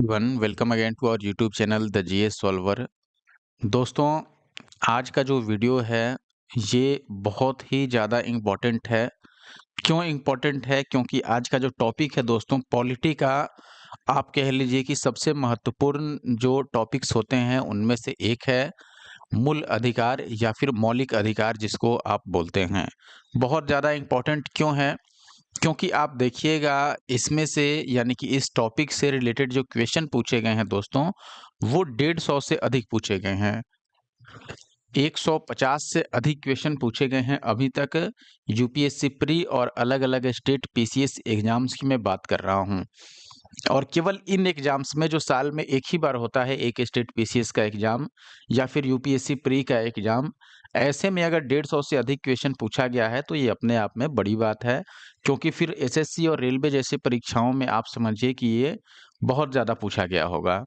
One welcome again to our YouTube channel the GS solver. दोस्तों, आज का जो वीडियो है ये बहुत ही ज़्यादा इम्पोर्टेंट है। क्यों इम्पोर्टेंट है? क्योंकि आज का जो टॉपिक है दोस्तों, पॉलिटी का आप कह लीजिए कि सबसे महत्वपूर्ण जो टॉपिक्स होते हैं उनमें से एक है मूल अधिकार या फिर मौलिक अधिकार जिसको आप बोलते हैं। बहुत ज़्यादा इम्पोर्टेंट क्यों है? क्योंकि आप देखिएगा इसमें से यानी कि इस टॉपिक से रिलेटेड जो क्वेश्चन पूछे गए हैं दोस्तों, वो 150 से अधिक पूछे गए हैं। 150 से अधिक क्वेश्चन पूछे गए हैं अभी तक यूपीएससी प्री और अलग-अलग स्टेट पीसीएस एग्जाम्स की मैं बात कर रहा हूँ। और केवल इन एग्जाम्स में जो साल में एक ही बार होता है, एक स्टेट पीसीएस का एग्जाम या फिर यूपीएससी प्री का एग्जाम, ऐसे में अगर 150 से अधिक क्वेश्चन पूछा गया है तो ये अपने आप में बड़ी बात है। क्योंकि फिर एसएससी और रेलवे जैसी परीक्षाओं में आप समझिए कि ये बहुत ज़्यादा पूछा गया होगा।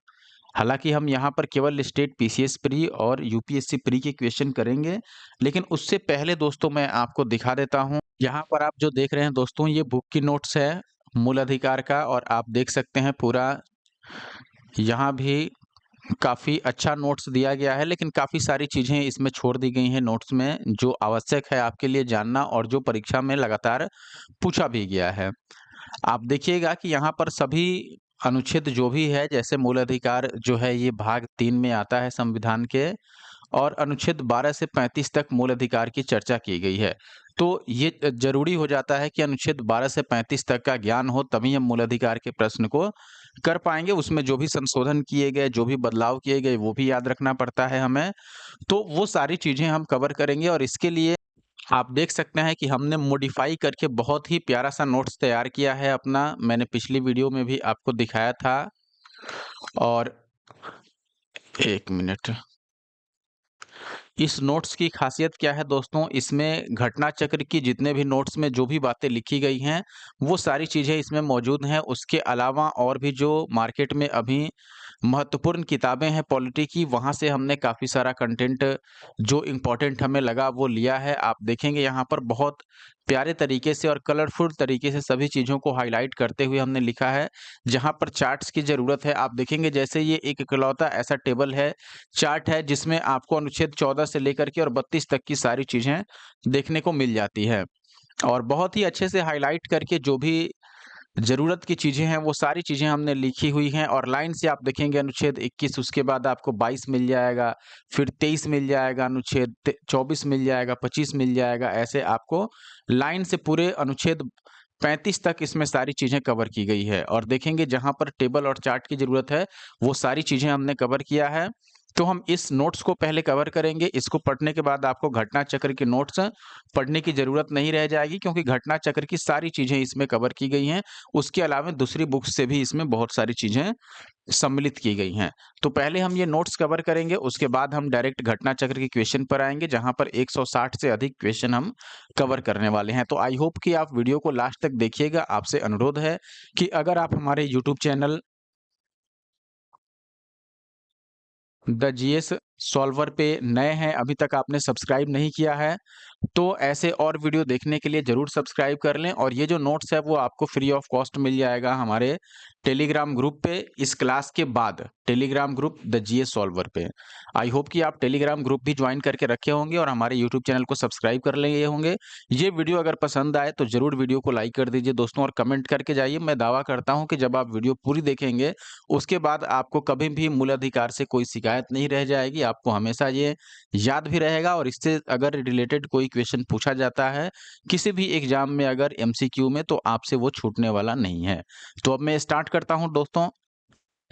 हालाँकि हम यहाँ पर केवल स्टेट पीसीएस प्री और यूपीएससी प्री के क्वेश्चन करेंगे, लेकिन उससे पहले दोस्तों मैं आपको दिखा देता हूँ। यहाँ पर आप जो देख रहे हैं दोस्तों, ये बुक की नोट्स है मूल अधिकार का, और आप देख सकते हैं पूरा यहाँ भी काफ़ी अच्छा नोट्स दिया गया है, लेकिन काफ़ी सारी चीज़ें इसमें छोड़ दी गई हैं नोट्स में, जो आवश्यक है आपके लिए जानना और जो परीक्षा में लगातार पूछा भी गया है। आप देखिएगा कि यहाँ पर सभी अनुच्छेद जो भी है, जैसे मूल अधिकार जो है ये भाग 3 में आता है संविधान के, और अनुच्छेद 12 से 35 तक मूल अधिकार की चर्चा की गई है। तो ये ज़रूरी हो जाता है कि अनुच्छेद 12 से 35 तक का ज्ञान हो, तभी हम मूल अधिकार के प्रश्न को कर पाएँगे। उसमें जो भी संशोधन किए गए, जो भी बदलाव किए गए, वो भी याद रखना पड़ता है हमें। तो वो सारी चीज़ें हम कवर करेंगे, और इसके लिए आप देख सकते हैं कि हमने मॉडिफ़ाई करके बहुत ही प्यारा-सा नोट्स तैयार किया है अपना। मैंने पिछली वीडियो में भी आपको दिखाया था। और 1 मिनट। इस नोट्स की ख़ासियत क्या है दोस्तों, इसमें घटना चक्र की जितने भी नोट्स में जो भी बातें लिखी गई हैं, वो सारी चीज़ें इसमें मौजूद हैं। उसके अलावा और भी जो मार्केट में अभी महत्वपूर्ण किताबें हैं पॉलिटी की, वहाँ से हमने काफ़ी सारा कंटेंट जो इम्पोर्टेंट हमें लगा वो लिया है। आप देखेंगे यहाँ पर बहुत प्यारे तरीके से और कलरफुल तरीके से सभी चीज़ों को हाइलाइट करते हुए हमने लिखा है। जहाँ पर चार्ट्स की ज़रूरत है, आप देखेंगे जैसे ये एक इकलौता ऐसा टेबल है, चार्ट है, जिसमें आपको अनुच्छेद 14 से लेकर के और 32 तक की सारी चीज़ें देखने को मिल जाती है। और बहुत ही अच्छे से हाइलाइट करके जो भी ज़रूरत की चीज़ें हैं, वो सारी चीज़ें हमने लिखी हुई हैं। और लाइन से आप देखेंगे अनुच्छेद 21, उसके बाद आपको 22 मिल जाएगा, फिर 23 मिल जाएगा, अनुच्छेद 24 मिल जाएगा, 25 मिल जाएगा, ऐसे आपको लाइन से पूरे अनुच्छेद 35 तक इसमें सारी चीज़ें कवर की गई है। और देखेंगे जहाँ पर टेबल और चार्ट की ज़रूरत है, वो सारी चीज़ें हमने कवर किया है। तो हम इस नोट्स को पहले कवर करेंगे, इसको पढ़ने के बाद आपको घटना चक्र के नोट्स पढ़ने की ज़रूरत नहीं रह जाएगी, क्योंकि घटना चक्र की सारी चीज़ें इसमें कवर की गई हैं। उसके अलावा दूसरी बुक्स से भी इसमें बहुत सारी चीज़ें सम्मिलित की गई हैं। तो पहले हम ये नोट्स कवर करेंगे, उसके बाद हम डायरेक्ट घटना चक्र के क्वेश्चन पर आएँगे, जहाँ पर 160 से अधिक क्वेश्चन हम कवर करने वाले हैं। तो आई होप कि आप वीडियो को लास्ट तक देखिएगा। आपसे अनुरोध है कि अगर आप हमारे YouTube channel the GS solver पे नए हैं, अभी तक आपने सब्सक्राइब नहीं किया है, तो ऐसे और वीडियो देखने के लिए ज़रूर सब्सक्राइब कर लें। और ये जो नोट्स है वो आपको फ्री ऑफ कॉस्ट मिल जाएगा हमारे टेलीग्राम ग्रुप पे, इस क्लास के बाद Telegram group the GS solver पे। आई होप कि आप टेलीग्राम ग्रुप भी ज्वाइन करके रखे होंगे और हमारे यूट्यूब चैनल को सब्सक्राइब कर लिए होंगे। ये वीडियो अगर पसंद आए तो ज़रूर वीडियो को लाइक कर दीजिए दोस्तों, और कमेंट करके जाइए। मैं दावा करता हूँ कि जब आप वीडियो पूरी देखेंगे, उसके बाद आपको कभी भी मूल अधिकार से कोई शिकायत नहीं रह जाएगी। आपको हमेशा ये याद भी रहेगा, और इससे अगर रिलेटेड कोई क्वेश्चन पूछा जाता है किसी भी एग्जाम में, अगर एमसीक्यू में, तो आपसे वो छूटने वाला नहीं है। तो अब मैं स्टार्ट करता हूं दोस्तों।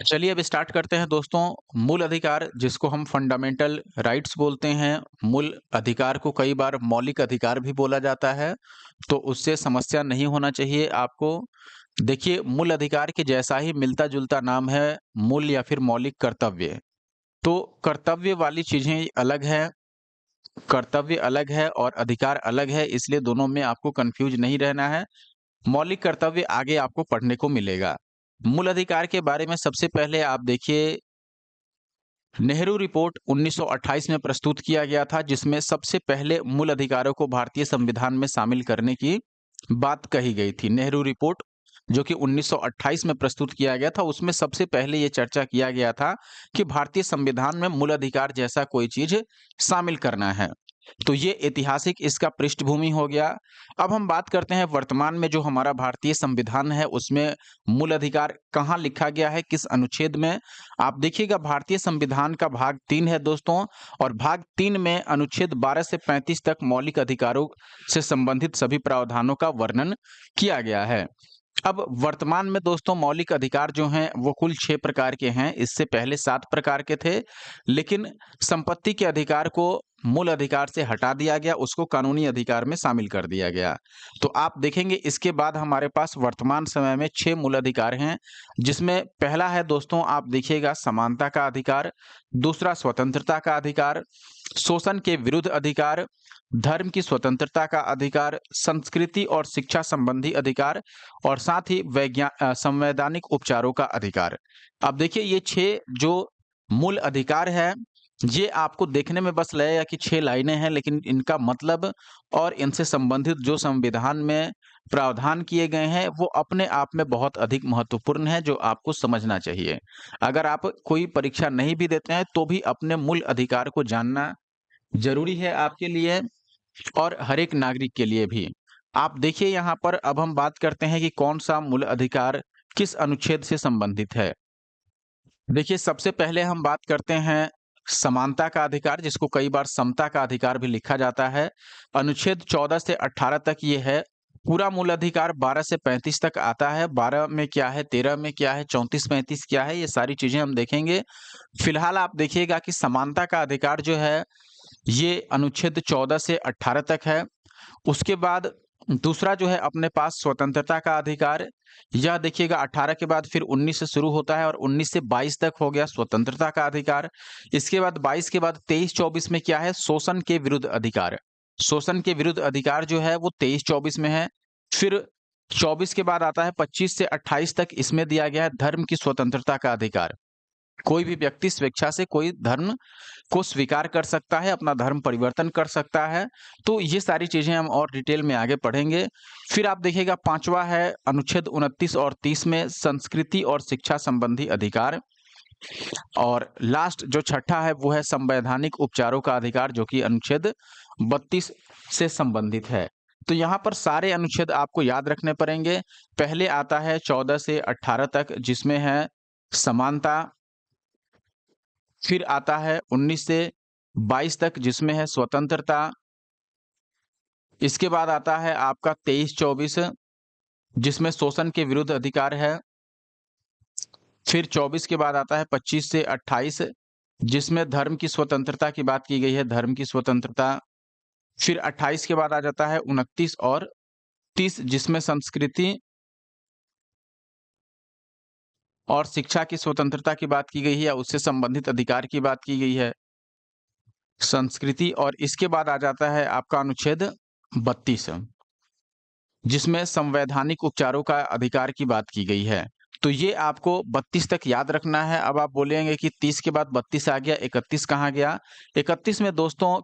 चलिए अब स्टार्ट करते हैं दोस्तों। मूल अधिकार, जिसको हम फंडामेंटल राइट्स बोलते हैं, मूल अधिकार को कई बार मौलिक अधिकार भी बोला जाता है, तो उससे समस्या नहीं होना चाहिए आपको। देखिए, मूल अधिकार के जैसा ही मिलता जुलता नाम है मूल या फिर मौलिक कर्तव्य। तो कर्तव्य वाली चीजें अलग है, कर्तव्य अलग है और अधिकार अलग है, इसलिए दोनों में आपको कंफ्यूज नहीं रहना है। मौलिक कर्तव्य आगे आपको पढ़ने को मिलेगा। मूल अधिकार के बारे में सबसे पहले आप देखिए, नेहरू रिपोर्ट 1928 में प्रस्तुत किया गया था, जिसमें सबसे पहले मूल अधिकारों को भारतीय संविधान में शामिल करने की बात कही गई थी। नेहरू रिपोर्ट जो कि 1928 में प्रस्तुत किया गया था, उसमें सबसे पहले ये चर्चा किया गया था कि भारतीय संविधान में मूल अधिकार जैसा कोई चीज़ शामिल करना है। तो ये ऐतिहासिक इसका पृष्ठभूमि हो गया। अब हम बात करते हैं वर्तमान में जो हमारा भारतीय संविधान है, उसमें मूल अधिकार कहाँ लिखा गया है, किस अनुच्छेद में? आप देखिएगा भारतीय संविधान का भाग 3 है दोस्तों, और भाग 3 में अनुच्छेद 12 से 35 तक मौलिक अधिकारों से संबंधित सभी प्रावधानों का वर्णन किया गया है। अब वर्तमान में दोस्तों मौलिक अधिकार जो हैं वो कुल 6 प्रकार के हैं। इससे पहले 7 प्रकार के थे, लेकिन संपत्ति के अधिकार को मूल अधिकार से हटा दिया गया, उसको कानूनी अधिकार में शामिल कर दिया गया। तो आप देखेंगे इसके बाद हमारे पास वर्तमान समय में 6 मूल अधिकार हैं, जिसमें पहला है दोस्तों आप देखिएगा समानता का अधिकार, दूसरा स्वतंत्रता का अधिकार, शोषण के विरुद्ध अधिकार, धर्म की स्वतंत्रता का अधिकार, संस्कृति और शिक्षा संबंधी अधिकार और साथ ही संवैधानिक उपचारों का अधिकार। अब देखिए ये 6 जो मूल अधिकार है, ये आपको देखने में बस लगेगा कि 6 लाइनें हैं, लेकिन इनका मतलब और इनसे संबंधित जो संविधान में प्रावधान किए गए हैं, वो अपने आप में बहुत अधिक महत्वपूर्ण है, जो आपको समझना चाहिए। अगर आप कोई परीक्षा नहीं भी देते हैं, तो भी अपने मूल अधिकार को जानना ज़रूरी है आपके लिए और हर एक नागरिक के लिए भी। आप देखिए यहाँ पर अब हम बात करते हैं कि कौन-सा मूल अधिकार किस अनुच्छेद से संबंधित है। देखिए सबसे पहले हम बात करते हैं समानता का अधिकार, जिसको कई बार समता का अधिकार भी लिखा जाता है। अनुच्छेद 14 से 18 तक ये है। पूरा मूल अधिकार 12 से 35 तक आता है। 12 में क्या है, 13 में क्या है, 34-35 क्या है, ये सारी चीज़ें हम देखेंगे। फिलहाल आप देखिएगा कि समानता का अधिकार जो है, ये अनुच्छेद 14 से 18 तक है। उसके बाद दूसरा जो है अपने पास स्वतंत्रता का अधिकार, यह देखिएगा 18 के बाद फिर 19 से शुरू होता है और 19 से 22 तक हो गया स्वतंत्रता का अधिकार। इसके बाद 22 के बाद 23-24 में क्या है, शोषण के विरुद्ध अधिकार। शोषण के विरुद्ध अधिकार जो है वो 23-24 में है। फिर 24 के बाद आता है 25 से 28 तक, इसमें दिया गया है धर्म की स्वतंत्रता का अधिकार। कोई भी व्यक्ति स्वेच्छा से कोई धर्म को स्वीकार कर सकता है, अपना धर्म परिवर्तन कर सकता है। तो ये सारी चीज़ें हम और डिटेल में आगे पढ़ेंगे। फिर आप देखिएगा 5वां है अनुच्छेद 29 और 30 में संस्कृति और शिक्षा संबंधी अधिकार, और लास्ट जो छठा है वो है संवैधानिक उपचारों का अधिकार, जो कि अनुच्छेद 32 से संबंधित है। तो यहाँ पर सारे अनुच्छेद आपको याद रखने पड़ेंगे। पहले आता है 14 से 18 तक, जिसमें है समानता। फिर आता है 19 से 22 तक, जिसमें है स्वतंत्रता। इसके बाद आता है आपका 23-24, जिसमें शोषण के विरुद्ध अधिकार है। फिर 24 के बाद आता है 25 से 28, जिसमें धर्म की स्वतंत्रता की बात की गई है, धर्म की स्वतंत्रता। फिर 28 के बाद आ जाता है 29 और 30, जिसमें संस्कृति और शिक्षा की स्वतंत्रता की बात की गई है, या उससे संबंधित अधिकार की बात की गई है, संस्कृति। और इसके बाद आ जाता है आपका अनुच्छेद 32, जिसमें संवैधानिक उपचारों का अधिकार की बात की गई है। तो ये आपको 32 तक याद रखना है। अब आप बोलेंगे कि 30 के बाद 32 आ गया, 31 कहाँ गया? 31 में दोस्तों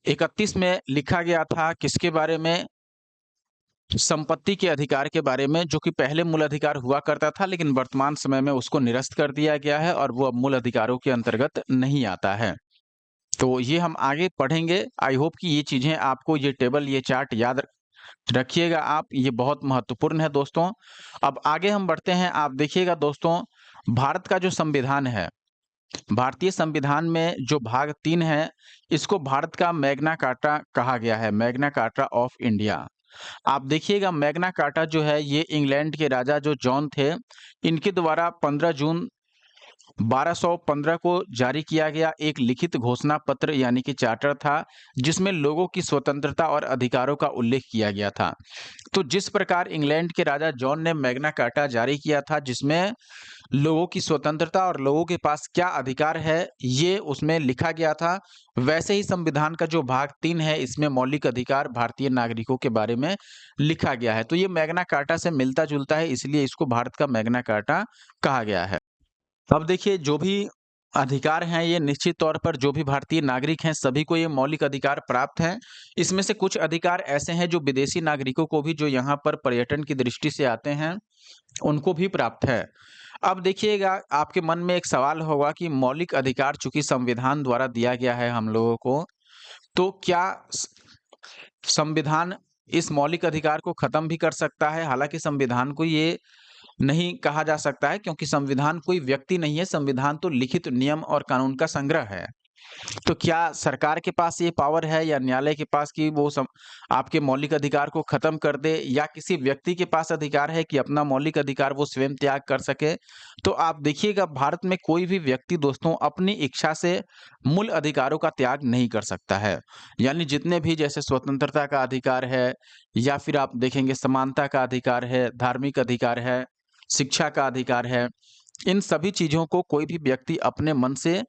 31 में लिखा गया था किसके बारे में? संपत्ति के अधिकार के बारे में, जो कि पहले मूल अधिकार हुआ करता था, लेकिन वर्तमान समय में उसको निरस्त कर दिया गया है और वो अब मूल अधिकारों के अंतर्गत नहीं आता है। तो ये हम आगे पढ़ेंगे। आई होप कि ये चीज़ें आपको, ये टेबल, ये चार्ट याद रखिएगा आप, ये बहुत महत्वपूर्ण है दोस्तों। अब आगे हम बढ़ते हैं। आप देखिएगा दोस्तों, भारत का जो संविधान है, भारतीय संविधान में जो भाग 3 है, इसको भारत का मैग्ना कार्टा कहा गया है, मैग्ना कार्टा ऑफ इंडिया। आप देखिएगा मैग्ना कार्टा जो है, ये इंग्लैंड के राजा जो जॉन थे, इनके द्वारा 15 जून 1215 को जारी किया गया एक लिखित घोषणा पत्र, यानी कि चार्टर था, जिसमें लोगों की स्वतंत्रता और अधिकारों का उल्लेख किया गया था। तो जिस प्रकार इंग्लैंड के राजा जॉन ने मैग्ना कार्टा जारी किया था, जिसमें लोगों की स्वतंत्रता और लोगों के पास क्या अधिकार है, ये उसमें लिखा गया था, वैसे ही संविधान का जो भाग 3 है, इसमें मौलिक अधिकार भारतीय नागरिकों के बारे में लिखा गया है। तो ये मैग्ना कार्टा से मिलता-जुलता है, इसलिए इसको भारत का मैग्ना कार्टा कहा गया है। अब देखिए, जो भी अधिकार हैं ये निश्चित तौर पर जो भी भारतीय नागरिक हैं सभी को ये मौलिक अधिकार प्राप्त हैं। इसमें से कुछ अधिकार ऐसे हैं जो विदेशी नागरिकों को भी जो यहाँ पर पर्यटन की दृष्टि से आते हैं, उनको भी प्राप्त है। अब देखिएगा आपके मन में एक सवाल होगा कि मौलिक अधिकार चूँकि संविधान द्वारा दिया गया है हम लोगों को, तो क्या संविधान इस मौलिक अधिकार को खत्म भी कर सकता है? हालाँकि संविधान को ये नहीं कहा जा सकता है क्योंकि संविधान कोई व्यक्ति नहीं है, संविधान तो लिखित नियम और कानून का संग्रह है। तो क्या सरकार के पास ये पावर है या न्यायालय के पास कि वो आपके मौलिक अधिकार को खत्म कर दे या किसी व्यक्ति के पास अधिकार है कि अपना मौलिक अधिकार वो स्वयं त्याग कर सके? तो आप देखिएगा भारत में कोई भी व्यक्ति दोस्तों अपनी इच्छा से मूल अधिकारों का त्याग नहीं कर सकता है। यानी जितने भी जैसे स्वतंत्रता का अधिकार है या फिर आप देखेंगे समानता का अधिकार है, धार्मिक अधिकार है, शिक्षा का अधिकार है, इन सभी चीज़ों को कोई भी व्यक्ति अपने मन से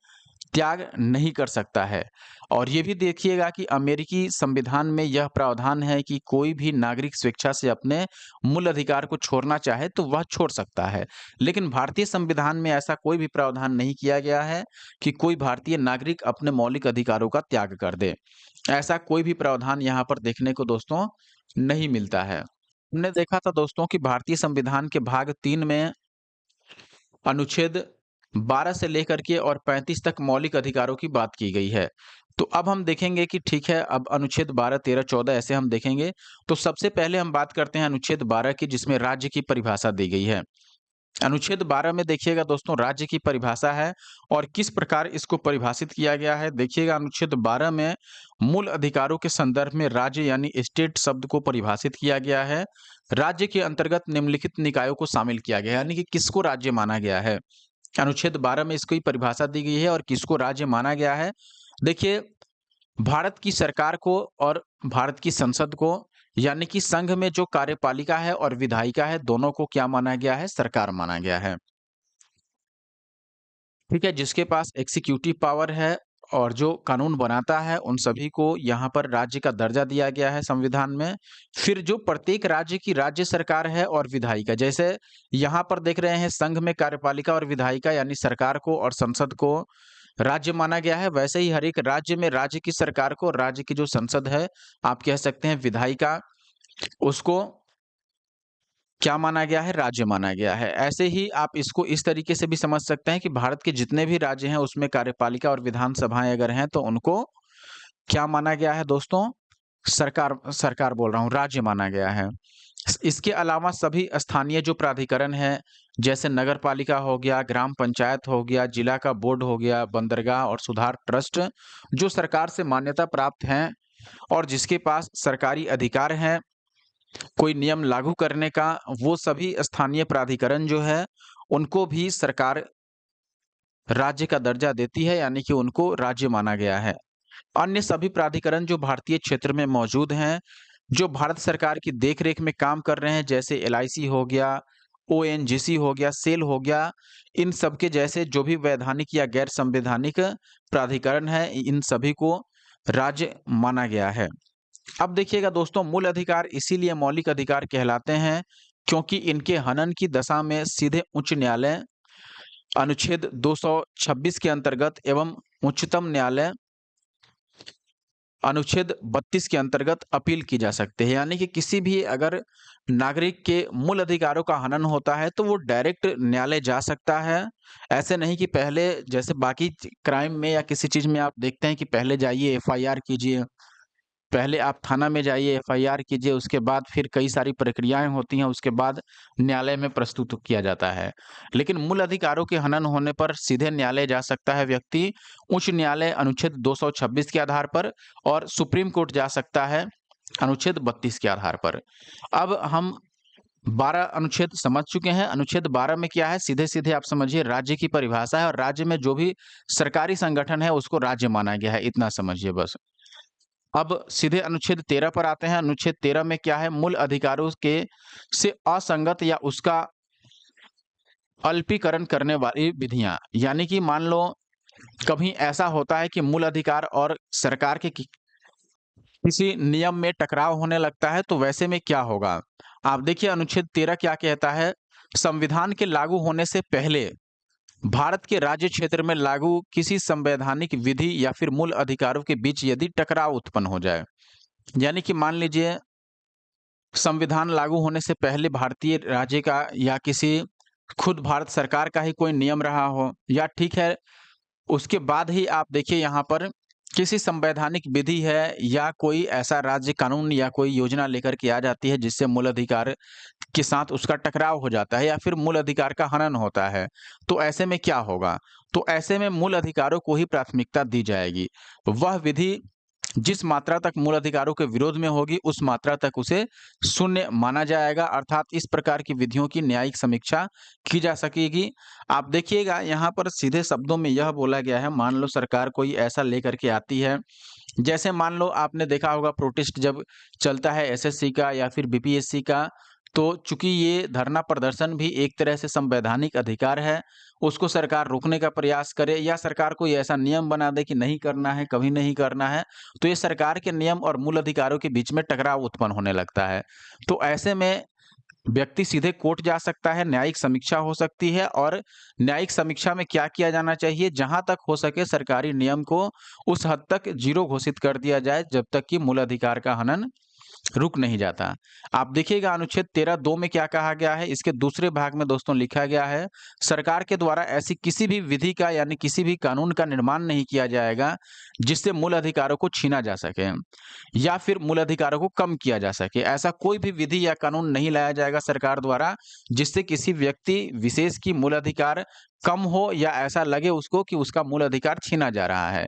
त्याग नहीं कर सकता है। और ये भी देखिएगा कि अमेरिकी संविधान में यह प्रावधान है कि कोई भी नागरिक स्वेच्छा से अपने मूल अधिकार को छोड़ना चाहे तो वह छोड़ सकता है। लेकिन भारतीय संविधान में ऐसा कोई भी प्रावधान नहीं किया गया है कि कोई भारतीय नागरिक अपने मौलिक अधिकारों का त्याग कर दे। ऐसा कोई भी प्रावधान यहाँ पर देखने को दोस्तों नहीं मिलता है। हमने देखा था दोस्तों कि भारतीय संविधान के भाग 3 में अनुच्छेद 12 से लेकर के और 35 तक मौलिक अधिकारों की बात की गई है। तो अब हम देखेंगे कि ठीक है, अब अनुच्छेद 12, 13, 14 ऐसे हम देखेंगे। तो सबसे पहले हम बात करते हैं अनुच्छेद 12 की जिसमें राज्य की परिभाषा दी गई है। अनुच्छेद 12 में देखिएगा दोस्तों राज्य की परिभाषा है और किस प्रकार इसको परिभाषित किया गया है। देखिएगा अनुच्छेद 12 में मूल अधिकारों के संदर्भ में राज्य यानी स्टेट शब्द को परिभाषित किया गया है। राज्य के अंतर्गत निम्नलिखित निकायों को शामिल किया गया है, यानी कि किसको राज्य माना गया है। अनुच्छेद 12 में इसकी परिभाषा दी गई है और किसको राज्य माना गया है। देखिए, भारत की सरकार को और भारत की संसद को यानी कि संघ में जो कार्यपालिका है और विधायिका है, दोनों को क्या माना गया है? सरकार माना गया है। ठीक है, जिसके पास एग्जीक्यूटिव पावर है और जो कानून बनाता है, उन सभी को यहाँ पर राज्य का दर्जा दिया गया है संविधान में। फिर जो प्रत्येक राज्य की राज्य सरकार है और विधायिका, जैसे यहाँ पर देख रहे हैं संघ में कार्यपालिका और विधायिका यानी सरकार को और संसद को राज्य माना गया है, वैसे ही हर एक राज्य में राज्य की सरकार को, राज्य की जो संसद है, आप कह सकते हैं विधायिका, उसको क्या माना गया है? राज्य माना गया है। ऐसे ही आप इसको इस तरीके से भी समझ सकते हैं कि भारत के जितने भी राज्य हैं उसमें कार्यपालिका और विधानसभाएँ अगर हैं तो उनको क्या माना गया है दोस्तों? सरकार सरकार बोल रहा हूँ, राज्य माना गया है। इसके अलावा सभी स्थानीय जो प्राधिकरण हैं, जैसे नगर पालिका हो गया, ग्राम पंचायत हो गया, जिला का बोर्ड हो गया, बंदरगाह और सुधार ट्रस्ट, जो सरकार से मान्यता प्राप्त हैं और जिसके पास सरकारी अधिकार हैं कोई नियम लागू करने का, वो सभी स्थानीय प्राधिकरण जो है, उनको भी सरकार राज्य का दर्जा देती है, यानी कि उनको राज्य माना गया है। अन्य सभी प्राधिकरण जो भारतीय क्षेत्र में मौजूद हैं, जो भारत सरकार की देख-रेख में काम कर रहे हैं, जैसे एलआईसी हो गया, ओएनजीसी हो गया, सेल हो गया, इन सब के जैसे जो भी वैधानिक या गैर संवैधानिक प्राधिकरण हैं, इन सभी को राज्य माना गया है। अब देखिएगा दोस्तों मूल अधिकार इसीलिए मौलिक अधिकार कहलाते हैं क्योंकि इनके हनन की दशा में सीधे उच्च न्यायालय अनुच्छेद 226 के अंतर्गत एवं उच्चतम न्यायालय अनुच्छेद 32 के अंतर्गत अपील की जा सकती है। यानी कि किसी भी अगर नागरिक के मूल अधिकारों का हनन होता है तो वो डायरेक्ट न्यायालय जा सकता है। ऐसे नहीं कि पहले जैसे बाकी क्राइम में या किसी चीज़ में आप देखते हैं कि पहले जाइए एफआईआर कीजिए, पहले आप थाना में जाइए, एफआईआर कीजिए, उसके बाद फिर कई सारी प्रक्रियाएँ होती हैं, उसके बाद न्यायालय में प्रस्तुत किया जाता है। लेकिन मूल अधिकारों के हनन होने पर सीधे न्यायालय जा सकता है व्यक्ति, उच्च न्यायालय अनुच्छेद 226 के आधार पर और सुप्रीम कोर्ट जा सकता है अनुच्छेद 32 के आधार पर। अब हम 12 अनुच्छेद समझ चुके हैं, अनुच्छेद 12 में क्या है? सीधे-सीधे आप समझिए राज्य की परिभाषा है और राज्य में जो भी सरकारी संगठन है उसको राज्य माना गया है, इतना समझिए बस। अब सीधे अनुच्छेद 13 पर आते हैं। अनुच्छेद 13 में क्या है? मूल अधिकारों के से असंगत या उसका अल्पीकरण करने वाली विधियाँ। यानी कि मान लो कभी ऐसा होता है कि मूल अधिकार और सरकार के किसी नियम में टकराव होने लगता है, तो वैसे में क्या होगा? आप देखिए अनुच्छेद 13 क्या कहता है? संविधान के लागू होने से पहले भारत के राज्य क्षेत्र में लागू किसी संवैधानिक विधि या फिर मूल अधिकारों के बीच यदि टकराव उत्पन्न हो जाए, यानी कि मान लीजिए संविधान लागू होने से पहले भारतीय राज्य का या किसी खुद भारत सरकार का ही कोई नियम रहा हो, या ठीक है उसके बाद ही आप देखिए यहाँ पर किसी संवैधानिक विधि है या कोई ऐसा राज्य कानून या कोई योजना लेकर के आ जाती है जिससे मूल अधिकार के साथ उसका टकराव हो जाता है या फिर मूल अधिकार का हनन होता है, तो ऐसे में क्या होगा? तो ऐसे में मूल अधिकारों को ही प्राथमिकता दी जाएगी। वह विधि जिस मात्रा तक मूल अधिकारों के विरोध में होगी, उस मात्रा तक उसे शून्य माना जाएगा, अर्थात इस प्रकार की विधियों की न्यायिक समीक्षा की जा सकेगी। आप देखिएगा यहाँ पर सीधे शब्दों में यह बोला गया है, मान लो सरकार कोई ऐसा लेकर के आती है, जैसे मान लो आपने देखा होगा प्रोटेस्ट जब चलता है एसएससी का या फिर बीपीएससी का, तो चूंकि ये धरना प्रदर्शन भी एक तरह से संवैधानिक अधिकार है, उसको सरकार रोकने का प्रयास करे या सरकार कोई ऐसा नियम बना दे कि नहीं करना है, कभी नहीं करना है, तो ये सरकार के नियम और मूल अधिकारों के बीच में टकराव उत्पन्न होने लगता है। तो ऐसे में व्यक्ति सीधे कोर्ट जा सकता है, न्यायिक समीक्षा हो सकती है और न्यायिक समीक्षा में क्या किया जाना चाहिए, जहां तक हो सके सरकारी नियम को उस हद तक जीरो घोषित कर दिया जाए जब तक कि मूल अधिकार का हनन रुक नहीं जाता। आप देखिएगा अनुच्छेद 13(2) में क्या कहा गया है, इसके दूसरे भाग में दोस्तों लिखा गया है, सरकार के द्वारा ऐसी किसी भी विधि का यानी किसी भी कानून का निर्माण नहीं किया जाएगा, जिससे मूल अधिकारों को छीना जा सके या फिर मूल अधिकारों को कम किया जा सके। ऐसा कोई भी विधि या कानून नहीं लाया जाएगा सरकार द्वारा, जिससे किसी व्यक्ति विशेष की मूल अधिकार कम हो या ऐसा लगे उसको कि उसका मूल अधिकार छीना जा रहा है।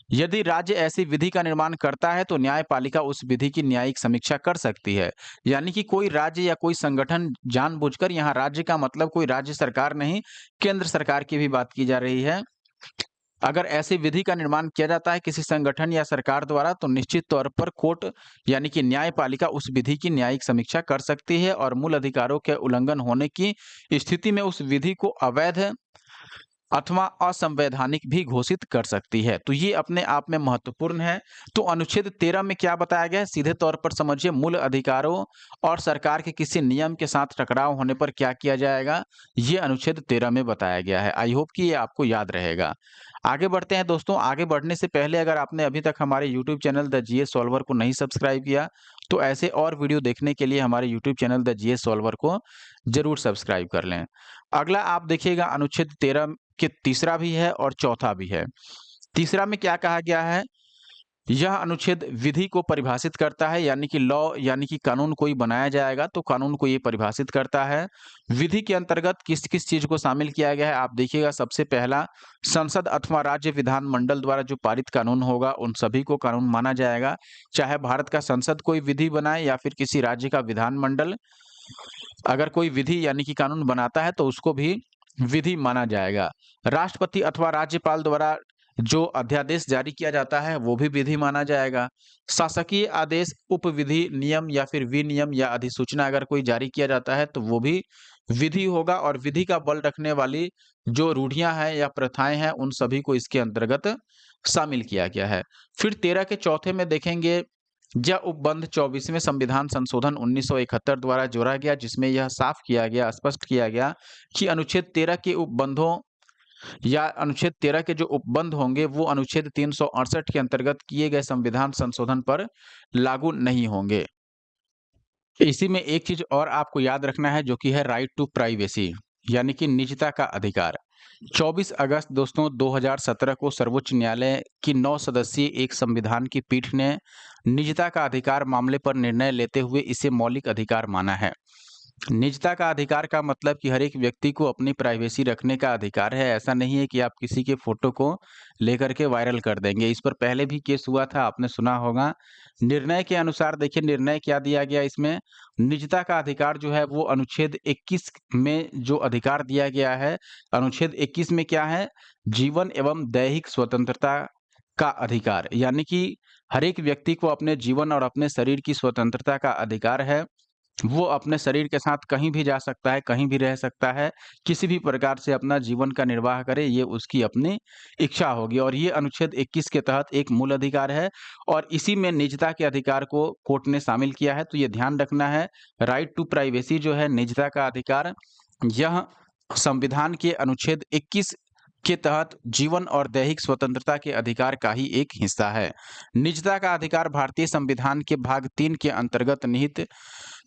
यदि राज्य ऐसी विधि का निर्माण करता है तो न्यायपालिका उस विधि की न्यायिक समीक्षा कर सकती है। यानी कि कोई राज्य या कोई संगठन जानबूझकर, यहाँ राज्य का मतलब कोई राज्य सरकार नहीं, केंद्र सरकार की भी बात की जा रही है। अगर ऐसी विधि का निर्माण किया जाता है किसी संगठन या सरकार द्वारा, तो निश्चित तौर पर कोर्ट यानी कि न्यायपालिका उस विधि की न्यायिक समीक्षा कर सकती है और मूल अधिकारों के उल्लंघन होने की स्थिति में उस विधि को अवैध अथवा असंवैधानिक भी घोषित कर सकती है। तो ये अपने आप में महत्वपूर्ण है। तो अनुच्छेद 13 में क्या बताया गया है, सीधे तौर पर समझिए, मूल अधिकारों और सरकार के किसी नियम के साथ टकराव होने पर क्या किया जाएगा, ये अनुच्छेद 13 में बताया गया है। आई होप कि ये आपको याद रहेगा। आगे बढ़ते हैं दोस्तों। आगे बढ़ने से पहले अगर आपने अभी तक हमारे YouTube channel the GS solver को नहीं सब्सक्राइब किया, तो ऐसे और वीडियो देखने के लिए हमारे YouTube channel the GS solver को जरूर सब्सक्राइब कर लें। अगला आप देखिएगा अनुच्छेद 13 के तीसरा भी है और चौथा भी है। तीसरा में क्या कहा गया है, यह अनुच्छेद विधि को परिभाषित करता है, यानी कि लॉ यानी कि कानून कोई बनाया जाएगा तो कानून को ये परिभाषित करता है। विधि के अंतर्गत किस किस चीज को शामिल किया गया है, आप देखिएगा सबसे पहला संसद अथवा राज्य विधानमंडल द्वारा जो पारित कानून होगा उन सभी को कानून माना जाएगा, चाहे भारत का संसद कोई विधि बनाए या फिर किसी राज्य का विधानमंडल अगर कोई विधि यानी कि कानून बनाता है तो उसको भी विधि माना जाएगा। राष्ट्रपति अथवा राज्यपाल द्वारा जो अध्यादेश जारी किया जाता है वो भी विधि माना जाएगा। शासकीय आदेश, उपविधि, नियम या फिर विनियम या अधिसूचना अगर कोई जारी किया जाता है तो वो भी विधि होगा और विधि का बल रखने वाली जो रूढ़ियां हैं या प्रथाएं हैं उन सभी को इसके अंतर्गत शामिल किया गया है। फिर 13 के चौथे में देखेंगे, यह उपबंध 24वें संविधान संशोधन 1971 द्वारा जोड़ा गया, जिसमें यह साफ किया गया, स्पष्ट किया गया कि अनुच्छेद 13 के उपबंधों या अनुच्छेद 13 के जो उपबंध होंगे वो अनुच्छेद 368 के अंतर्गत किए गए संविधान संशोधन पर लागू नहीं होंगे। इसी में एक चीज और आपको याद रखना है जो कि है राइट टू प्राइवेसी, यानी कि निजता का अधिकार। 24 अगस्त दोस्तों 2017 को सर्वोच्च न्यायालय की 9 सदस्यीय एक संविधान की पीठ ने निजता का अधिकार मामले पर निर्णय लेते हुए इसे मौलिक अधिकार माना है। निजता का अधिकार का मतलब कि हर एक व्यक्ति को अपनी प्राइवेसी रखने का अधिकार है। ऐसा नहीं है कि आप किसी के फोटो को लेकर के वायरल कर देंगे। इस पर पहले भी केस हुआ था, आपने सुना होगा। निर्णय के अनुसार देखिए निर्णय क्या दिया गया इसमें, निजता का अधिकार जो है वो अनुच्छेद 21 में जो अधिकार दिया गया है, अनुच्छेद 21 में क्या है, जीवन एवं दैहिक स्वतंत्रता का अधिकार, यानी कि हर एक व्यक्ति को अपने जीवन और अपने शरीर की स्वतंत्रता का अधिकार है। वो अपने शरीर के साथ कहीं भी जा सकता है, कहीं भी रह सकता है, किसी भी प्रकार से अपना जीवन का निर्वाह करे, ये उसकी अपनी इच्छा होगी और ये अनुच्छेद 21 के तहत एक मूल अधिकार है और इसी में निजता के अधिकार को कोर्ट ने शामिल किया है। तो ये ध्यान रखना है, राइट टू प्राइवेसी जो है निजता का अधिकार, यह संविधान के अनुच्छेद 21 के तहत जीवन और दैहिक स्वतंत्रता के अधिकार का ही एक हिस्सा है। निजता का अधिकार भारतीय संविधान के भाग 3 के अंतर्गत निहित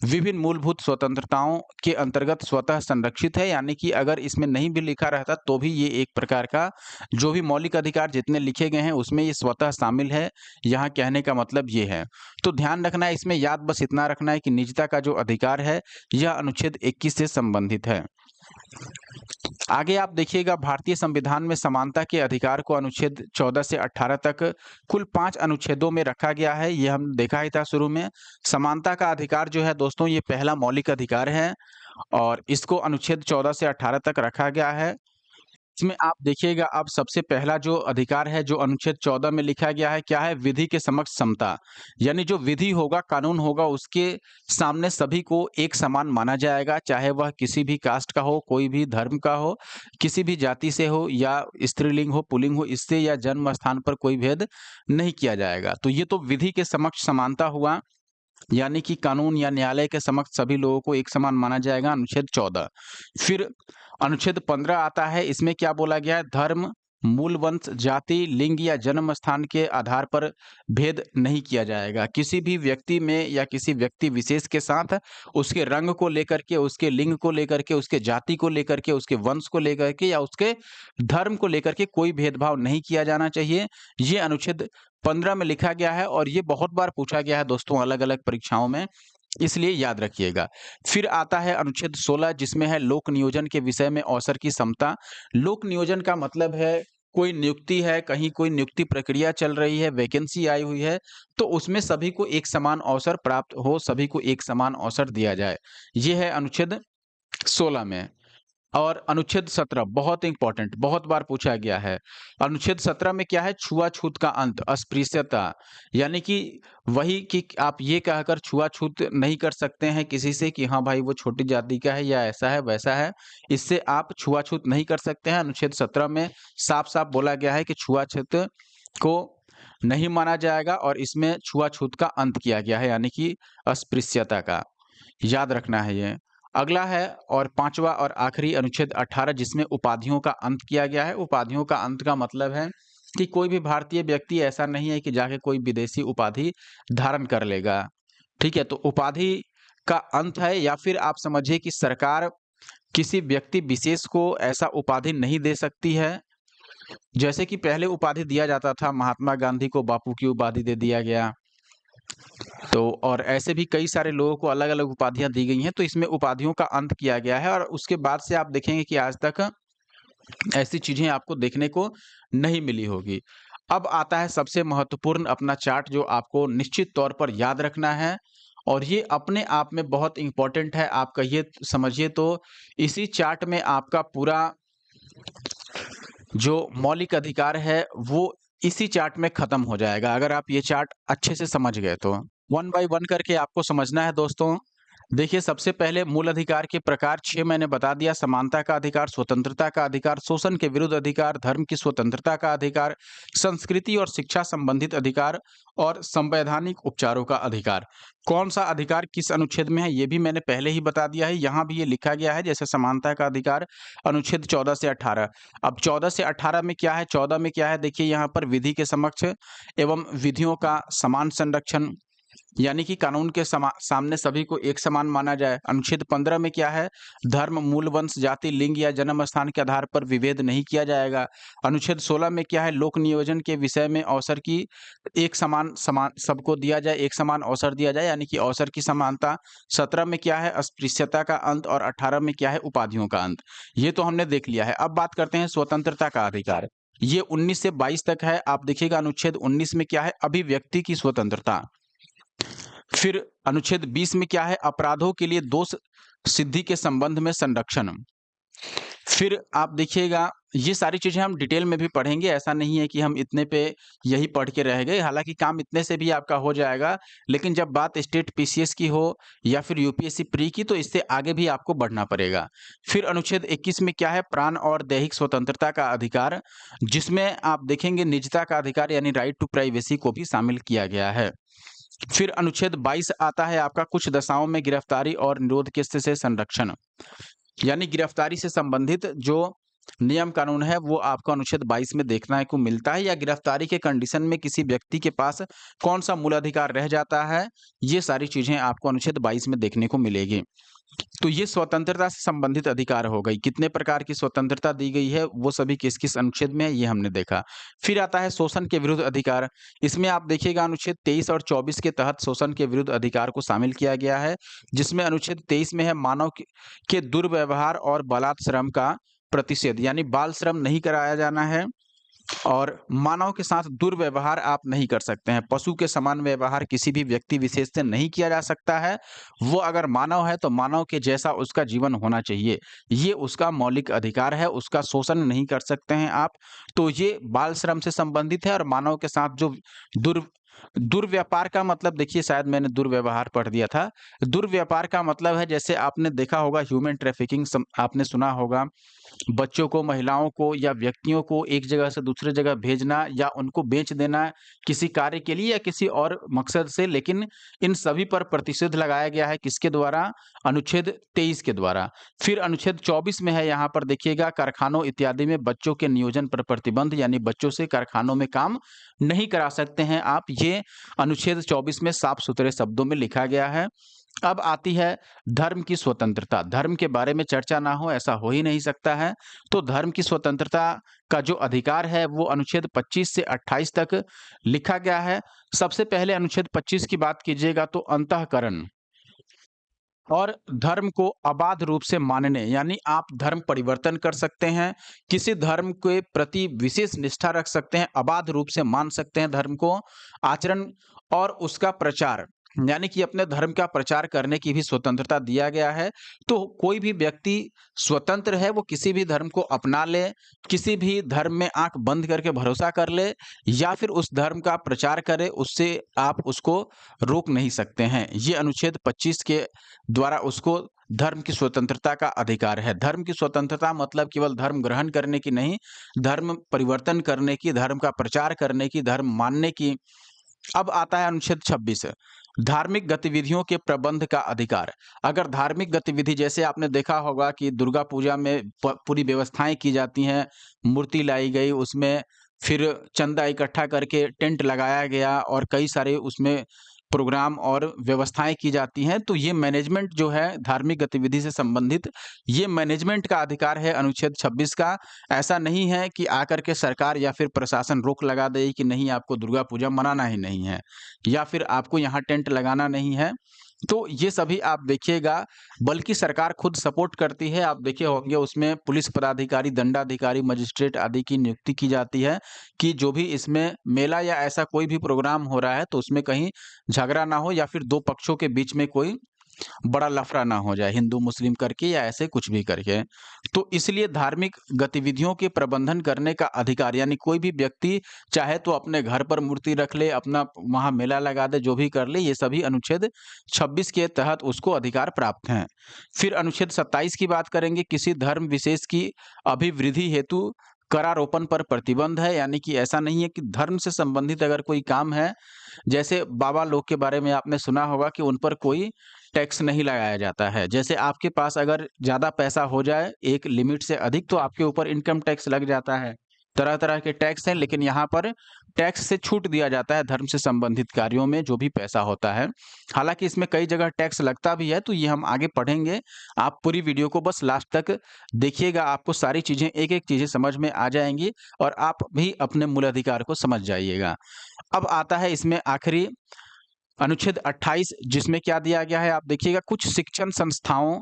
विभिन्न मूलभूत स्वतंत्रताओं के अंतर्गत स्वतः संरक्षित है, यानी कि अगर इसमें नहीं भी लिखा रहता तो भी ये एक प्रकार का जो भी मौलिक अधिकार जितने लिखे गए हैं उसमें ये स्वतः शामिल है। यहाँ कहने का मतलब ये है। तो ध्यान रखना है, इसमें याद बस इतना रखना है कि निजता का जो अधिकार है यह अनुच्छेद 21 से संबंधित है। आगे आप देखिएगा, भारतीय संविधान में समानता के अधिकार को अनुच्छेद 14 से 18 तक कुल 5 अनुच्छेदों में रखा गया है। ये हम देखा ही था शुरू में। समानता का अधिकार जो है दोस्तों ये पहला मौलिक अधिकार है और इसको अनुच्छेद 14 से 18 तक रखा गया है। इसमें आप देखिएगा, अब सबसे पहला जो अधिकार है जो अनुच्छेद 14 में लिखा गया है क्या है, विधि के समक्ष समता। यानी जो विधि होगा, कानून होगा, उसके सामने सभी को एक समान माना जाएगा, चाहे वह किसी भी कास्ट का हो, कोई भी धर्म का हो, किसी भी जाति से हो या स्त्रीलिंग हो, पुल्लिंग हो, इससे या जन्म स्थान पर कोई भेद नहीं किया जाएगा। तो ये तो विधि के समक्ष समानता हुआ, यानी कि कानून या न्यायालय के समक्ष सभी लोगों को एक समान माना जाएगा, अनुच्छेद 14। फिर अनुच्छेद 15 आता है, इसमें क्या बोला गया है, धर्म, मूल वंश, जाति, लिंग या जन्म स्थान के आधार पर भेद नहीं किया जाएगा। किसी भी व्यक्ति में या किसी व्यक्ति विशेष के साथ उसके रंग को लेकर के, उसके लिंग को लेकर के, उसके जाति को लेकर के, उसके वंश को लेकर के या उसके धर्म को लेकर के कोई भेदभाव नहीं किया जाना चाहिए। ये अनुच्छेद 15 में लिखा गया है और ये बहुत बार पूछा गया है दोस्तों अलग-अलग परीक्षाओं में, इसलिए याद रखिएगा। फिर आता है अनुच्छेद 16, जिसमें है लोक नियोजन के विषय में अवसर की समता। लोक नियोजन का मतलब है कोई नियुक्ति है, कहीं कोई नियुक्ति प्रक्रिया चल रही है, वैकेंसी आई हुई है, तो उसमें सभी को एक समान अवसर प्राप्त हो, सभी को एक समान अवसर दिया जाए। ये है अनुच्छेद 16 में। और अनुच्छेद 17 बहुत इंपॉर्टेंट, बहुत बार पूछा गया है। अनुच्छेद 17 में क्या है, छुआछूत का अंत, अस्पृश्यता। यानी कि वही कि आप ये कहकर छुआछूत नहीं कर सकते हैं किसी से कि हाँ भाई वो छोटी जाति का है या ऐसा है वैसा है, इससे आप छुआछूत नहीं कर सकते हैं। अनुच्छेद 17 में साफ-साफ बोला गया है कि छुआछूत को नहीं माना जाएगा और इसमें छुआछूत का अंत किया गया है, यानी कि अस्पृश्यता का। याद रखना है ये। अगला है और 5वां और आखिरी अनुच्छेद 18, जिसमें उपाधियों का अंत किया गया है। उपाधियों का अंत का मतलब है कि कोई भी भारतीय व्यक्ति ऐसा नहीं है कि जाके कोई विदेशी उपाधि धारण कर लेगा। ठीक है? तो उपाधि का अंत है, या फिर आप समझिए कि सरकार किसी व्यक्ति विशेष को ऐसा उपाधि नहीं दे सकती है। जैसे कि पहले उपाधि दिया जाता था, महात्मा गांधी को बापू की उपाधि दे दिया गया। तो और ऐसे भी कई सारे लोगों को अलग-अलग उपाधियाँ दी गई हैं, तो इसमें उपाधियों का अंत किया गया है और उसके बाद से आप देखेंगे कि आज तक ऐसी चीज़ें आपको देखने को नहीं मिली होगी। अब आता है सबसे महत्वपूर्ण अपना चार्ट, जो आपको निश्चित तौर पर याद रखना है और ये अपने आप में बहुत इम्पोर्टेंट है। आप कहिए समझिए तो इसी चार्ट में आपका पूरा जो मौलिक अधिकार है वो इसी चार्ट में खत्म हो जाएगा, अगर आप ये चार्ट अच्छे से समझ गए तो। वन बाय वन करके आपको समझना है दोस्तों। देखिए, सबसे पहले मूल अधिकार के प्रकार 6 मैंने बता दिया, समानता का अधिकार, स्वतंत्रता का अधिकार, शोषण के विरुद्ध अधिकार, धर्म की स्वतंत्रता का अधिकार, संस्कृति और शिक्षा संबंधित अधिकार और संवैधानिक उपचारों का अधिकार। कौन सा अधिकार किस अनुच्छेद में है ये भी मैंने पहले ही बता दिया है, यहाँ भी ये लिखा गया है। जैसे समानता का अधिकार अनुच्छेद 14 से 18। अब 14 से 18 में क्या है, 14 में क्या है, देखिए यहाँ पर विधि के समक्ष एवं विधियों का समान संरक्षण, यानी कि कानून के सामने सभी को एक समान माना जाए। अनुच्छेद 15 में क्या है, धर्म, मूल वंश, जाति, लिंग या जन्म स्थान के आधार पर विभेद नहीं किया जाएगा। अनुच्छेद 16 में क्या है, लोक नियोजन के विषय में अवसर की एक समान समान सबको दिया जाए, एक समान अवसर दिया जाए, यानी कि अवसर की समानता। 17 में क्या है, अस्पृश्यता का अंत और 18 में क्या है, उपाधियों का अंत। ये तो हमने देख लिया है। अब बात करते हैं स्वतंत्रता का अधिकार। ये 19 से 22 तक है। आप देखिएगा अनुच्छेद 19 में क्या है, अभिव्यक्ति की स्वतंत्रता। फिर अनुच्छेद 20 में क्या है, अपराधों के लिए दोष सिद्धि के संबंध में संरक्षण। फिर आप देखिएगा ये सारी चीजें हम डिटेल में भी पढ़ेंगे, ऐसा नहीं है कि हम इतने पे यही पढ़ के रह गए। हालांकि काम इतने से भी आपका हो जाएगा, लेकिन जब बात स्टेट पीसीएस की हो या फिर यूपीएससी प्री की, तो इससे आगे भी आपको बढ़ना पड़ेगा। फिर अनुच्छेद 21 में क्या है, प्राण और दैहिक स्वतंत्रता का अधिकार, जिसमें आप देखेंगे निजता का अधिकार यानी राइट टू प्राइवेसी को भी शामिल किया गया है। फिर अनुच्छेद 22 आता है आपका, कुछ दशाओं में गिरफ्तारी और निरोध के से संरक्षण, यानी गिरफ्तारी से संबंधित जो नियम कानून है वो आपको अनुच्छेद 22 में देखने को मिलता है, या गिरफ्तारी के कंडीशन में किसी व्यक्ति के पास कौन-सा मूल अधिकार रह जाता है, ये सारी चीज़ें आपको अनुच्छेद 22 में देखने को मिलेगी। तो ये स्वतंत्रता से संबंधित अधिकार हो गई। कितने प्रकार की स्वतंत्रता दी गई है, वो सभी किस-किस अनुच्छेद में है, ये हमने देखा। फिर आता है शोषण के विरुद्ध अधिकार। इसमें आप देखिएगा अनुच्छेद 23 और 24 के तहत शोषण के विरुद्ध अधिकार को शामिल किया गया है, जिसमें अनुच्छेद 23 में है मानव के दुर्व्यवहार और बलात् श्रम का प्रतिषेध, यानी बाल श्रम नहीं कराया जाना है और मानव के साथ दुर्व्यवहार आप नहीं कर सकते हैं। पशु के समान व्यवहार किसी भी व्यक्ति विशेष से नहीं किया जा सकता है। वो अगर मानव है तो मानव के जैसा उसका जीवन होना चाहिए। ये उसका मौलिक अधिकार है, उसका शोषण नहीं कर सकते हैं आप। तो ये बाल श्रम से संबंधित है और मानव के साथ जो दुर दुर्व्यापार का मतलब देखिए, शायद मैंने दुर्व्यवहार पढ़ दिया था। दुर्व्यापार का मतलब है, जैसे आपने देखा होगा ह्यूमन ट्रैफिकिंग आपने सुना होगा। बच्चों को, महिलाओं को या व्यक्तियों को एक जगह से दूसरे जगह भेजना या उनको बेच देना किसी कार्य के लिए या किसी और मकसद से, लेकिन इन सभी पर प्रतिषेध लगाया गया है किसके द्वारा? अनुच्छेद 23 के द्वारा। फिर अनुच्छेद 24 में है, यहाँ पर देखिएगा, कारखानों इत्यादि में बच्चों के नियोजन पर प्रतिबंध, यानी बच्चों से कारखानों में काम नहीं करा सकते हैं आप। ये अनुच्छेद 24 में साफ-सुथरे शब्दों में लिखा गया है। अब आती है धर्म की स्वतंत्रता। धर्म के बारे में चर्चा ना हो, ऐसा हो ही नहीं सकता है। तो धर्म की स्वतंत्रता का जो अधिकार है वो अनुच्छेद 25 से 28 तक लिखा गया है। सबसे पहले अनुच्छेद 25 की बात कीजिएगा तो अंतःकरण और धर्म को अबाध रूप से मानने, यानी आप धर्म परिवर्तन कर सकते हैं, किसी धर्म के प्रति विशेष निष्ठा रख सकते हैं, अबाध रूप से मान सकते हैं धर्म को, आचरण और उसका प्रचार, यानी कि अपने धर्म का प्रचार करने की भी स्वतंत्रता दिया गया है। तो कोई भी व्यक्ति स्वतंत्र है, वो किसी भी धर्म को अपना ले, किसी भी धर्म में आँख बंद करके भरोसा कर ले या फिर उस धर्म का प्रचार करे, उससे आप उसको रोक नहीं सकते हैं। ये अनुच्छेद 25 के द्वारा उसको धर्म की स्वतंत्रता का अधिकार है। धर्म की स्वतंत्रता मतलब केवल धर्म ग्रहण करने की नहीं, धर्म परिवर्तन करने की, धर्म का प्रचार करने की, धर्म मानने की। अब आता है अनुच्छेद 26, धार्मिक गतिविधियों के प्रबंध का अधिकार। अगर धार्मिक गतिविधि, जैसे आपने देखा होगा कि दुर्गा पूजा में पूरी व्यवस्थाएं की जाती हैं, मूर्ति लाई गई, उसमें फिर चंदा इकट्ठा करके टेंट लगाया गया और कई सारे उसमें प्रोग्राम और व्यवस्थाएं की जाती हैं, तो ये मैनेजमेंट जो है धार्मिक गतिविधि से संबंधित, ये मैनेजमेंट का अधिकार है अनुच्छेद 26 का। ऐसा नहीं है कि आकर के सरकार या फिर प्रशासन रोक लगा दे कि नहीं, आपको दुर्गा पूजा मनाना ही नहीं है या फिर आपको यहाँ टेंट लगाना नहीं है। तो ये सभी आप देखिएगा, बल्कि सरकार खुद सपोर्ट करती है। आप देखे होंगे उसमें पुलिस पदाधिकारी, दंडाधिकारी, मजिस्ट्रेट आदि की नियुक्ति की जाती है कि जो भी इसमें मेला या ऐसा कोई भी प्रोग्राम हो रहा है तो उसमें कहीं झगड़ा ना हो या फिर दो पक्षों के बीच में कोई बड़ा लफड़ा ना हो जाए, हिंदू मुस्लिम करके या ऐसे कुछ भी करके। तो इसलिए धार्मिक गतिविधियों के प्रबंधन करने का अधिकार, यानी कोई भी व्यक्ति चाहे तो अपने घर पर मूर्ति रख ले, अपना वहाँ मेला लगा दे, जो भी कर ले, ये सभी अनुच्छेद 26 के तहत उसको अधिकार प्राप्त हैं। फिर अनुच्छेद 27 की बात करेंगे, किसी धर्म विशेष की अभिवृद्धि हेतु करारोपण पर प्रतिबंध है, यानी कि ऐसा नहीं है कि धर्म से संबंधित अगर कोई काम है, जैसे बाबा लोग के बारे में आपने सुना होगा कि उन पर कोई टैक्स नहीं लगाया जाता है। जैसे आपके पास अगर ज़्यादा पैसा हो जाए एक लिमिट से अधिक, तो आपके ऊपर इनकम टैक्स लग जाता है। तरह-तरह के टैक्स हैं, लेकिन यहाँ पर टैक्स से छूट दिया जाता है धर्म से संबंधित कार्यों में जो भी पैसा होता है। हालाँकि इसमें कई जगह टैक्स लगता भी है, तो ये हम आगे पढ़ेंगे। आप पूरी वीडियो को बस लास्ट तक देखिएगा, आपको सारी चीज़ें एक-एक चीज़ें समझ में आ जाएँगी और आप भी अपने मूल अधिकार को समझ जाइएगा। अब आता है इसमें आखिरी अनुच्छेद 28, जिसमें क्या दिया गया है आप देखिएगा, कुछ शिक्षण संस्थाओं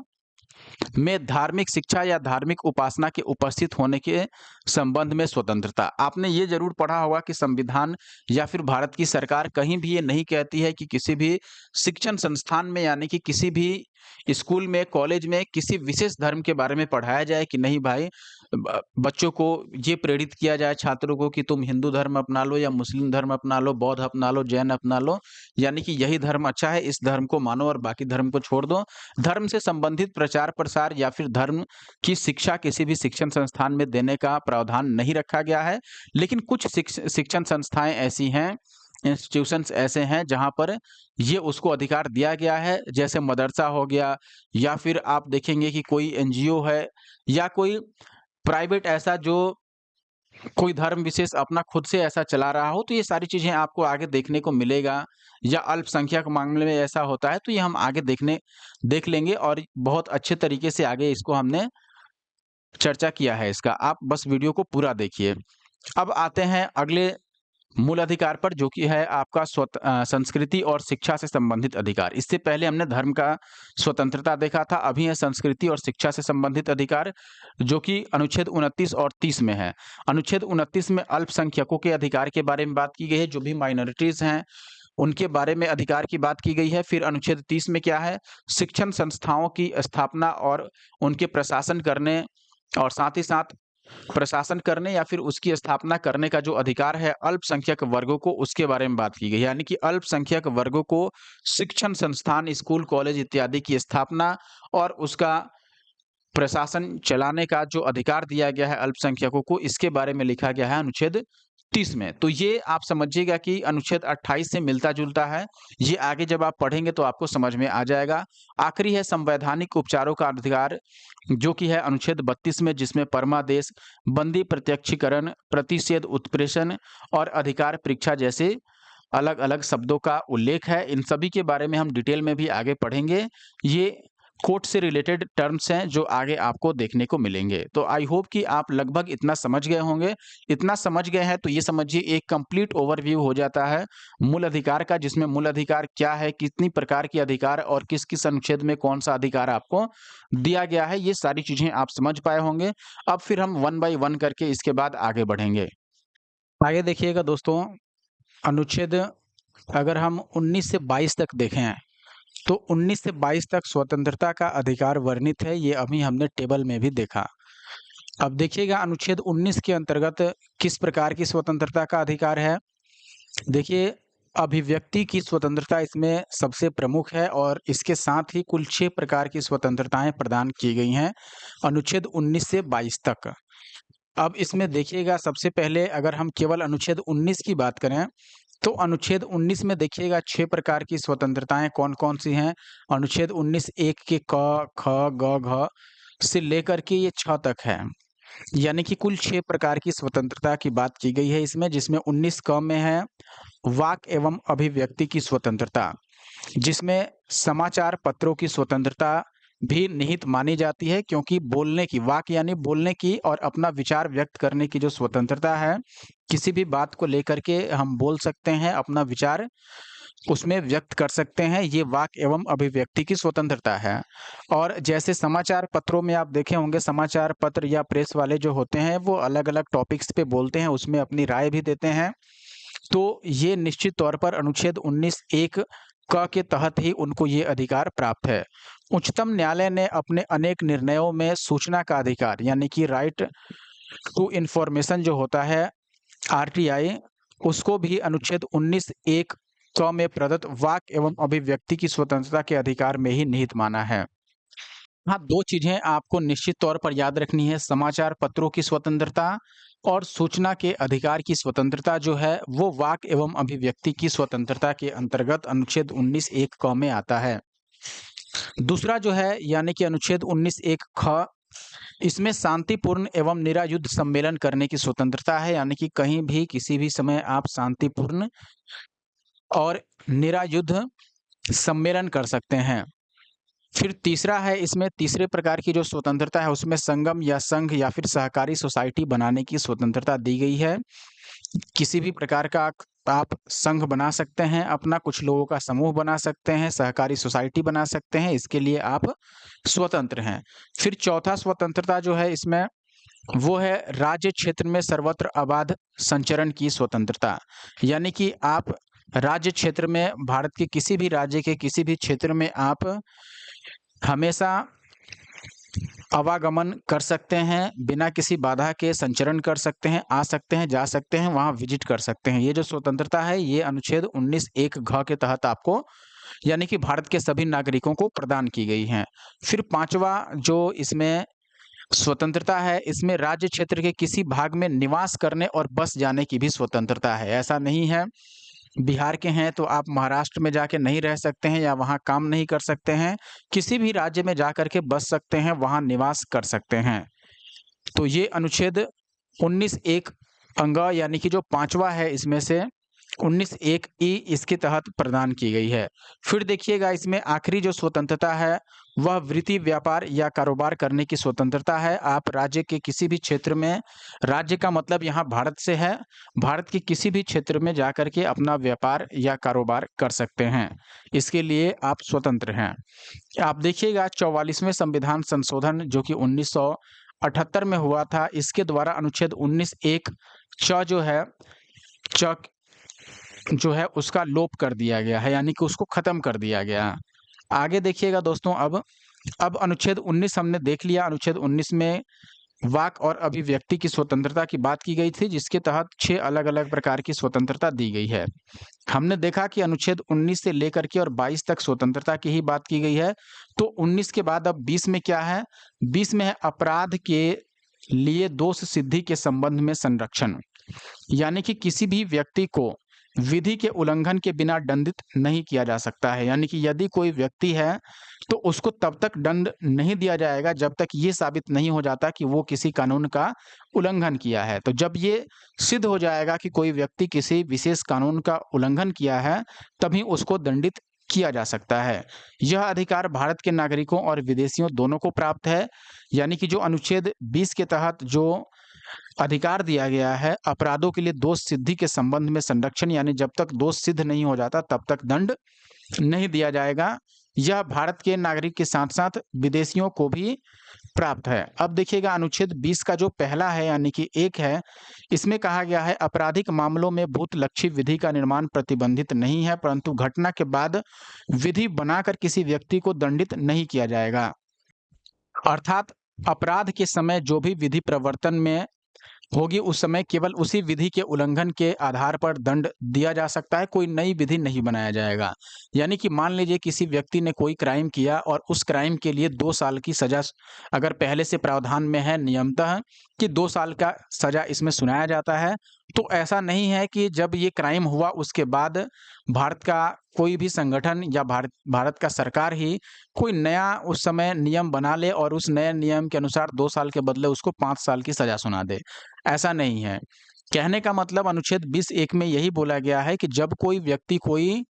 में धार्मिक शिक्षा या धार्मिक उपासना के उपस्थित होने के संबंध में स्वतंत्रता। आपने ये ज़रूर पढ़ा होगा कि संविधान या फिर भारत की सरकार कहीं भी ये नहीं कहती है कि किसी भी शिक्षण संस्थान में, यानी कि किसी भी स्कूल में, कॉलेज में किसी विशेष धर्म के बारे में पढ़ाया जाए कि नहीं भाई, बच्चों को ये प्रेरित किया जाए, छात्रों को, कि तुम हिंदू धर्म अपना लो या मुस्लिम धर्म अपना लो, बौद्ध अपना लो, जैन अपना लो, यानी कि यही धर्म अच्छा है, इस धर्म को मानो और बाकी धर्म को छोड़ दो। धर्म से संबंधित प्रचार प्रसार या फिर धर्म की शिक्षा किसी भी शिक्षण संस्थान में देने का प्रावधान नहीं रखा गया है। लेकिन कुछ शिक्षण संस्थाएं ऐसी हैं, इंस्टीट्यूशंस ऐसे हैं जहां पर ये उसको अधिकार दिया गया है, जैसे मदरसा हो गया, या फिर आप देखेंगे कि कोई एनजीओ है या कोई प्राइवेट ऐसा जो कोई धर्म विशेष अपना खुद से ऐसा चला रहा हो, तो ये सारी चीज़ें आपको आगे देखने को मिलेगा। या अल्पसंख्यक मामले में ऐसा होता है, तो ये हम आगे देख लेंगे और बहुत अच्छे तरीके से आगे इसको हमने चर्चा किया है इसका। आप बस वीडियो को पूरा देखिए। अब आते हैं अगले मूल अधिकार पर, जो कि है आपका संस्कृति और शिक्षा से संबंधित अधिकार। इससे पहले हमने धर्म का स्वतंत्रता देखा था, अभी है संस्कृति और शिक्षा से संबंधित अधिकार, जो कि अनुच्छेद 29 और 30 में है। अनुच्छेद 29 में अल्पसंख्यकों के अधिकार के बारे में बात की गई है, जो भी माइनॉरिटीज़ हैं, उनके बारे में अधिकार की बात की गई है। फिर अनुच्छेद 30 में क्या है? शिक्षण संस्थाओं की स्थापना और उनके प्रशासन करने और साथ ही साथ प्रशासन करने या फिर उसकी स्थापना करने का जो अधिकार है अल्पसंख्यक वर्गों को, उसके बारे में बात की गई है। यानी कि अल्पसंख्यक वर्गों को शिक्षण संस्थान, स्कूल, कॉलेज इत्यादि की स्थापना और उसका प्रशासन चलाने का जो अधिकार दिया गया है अल्पसंख्यकों को, इसके बारे में लिखा गया है अनुच्छेद 30 में। तो ये आप समझिएगा कि अनुच्छेद 28 से मिलता-जुलता है। ये आगे जब आप पढ़ेंगे तो आपको समझ में आ जाएगा। आखिरी है संवैधानिक उपचारों का अधिकार, जो कि है अनुच्छेद 32 में, जिसमें परमादेश, बंदी प्रत्यक्षीकरण, प्रतिषेध, उत्प्रेषण और अधिकार परीक्षा जैसे अलग-अलग शब्दों का उल्लेख है। इन सभी के बारे में हम डिटेल में भी आगे पढ़ेंगे। ये कोर्ट से रिलेटेड टर्म्स हैं जो आगे आपको देखने को मिलेंगे। तो आई होप कि आप लगभग इतना समझ गए होंगे। इतना समझ गए हैं तो ये समझिए एक कंप्लीट ओवरव्यू हो जाता है मूल अधिकार का, जिसमें मूल अधिकार क्या है, कितनी प्रकार के अधिकार और किस-किस अनुच्छेद में कौन-सा अधिकार आपको दिया गया है, ये सारी चीज़ें आप समझ पाए होंगे। अब फिर हम वन बाय वन करके इसके बाद आगे बढ़ेंगे। आगे देखिएगा दोस्तों, अनुच्छेद अगर हम 19 से 22 तक देखें, तो 19 से 22 तक स्वतंत्रता का अधिकार वर्णित है, ये अभी हमने टेबल में भी देखा। अब देखिएगा अनुच्छेद 19 के अंतर्गत किस प्रकार की स्वतंत्रता का अधिकार है। देखिए, अभिव्यक्ति की स्वतंत्रता इसमें सबसे प्रमुख है और इसके साथ ही कुल 6 प्रकार की स्वतंत्रताएं प्रदान की गई हैं अनुच्छेद 19 से 22 तक। अब इसमें देखिएगा, सबसे पहले अगर हम केवल अनुच्छेद 19 की बात करें, तो अनुच्छेद 19 में देखिएगा 6 प्रकार की स्वतंत्रताएं कौन-कौन सी हैं। अनुच्छेद 19 1 के क, ख, ग, घ से लेकर के ये 6 तक है। यानी कि कुल 6 प्रकार की स्वतंत्रता की बात की गई है इसमें, जिसमें 19 क में है वाक एवं अभिव्यक्ति की स्वतंत्रता, जिसमें समाचार पत्रों की स्वतंत्रता भी निहित मानी जाती है, क्योंकि बोलने की, वाक यानी बोलने की और अपना विचार व्यक्त करने की जो स्वतंत्रता है, किसी भी बात को लेकर के हम बोल सकते हैं, अपना विचार उसमें व्यक्त कर सकते हैं, ये वाक एवं अभिव्यक्ति की स्वतंत्रता है। और जैसे समाचार पत्रों में आप देखे होंगे, समाचार पत्र या प्रेस वाले जो होते हैं वो अलग-अलग टॉपिक्स पे बोलते हैं, उसमें अपनी राय भी देते हैं। तो ये निश्चित तौर पर अनुच्छेद 19 एक क के तहत ही उनको ये अधिकार प्राप्त है। उच्चतम न्यायालय ने अपने अनेक निर्णयों में सूचना का अधिकार, यानी कि राइट टू इन्फॉर्मेशन जो होता है आरटीआई, उसको भी अनुच्छेद 19 एक क में प्रदत्त वाक एवं अभिव्यक्ति की स्वतंत्रता के अधिकार में ही निहित माना है। हाँ, 2 चीज़ें आपको निश्चित तौर पर याद रखनी है, समाचार पत्रों की स्वतंत्रता और सूचना के अधिकार की स्वतंत्रता जो है, वो वाक एवं अभिव्यक्ति की स्वतंत्रता के अंतर्गत अनुच्छेद 19 एक क में आता है। दूसरा जो है, यानी कि अनुच्छेद 19 एक ख, इसमें शांतिपूर्ण एवं निरायुध सम्मेलन करने की स्वतंत्रता है, यानी कि कहीं भी किसी भी समय आप शांतिपूर्ण और निरायुध सम्मेलन कर सकते हैं। फिर तीसरा है, इसमें तीसरे प्रकार की जो स्वतंत्रता है उसमें संगम या संघ या फिर सहकारी सोसाइटी बनाने की स्वतंत्रता दी गई है। किसी भी प्रकार का आप संघ बना सकते हैं, अपना कुछ लोगों का समूह बना सकते हैं, सहकारी सोसाइटी बना सकते हैं, इसके लिए आप स्वतंत्र हैं। फिर चौथा स्वतंत्रता जो है इसमें, वो है राज्य क्षेत्र में सर्वत्र अबाध संचरण की स्वतंत्रता। यानी कि आप राज्य क्षेत्र में, भारत के किसी भी राज्य के किसी भी क्षेत्र में आप हमेशा आवागमन कर सकते हैं, बिना किसी बाधा के संचरण कर सकते हैं, आ सकते हैं, जा सकते हैं, वहाँ विजिट कर सकते हैं। ये जो स्वतंत्रता है, ये अनुच्छेद 19 एक घ के तहत आपको, यानी कि भारत के सभी नागरिकों को प्रदान की गई हैं। फिर पाँचवा जो इसमें स्वतंत्रता है, इसमें राज्य क्षेत्र के किसी भाग में निवास करने और बस जाने की भी स्वतंत्रता है। ऐसा नहीं है बिहार के हैं तो आप महाराष्ट्र में जाके नहीं रह सकते हैं या वहाँ काम नहीं कर सकते हैं। किसी भी राज्य में जाकर के बस सकते हैं, वहाँ निवास कर सकते हैं। तो ये अनुच्छेद 19(1) अंग यानी कि जो 5वां है इसमें से 19(1) ई इसके तहत प्रदान की गई है। फिर देखिएगा इसमें आखिरी जो स्वतंत्रता है वह वृत्ति व्यापार या कारोबार करने की स्वतंत्रता है। आप राज्य के किसी भी क्षेत्र में, राज्य का मतलब यहाँ भारत से है, भारत के किसी भी क्षेत्र में जाकर के अपना व्यापार या कारोबार कर सकते हैं। इसके लिए आप स्वतंत्र हैं। आप देखिएगा 44वें संविधान संशोधन जो कि 1978 में हुआ था, इसके द्वारा अनुच्छेद 19(1) च जो है उसका लोप कर दिया गया है, यानी कि उसको खत्म कर दिया गया। आगे देखिएगा दोस्तों, अब अनुच्छेद 19 हमने देख लिया। अनुच्छेद 19 में वाक और अभिव्यक्ति की स्वतंत्रता की बात की गई थी, जिसके तहत 6 अलग-अलग प्रकार की स्वतंत्रता दी गई है। हमने देखा कि अनुच्छेद 19 से लेकर के और 22 तक स्वतंत्रता की ही बात की गई है। तो 19 के बाद अब 20 में क्या है? 20 में है अपराध के लिए दोष सिद्धि के संबंध में संरक्षण। यानी कि किसी भी व्यक्ति को विधि के उल्लंघन के बिना दंडित नहीं किया जा सकता है। यानी कि यदि कोई व्यक्ति है तो उसको तब तक दंड नहीं दिया जाएगा जब तक ये साबित नहीं हो जाता कि वो किसी कानून का उल्लंघन किया है। तो जब ये सिद्ध हो जाएगा कि कोई व्यक्ति किसी विशेष कानून का उल्लंघन किया है, तभी उसको दंडित किया जा सकता है। यह अधिकार भारत के नागरिकों और विदेशियों दोनों को प्राप्त है। यानी कि जो अनुच्छेद 20 के तहत जो अधिकार दिया गया है अपराधों के लिए दोष सिद्धि के संबंध में संरक्षण, यानी जब तक दोष सिद्ध नहीं हो जाता तब तक दंड नहीं दिया जाएगा, यह भारत के नागरिक के साथ साथ विदेशियों को भी प्राप्त है। अब देखिएगा अनुच्छेद 20 का जो पहला है यानी कि 1 है, इसमें कहा गया है आपराधिक मामलों में भूतलक्षी विधि का निर्माण प्रतिबंधित नहीं है, परंतु घटना के बाद विधि बनाकर किसी व्यक्ति को दंडित नहीं किया जाएगा। अर्थात अपराध के समय जो भी विधि प्रवर्तन में होगी उस समय केवल उसी विधि के उल्लंघन के आधार पर दंड दिया जा सकता है, कोई नई विधि नहीं बनाया जाएगा। यानी कि मान लीजिए किसी व्यक्ति ने कोई क्राइम किया और उस क्राइम के लिए 2 साल की सजा अगर पहले से प्रावधान में है नियमतः कि 2 साल का सजा इसमें सुनाया जाता है, तो ऐसा नहीं है कि जब ये क्राइम हुआ उसके बाद भारत का कोई भी संगठन या भारत का सरकार ही कोई नया उस समय नियम बना ले और उस नए नियम के अनुसार 2 साल के बदले उसको 5 साल की सजा सुना दे। ऐसा नहीं है। कहने का मतलब अनुच्छेद 20(1) में यही बोला गया है कि जब कोई व्यक्ति कोई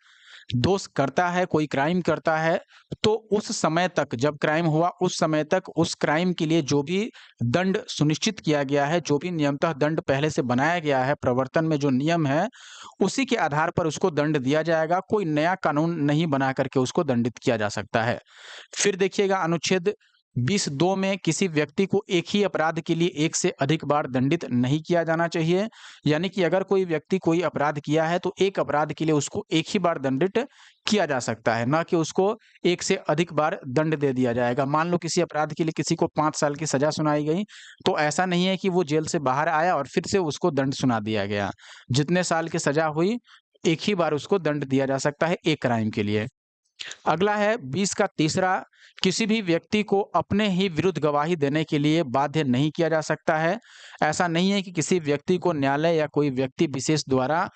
दोष करता है, कोई क्राइम करता है, तो उस समय तक जब क्राइम हुआ उस समय तक उस क्राइम के लिए जो भी दंड सुनिश्चित किया गया है, जो भी नियमतः दंड पहले से बनाया गया है, प्रवर्तन में जो नियम है, उसी के आधार पर उसको दंड दिया जाएगा। कोई नया कानून नहीं बना करके उसको दंडित किया जा सकता है। फिर देखिएगा अनुच्छेद 20(2) में किसी व्यक्ति को एक ही अपराध के लिए एक से अधिक बार दंडित नहीं किया जाना चाहिए। यानी कि अगर कोई व्यक्ति कोई अपराध किया है तो एक अपराध के लिए उसको एक ही बार दंडित किया जा सकता है, ना कि उसको एक से अधिक बार दंड दे दिया जाएगा। मान लो किसी अपराध के लिए किसी को 5 साल की सजा सुनाई गई, तो ऐसा नहीं है कि वो जेल से बाहर आया और फिर से उसको दंड सुना दिया गया। जितने साल की सजा हुई, एक ही बार उसको दंड दिया जा सकता है एक क्राइम के लिए। अगला है 20 का तीसरा, किसी भी व्यक्ति को अपने ही विरुद्ध गवाही देने के लिए बाध्य नहीं किया जा सकता है। ऐसा नहीं है कि किसी व्यक्ति को न्यायालय या कोई व्यक्ति विशेष द्वारा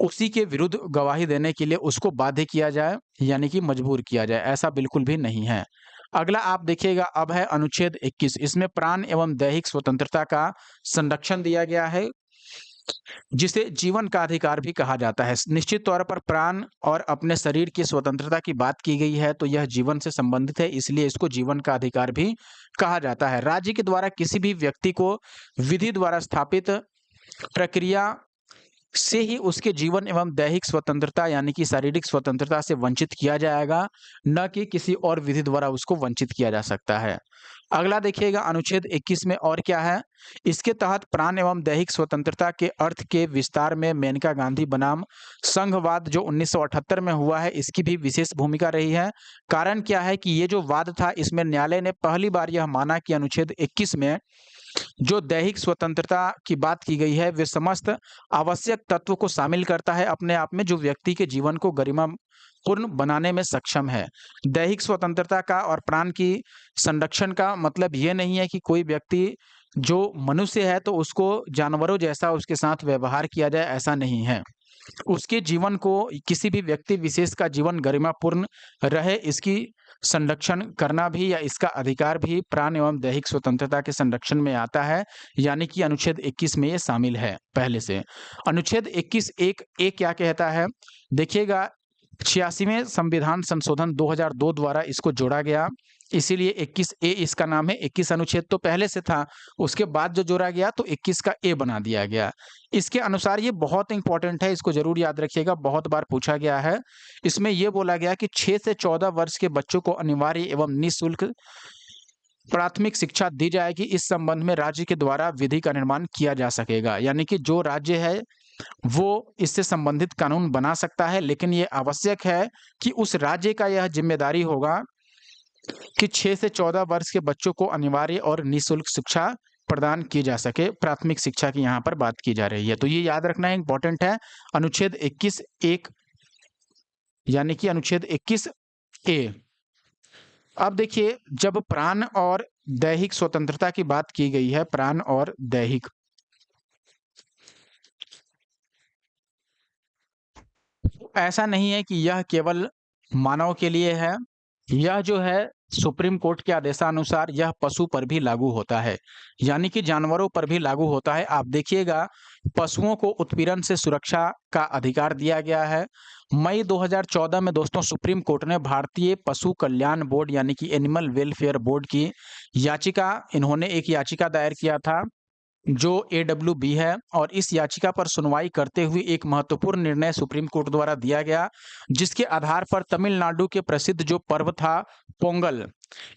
उसी के विरुद्ध गवाही देने के लिए उसको बाध्य किया जाए, यानी कि मजबूर किया जाए, ऐसा बिल्कुल भी नहीं है। अगला आप देखिएगा अब है अनुच्छेद 21, इसमें प्राण एवं दैहिक स्वतंत्रता का संरक्षण दिया गया है, जिसे जीवन का अधिकार भी कहा जाता है। निश्चित तौर पर प्राण और अपने शरीर की स्वतंत्रता की बात की गई है, तो यह जीवन से संबंधित है, इसलिए इसको जीवन का अधिकार भी कहा जाता है। राज्य के द्वारा किसी भी व्यक्ति को विधि द्वारा स्थापित प्रक्रिया से ही उसके जीवन एवं दैहिक स्वतंत्रता यानी कि शारीरिक स्वतंत्रता से वंचित किया जाएगा, न कि किसी और विधि द्वारा उसको वंचित किया जा सकता है। अगला देखिएगा अनुच्छेद 21 में और क्या है, इसके तहत प्राण एवं दैहिक स्वतंत्रता के अर्थ के विस्तार में मेनका गांधी बनाम संघवाद जो 1978 में हुआ है, इसकी भी विशेष भूमिका रही है। कारण क्या है कि ये जो वाद था, इसमें न्यायालय ने पहली बार यह माना कि अनुच्छेद 21 में जो दैहिक स्वतंत्रता की बात की गई है वे समस्त आवश्यक तत्व को शामिल करता है अपने आप में, जो व्यक्ति के जीवन को गरिमापूर्ण बनाने में सक्षम है। दैहिक स्वतंत्रता का और प्राण की संरक्षण का मतलब ये नहीं है कि कोई व्यक्ति जो मनुष्य है तो उसको जानवरों जैसा उसके साथ व्यवहार किया जाए, ऐसा नहीं है। उसके जीवन को, किसी भी व्यक्ति विशेष का जीवन गरिमापूर्ण रहे, इसकी संरक्षण करना भी या इसका अधिकार भी प्राण एवं दैहिक स्वतंत्रता के संरक्षण में आता है, यानी कि अनुच्छेद 21 में ये शामिल है पहले से। अनुच्छेद 21 एक ए क्या कहता है? देखिएगा, 86वें संविधान संशोधन 2002 द्वारा इसको जोड़ा गया, इसीलिए 21 ए इसका नाम है। 21 अनुच्छेद तो पहले से था, उसके बाद जो जोड़ा गया तो 21 का ए बना दिया गया। इसके अनुसार ये बहुत इंपॉर्टेंट है, इसको जरूर याद रखिएगा, बहुत बार पूछा गया है। इसमें यह बोला गया कि 6 से 14 वर्ष के बच्चों को अनिवार्य एवं निःशुल्क प्राथमिक शिक्षा दी जाएगी। इस संबंध में राज्य के द्वारा विधि का निर्माण किया जा सकेगा, यानी कि जो राज्य है वो इससे संबंधित कानून बना सकता है, लेकिन ये आवश्यक है कि उस राज्य का यह जिम्मेदारी होगा कि 6 से 14 वर्ष के बच्चों को अनिवार्य और निःशुल्क शिक्षा प्रदान की जा सके। प्राथमिक शिक्षा की यहाँ पर बात की जा रही है, तो ये याद रखना इंपॉर्टेंट है। अनुच्छेद 21 एक, यानी कि अनुच्छेद 21 ए। अब देखिए, जब प्राण और दैहिक स्वतंत्रता की बात की गई है, प्राण और दैहिक, ऐसा नहीं है कि यह केवल मानव के लिए है, यह जो है सुप्रीम कोर्ट के आदेशानुसार यह पशु पर भी लागू होता है, यानी कि जानवरों पर भी लागू होता है। आप देखिएगा, पशुओं को उत्पीड़न से सुरक्षा का अधिकार दिया गया है। मई 2014 में दोस्तों सुप्रीम कोर्ट ने भारतीय पशु कल्याण बोर्ड यानी कि एनिमल वेलफेयर बोर्ड की याचिका, इन्होंने एक याचिका दायर किया था जो AWB है, और इस याचिका पर सुनवाई करते हुए एक महत्वपूर्ण निर्णय सुप्रीम कोर्ट द्वारा दिया गया, जिसके आधार पर तमिलनाडु के प्रसिद्ध जो पर्व था पोंगल,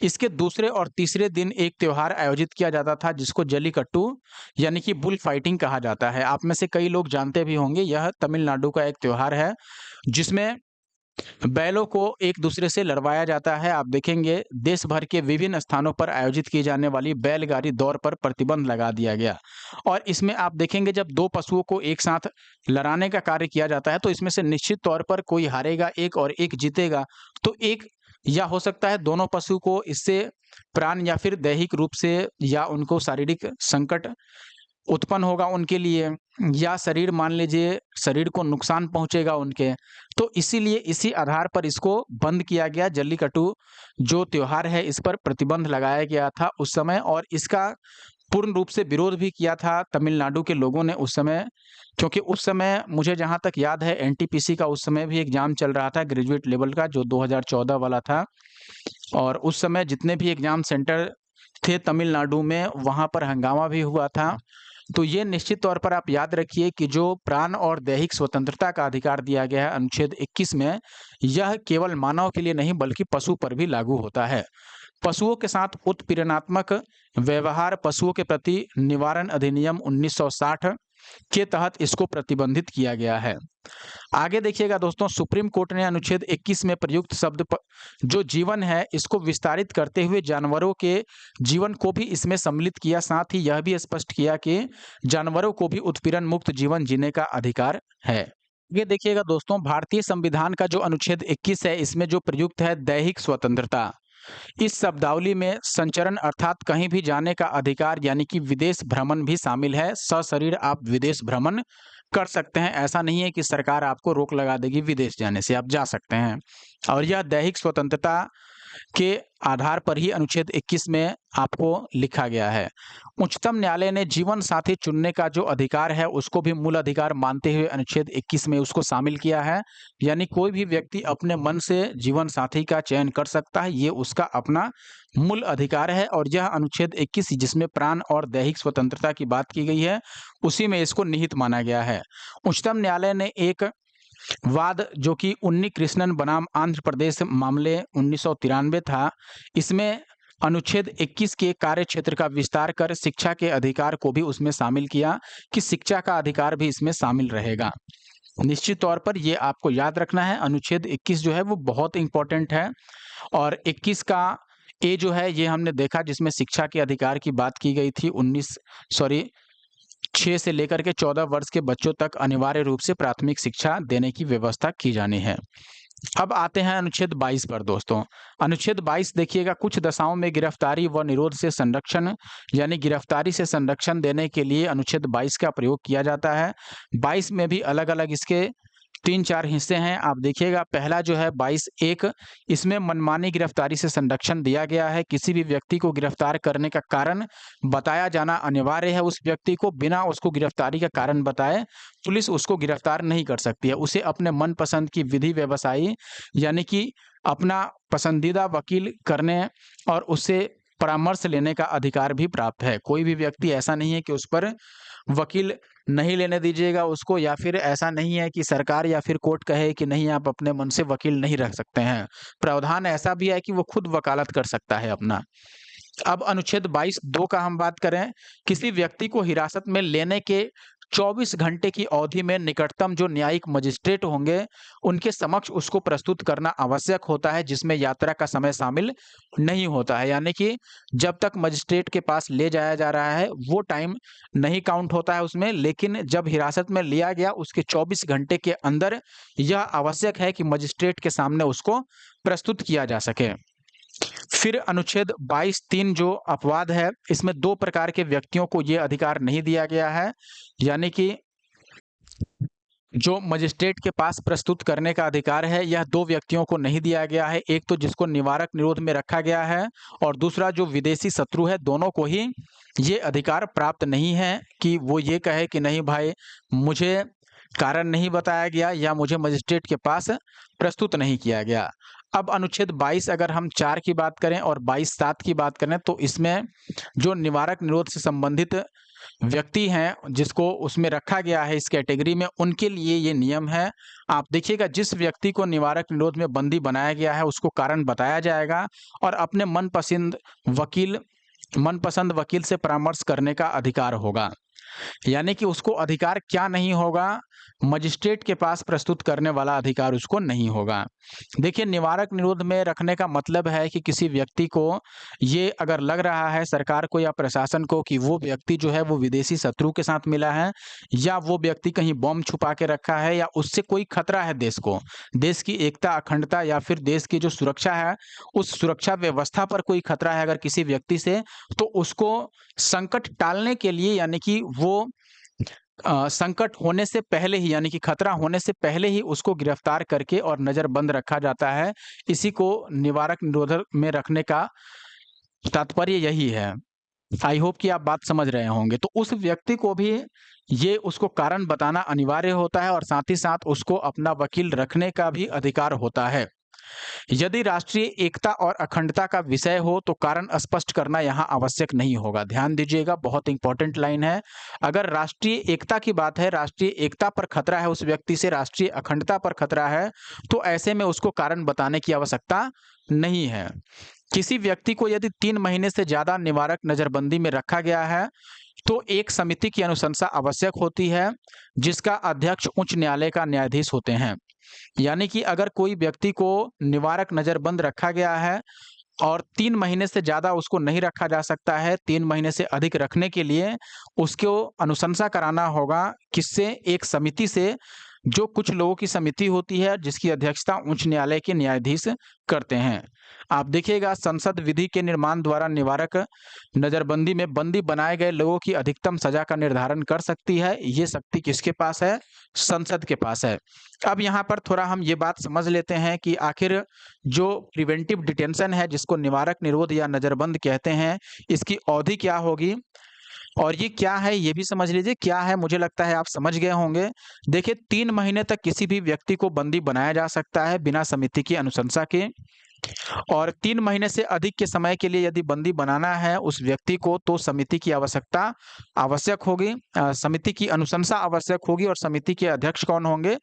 इसके दूसरे और तीसरे दिन एक त्योहार आयोजित किया जाता था जिसको जल्लीकट्टू यानी कि बुल फाइटिंग कहा जाता है। आप में से कई लोग जानते भी होंगे, यह तमिलनाडु का एक त्योहार है जिसमें बैलों को एक दूसरे से लड़वाया जाता है। आप देखेंगे देश भर के विभिन्न स्थानों पर आयोजित की जाने वाली बैलगाड़ी दौड़ पर प्रतिबंध लगा दिया गया, और इसमें आप देखेंगे जब दो पशुओं को एक साथ लड़ाने का कार्य किया जाता है तो इसमें से निश्चित तौर पर कोई हारेगा एक और एक जीतेगा। तो एक, या हो सकता है दोनों पशु को इससे प्राण या फिर दैहिक रूप से या उनको शारीरिक संकट उत्पन्न होगा उनके लिए, या शरीर, मान लीजिए शरीर को नुकसान पहुंचेगा उनके, तो इसीलिए इसी आधार पर इसको बंद किया गया। जल्लीकट्टू जो त्योहार है इस पर प्रतिबंध लगाया गया था उस समय, और इसका पूर्ण रूप से विरोध भी किया था तमिलनाडु के लोगों ने उस समय, क्योंकि उस समय मुझे जहां तक याद है NTPC का उस समय भी एग्जाम चल रहा था ग्रेजुएट लेवल का, जो 2014 वाला था, और उस समय जितने भी एग्जाम सेंटर थे तमिलनाडु में वहां पर हंगामा भी हुआ था। तो ये निश्चित तौर पर आप याद रखिए कि जो प्राण और दैहिक स्वतंत्रता का अधिकार दिया गया है अनुच्छेद 21 में, यह केवल मानव के लिए नहीं बल्कि पशु पर भी लागू होता है। पशुओं के साथ उत्पीड़नात्मक व्यवहार पशुओं के प्रति निवारण अधिनियम 1960 के तहत इसको प्रतिबंधित किया गया है। आगे देखिएगा दोस्तों, सुप्रीम कोर्ट ने अनुच्छेद 21 में प्रयुक्त शब्द जो जीवन है इसको विस्तारित करते हुए जानवरों के जीवन को भी इसमें सम्मिलित किया, साथ ही यह भी स्पष्ट किया कि जानवरों को भी उत्पीड़न मुक्त जीवन जीने का अधिकार है। ये देखिएगा दोस्तों, भारतीय संविधान का जो अनुच्छेद 21 है इसमें जो प्रयुक्त है दैहिक स्वतंत्रता, इस शब्दावली में संचरण अर्थात कहीं भी जाने का अधिकार यानी कि विदेश भ्रमण भी शामिल है। सशरीर आप विदेश भ्रमण कर सकते हैं, ऐसा नहीं है कि सरकार आपको रोक लगा देगी विदेश जाने से, आप जा सकते हैं। और यह दैहिक स्वतंत्रता के आधार पर ही अनुच्छेद 21 में आपको लिखा गया है। उच्चतम न्यायालय ने जीवन साथी चुनने का जो अधिकार है उसको भी मूल अधिकार मानते हुए अनुच्छेद 21 में उसको शामिल किया है, यानी कोई भी व्यक्ति अपने मन से जीवन साथी का चयन कर सकता है, ये उसका अपना मूल अधिकार है। और यह अनुच्छेद 21 जिसमें प्राण और दैहिक स्वतंत्रता की बात की गई है उसी में इसको निहित माना गया है। उच्चतम न्यायालय ने एक वाद जो कि उन्नी कृष्णन बनाम आंध्र प्रदेश मामले 1993 था, इसमें अनुच्छेद 21 के कार्य क्षेत्र का विस्तार कर शिक्षा के अधिकार को भी उसमें शामिल किया कि शिक्षा का अधिकार भी इसमें शामिल रहेगा। निश्चित तौर पर ये आपको याद रखना है, अनुच्छेद 21 जो है वो बहुत इंपॉर्टेंट है। और 21 का ए जो है ये हमने देखा जिसमें शिक्षा के अधिकार की बात की गई थी। 6 से लेकर के 14 वर्ष के बच्चों तक अनिवार्य रूप से प्राथमिक शिक्षा देने की व्यवस्था की जानी है। अब आते हैं अनुच्छेद 22 पर दोस्तों। अनुच्छेद 22 देखिएगा, कुछ दशाओं में गिरफ्तारी व निरोध से संरक्षण यानी गिरफ्तारी से संरक्षण देने के लिए अनुच्छेद 22 का प्रयोग किया जाता है। 22 में भी अलग अलग इसके 3-4 हिस्से हैं, आप देखिएगा। पहला जो है 22(1), इसमें मनमानी गिरफ्तारी से संरक्षण दिया गया है। किसी भी व्यक्ति को गिरफ्तार करने का कारण बताया जाना अनिवार्य है। उस व्यक्ति को बिना उसको गिरफ्तारी का कारण बताए पुलिस उसको गिरफ्तार नहीं कर सकती है। उसे अपने मनपसंद की विधि व्यवसायी यानी कि अपना पसंदीदा वकील करने और उससे परामर्श लेने का अधिकार भी प्राप्त है। कोई भी व्यक्ति ऐसा नहीं है कि उस पर वकील नहीं लेने दीजिएगा उसको, या फिर ऐसा नहीं है कि सरकार या फिर कोर्ट कहे कि नहीं, आप अपने मन से वकील नहीं रख सकते हैं। प्रावधान ऐसा भी है कि वो खुद वकालत कर सकता है अपना। अब अनुच्छेद 22(2) का हम बात करें, किसी व्यक्ति को हिरासत में लेने के 24 घंटे की अवधि में निकटतम जो न्यायिक मजिस्ट्रेट होंगे, उनके समक्ष उसको प्रस्तुत करना आवश्यक होता है, जिसमें यात्रा का समय शामिल नहीं होता है। यानी कि जब तक मजिस्ट्रेट के पास ले जाया जा रहा है, वो टाइम नहीं काउंट होता है उसमें, लेकिन जब हिरासत में लिया गया, उसके 24 घंटे के अंदर यह आवश्यक है कि मजिस्ट्रेट के सामने उसको प्रस्तुत किया जा सके। फिर अनुच्छेद 22(3) जो अपवाद है, इसमें 2 प्रकार के व्यक्तियों को ये अधिकार नहीं दिया गया है, यानी कि जो मजिस्ट्रेट के पास प्रस्तुत करने का अधिकार है, यह 2 व्यक्तियों को नहीं दिया गया है। एक तो जिसको निवारक निरोध में रखा गया है, और दूसरा जो विदेशी शत्रु है। दोनों को ही ये अधिकार प्राप्त नहीं है कि वो ये कहे कि नहीं भाई, मुझे कारण नहीं बताया गया या मुझे मजिस्ट्रेट के पास प्रस्तुत नहीं किया गया। अब अनुच्छेद 22 अगर हम 4 की बात करें और 22(7) की बात करें, तो इसमें जो निवारक निरोध से संबंधित व्यक्ति हैं, जिसको उसमें रखा गया है इस कैटेगरी में, उनके लिए ये नियम है। आप देखिएगा, जिस व्यक्ति को निवारक निरोध में बंदी बनाया गया है, उसको कारण बताया जाएगा और अपने मनपसंद वकील से परामर्श करने का अधिकार होगा। यानी कि उसको अधिकार क्या नहीं होगा, मजिस्ट्रेट के पास प्रस्तुत करने वाला अधिकार उसको नहीं होगा। देखिए, निवारक निरोध में रखने का मतलब है कि किसी व्यक्ति को ये अगर लग रहा है, सरकार को या प्रशासन को, कि वो व्यक्ति जो है वो विदेशी शत्रु के साथ मिला है, या वो व्यक्ति कहीं बम छुपा के रखा है, या उससे कोई खतरा है देश को, देश की एकता, अखंडता या फिर देश की जो सुरक्षा है, उस सुरक्षा व्यवस्था पर कोई खतरा है अगर किसी व्यक्ति से, तो उसको संकट टालने के लिए, यानी कि वो संकट होने से पहले ही, यानी कि खतरा होने से पहले ही उसको गिरफ्तार करके और नज़रबंद रखा जाता है। इसी को निवारक निरोधक में रखने का तात्पर्य यही है। आई होप कि आप बात समझ रहे होंगे। तो उस व्यक्ति को भी ये उसको कारण बताना अनिवार्य होता है और साथ ही साथ उसको अपना वकील रखने का भी अधिकार होता है। यदि राष्ट्रीय एकता और अखंडता का विषय हो तो कारण स्पष्ट करना यहाँ आवश्यक नहीं होगा। ध्यान दीजिएगा, बहुत इंपॉर्टेंट लाइन है। अगर राष्ट्रीय एकता की बात है, राष्ट्रीय एकता पर खतरा है उस व्यक्ति से, राष्ट्रीय अखंडता पर खतरा है, तो ऐसे में उसको कारण बताने की आवश्यकता नहीं है। किसी व्यक्ति को यदि 3 महीने से ज्यादा निवारक नजरबंदी में रखा गया है, तो एक समिति की अनुशंसा आवश्यक होती है, जिसका अध्यक्ष उच्च न्यायालय का न्यायाधीश होते हैं। यानी कि अगर कोई व्यक्ति को निवारक नजरबंद रखा गया है और 3 महीने से ज़्यादा उसको नहीं रखा जा सकता है, 3 महीने से अधिक रखने के लिए उसको अनुशंसा कराना होगा, किससे? एक समिति से, जो कुछ लोगों की समिति होती है, जिसकी अध्यक्षता उच्च न्यायालय के न्यायाधीश करते हैं। आप देखिएगा, संसद विधि के निर्माण द्वारा निवारक नजरबंदी में बंदी बनाए गए लोगों की अधिकतम सजा का निर्धारण कर सकती है। ये शक्ति किसके पास है? संसद के पास है। अब यहाँ पर थोड़ा हम ये बात समझ लेते हैं कि आखिर जो प्रिवेंटिव डिटेंशन है, जिसको निवारक निरोध या नजरबंद कहते हैं, इसकी अवधि क्या होगी और ये क्या है, ये भी समझ लीजिए क्या है। मुझे लगता है आप समझ गए होंगे। देखिए, 3 महीने तक किसी भी व्यक्ति को बंदी बनाया जा सकता है बिना समिति की अनुशंसा के, और 3 महीने से अधिक के समय के लिए यदि बंदी बनाना है उस व्यक्ति को, तो समिति की आवश्यकता आवश्यक होगी, समिति की अनुशंसा आवश्यक होगी। और समिति के अध्यक्ष कौन होंगे?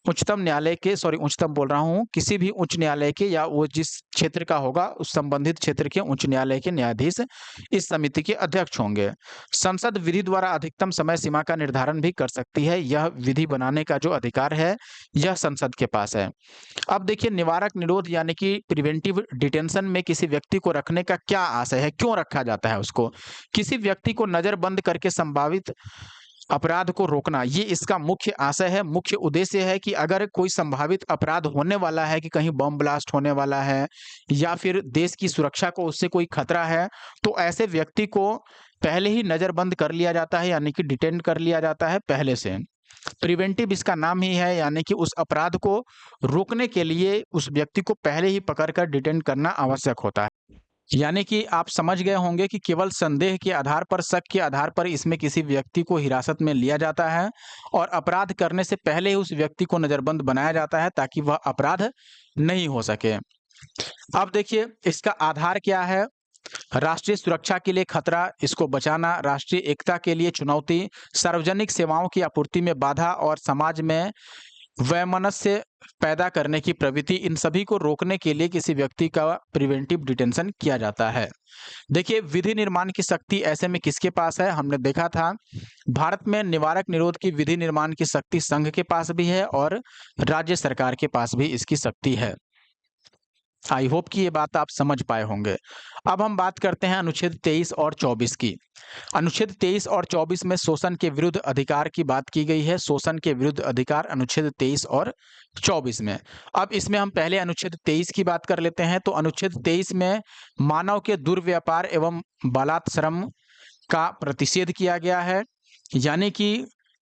उच्चतम न्यायालय के, सॉरी उच्चतम बोल रहा हूँ, किसी भी उच्च न्यायालय के, या वो जिस क्षेत्र का होगा उस संबंधित क्षेत्र के उच्च न्यायालय के न्यायाधीश इस समिति के अध्यक्ष होंगे। संसद विधि द्वारा अधिकतम समय सीमा का निर्धारण भी कर सकती है। यह विधि बनाने का जो अधिकार है, यह संसद के पास है। अब देखिए, निवारक निरोध यानी कि प्रिवेंटिव डिटेंशन में किसी व्यक्ति को रखने का क्या आशय है, क्यों रखा जाता है उसको? किसी व्यक्ति को नजरबंद करके संभावित अपराध को रोकना, ये इसका मुख्य आशय है, मुख्य उद्देश्य है कि अगर कोई संभावित अपराध होने वाला है, कि कहीं बम ब्लास्ट होने वाला है या फिर देश की सुरक्षा को उससे कोई खतरा है, तो ऐसे व्यक्ति को पहले ही नजरबंद कर लिया जाता है, यानी कि डिटेन कर लिया जाता है पहले से। प्रिवेंटिव इसका नाम ही है, यानी कि उस अपराध को रोकने के लिए उस व्यक्ति को पहले ही पकड़कर डिटेन करना आवश्यक होता है। यानी कि आप समझ गए होंगे कि केवल संदेह के आधार पर, शक के आधार पर इसमें किसी व्यक्ति को हिरासत में लिया जाता है और अपराध करने से पहले ही उस व्यक्ति को नज़रबंद बनाया जाता है ताकि वह अपराध नहीं हो सके। अब देखिए इसका आधार क्या है? राष्ट्रीय सुरक्षा के लिए खतरा, इसको बचाना, राष्ट्रीय एकता के लिए चुनौती, सार्वजनिक सेवाओं की आपूर्ति में बाधा और समाज में वैमनस्य पैदा करने की प्रवृत्ति, इन सभी को रोकने के लिए किसी व्यक्ति का प्रिवेंटिव डिटेंशन किया जाता है। देखिए विधि निर्माण की शक्ति ऐसे में किसके पास है? हमने देखा था भारत में निवारक निरोध की विधि निर्माण की शक्ति संघ के पास भी है और राज्य सरकार के पास भी इसकी शक्ति है। आई होप कि ये बात आप समझ पाए होंगे। अब हम बात करते हैं अनुच्छेद 23 और 24 की। अनुच्छेद 23 और 24 में शोषण के विरुद्ध अधिकार की बात की गई है। शोषण के विरुद्ध अधिकार अनुच्छेद 23 और 24 में। अब इसमें हम पहले अनुच्छेद 23 की बात कर लेते हैं। तो अनुच्छेद 23 में मानव के दुर्व्यापार एवं बलात्श्रम का प्रतिषेध किया गया है, यानी कि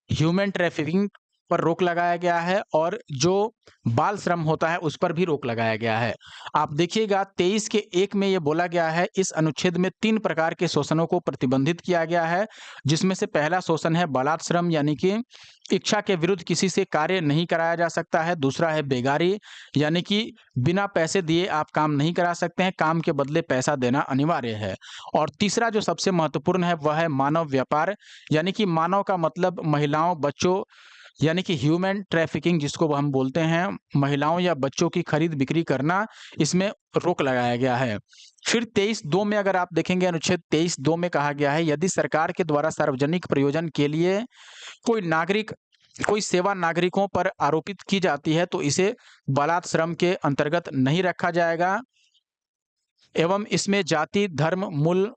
ह्यूमन ट्रैफिकिंग पर रोक लगाया गया है और जो बाल श्रम होता है उस पर भी रोक लगाया गया है। आप देखिएगा 23 के 1 में ये बोला गया है, इस अनुच्छेद में 3 प्रकार के शोषणों को प्रतिबंधित किया गया है, जिसमें से पहला शोषण है बलात्श्रम, यानी कि इच्छा के विरुद्ध किसी से कार्य नहीं कराया जा सकता है। दूसरा है बेगारी, यानी कि बिना पैसे दिए आप काम नहीं करा सकते हैं, काम के बदले पैसा देना अनिवार्य है। और तीसरा जो सबसे महत्वपूर्ण है वह है मानव व्यापार, यानी कि मानव का मतलब महिलाओं, बच्चों, यानी कि ह्यूमन ट्रैफिकिंग जिसको हम बोलते हैं, महिलाओं या बच्चों की खरीद बिक्री करना, इसमें रोक लगाया गया है। फिर 23(2) में अगर आप देखेंगे, अनुच्छेद 23(2) में कहा गया है, यदि सरकार के द्वारा सार्वजनिक प्रयोजन के लिए कोई सेवा नागरिकों पर आरोपित की जाती है तो इसे बलात्श्रम के अंतर्गत नहीं रखा जाएगा एवं इसमें जाति, धर्म, मूल,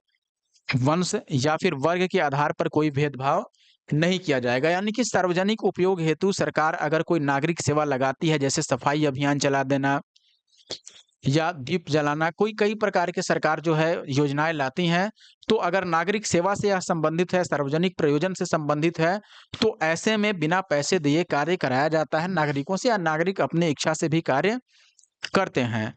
वंश या फिर वर्ग के आधार पर कोई भेदभाव नहीं किया जाएगा। यानी कि सार्वजनिक उपयोग हेतु सरकार अगर कोई नागरिक सेवा लगाती है, जैसे सफाई अभियान चला देना या दीप जलाना, कोई कई प्रकार के सरकार जो है योजनाएं लाती हैं, तो अगर नागरिक सेवा से यह संबंधित है, सार्वजनिक प्रयोजन से संबंधित है, तो ऐसे में बिना पैसे दिए कार्य कराया जाता है नागरिकों से, या नागरिक अपनी इच्छा से भी कार्य करते हैं।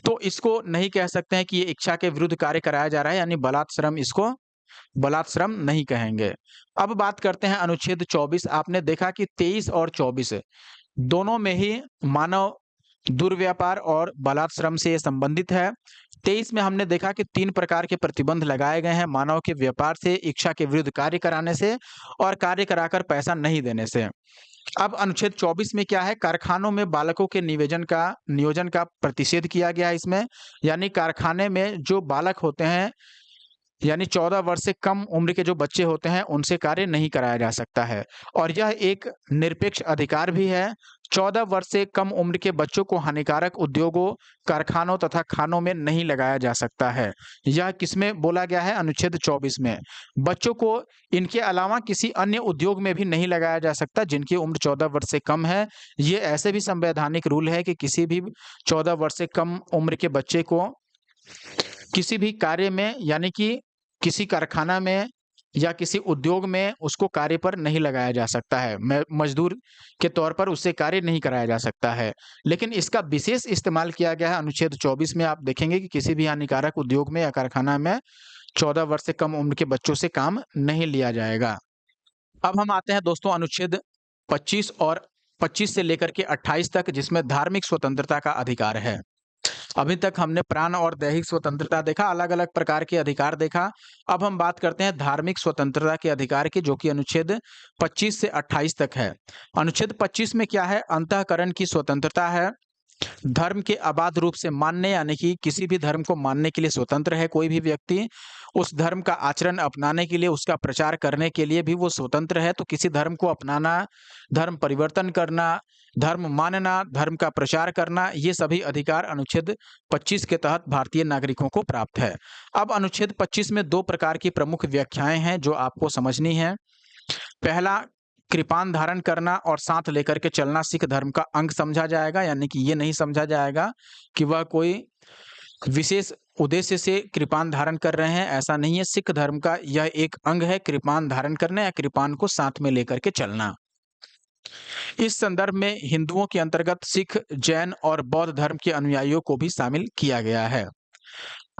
तो इसको नहीं कह सकते हैं कि ये इच्छा के विरुद्ध कार्य कराया जा रहा है, यानी बलात्श्रम, इसको बलात्श्रम नहीं कहेंगे। अब बात करते हैं अनुच्छेद 24। आपने देखा कि 23 और 24 दोनों में ही मानव दुर्व्यापार और बलात्श्रम से ये संबंधित है। 23 में हमने देखा कि 3 प्रकार के प्रतिबंध लगाए गए हैं, मानव के व्यापार से, इच्छा के विरुद्ध कार्य कराने से और कार्य कराकर पैसा नहीं देने से। अब अनुच्छेद 24 में क्या है? कारखानों में बालकों के नियोजन का प्रतिषेध किया गया है इसमें, यानी कारखाने में जो बालक होते हैं, यानी 14 वर्ष से कम उम्र के जो बच्चे होते हैं, उनसे कार्य नहीं कराया जा सकता है और यह एक निरपेक्ष अधिकार भी है। 14 वर्ष से कम उम्र के बच्चों को हानिकारक उद्योगों, कारखानों तथा खानों में नहीं लगाया जा सकता है। यह किसमें बोला गया है? अनुच्छेद 24 में। बच्चों को इनके अलावा किसी अन्य उद्योग में भी नहीं लगाया जा सकता जिनकी उम्र 14 वर्ष से कम है। ये ऐसे भी संवैधानिक रूल है कि किसी भी 14 वर्ष से कम उम्र के बच्चे को किसी भी कार्य में, यानी कि किसी कारखाना में या किसी उद्योग में उसको कार्य पर नहीं लगाया जा सकता है। मजदूर के तौर पर उससे कार्य नहीं कराया जा सकता है। लेकिन इसका विशेष इस्तेमाल किया गया है अनुच्छेद 24 में। आप देखेंगे कि किसी भी हानिकारक उद्योग में या कारखाना में 14 वर्ष से कम उम्र के बच्चों से काम नहीं लिया जाएगा। अब हम आते हैं दोस्तों अनुच्छेद 25 और 25 से लेकर के 28 तक, जिसमें धार्मिक स्वतंत्रता का अधिकार है। अभी तक हमने प्राण और दैहिक स्वतंत्रता देखा, अलग-अलग प्रकार के अधिकार देखा। अब हम बात करते हैं धार्मिक स्वतंत्रता के अधिकार की, जो कि अनुच्छेद 25 से 28 तक है। अनुच्छेद 25 में क्या है? अंतःकरण की स्वतंत्रता है। धर्म के अबाध रूप से मानने, यानी कि किसी भी धर्म को मानने के लिए स्वतंत्र है कोई भी व्यक्ति। उस धर्म का आचरण अपनाने के लिए, उसका प्रचार करने के लिए भी वो स्वतंत्र है। तो किसी धर्म को अपनाना, धर्म परिवर्तन करना, धर्म मानना, धर्म का प्रचार करना, ये सभी अधिकार अनुच्छेद 25 के तहत भारतीय नागरिकों को प्राप्त है। अब अनुच्छेद 25 में 2 प्रकार की प्रमुख व्याख्याएं हैं जो आपको समझनी है। पहला, कृपान धारण करना और साथ लेकर के चलना सिख धर्म का अंग समझा जाएगा, यानी कि ये नहीं समझा जाएगा कि वह कोई विशेष उद्देश्य से कृपान धारण कर रहे हैं, ऐसा नहीं है। सिख धर्म का यह एक अंग है कृपान धारण करना या कृपान को साथ में लेकर के चलना। इस संदर्भ में हिंदुओं के अंतर्गत सिख, जैन और बौद्ध धर्म के अनुयायियों को भी शामिल किया गया है।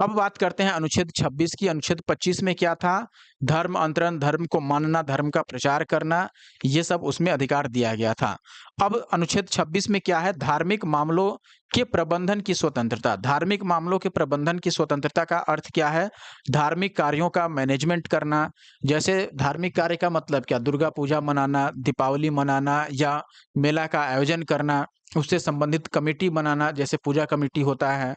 अब बात करते हैं अनुच्छेद 26 की। अनुच्छेद 25 में क्या था? धर्म अंतरण, धर्म को मानना, धर्म का प्रचार करना, ये सब उसमें अधिकार दिया गया था। अब अनुच्छेद 26 में क्या है? धार्मिक मामलों के प्रबंधन की स्वतंत्रता। धार्मिक मामलों के प्रबंधन की स्वतंत्रता का अर्थ क्या है? धार्मिक कार्यों का मैनेजमेंट करना। जैसे धार्मिक कार्य का मतलब क्या? दुर्गा पूजा मनाना, दीपावली मनाना या मेला का आयोजन करना, उससे संबंधित कमेटी बनाना, जैसे पूजा कमेटी होता है।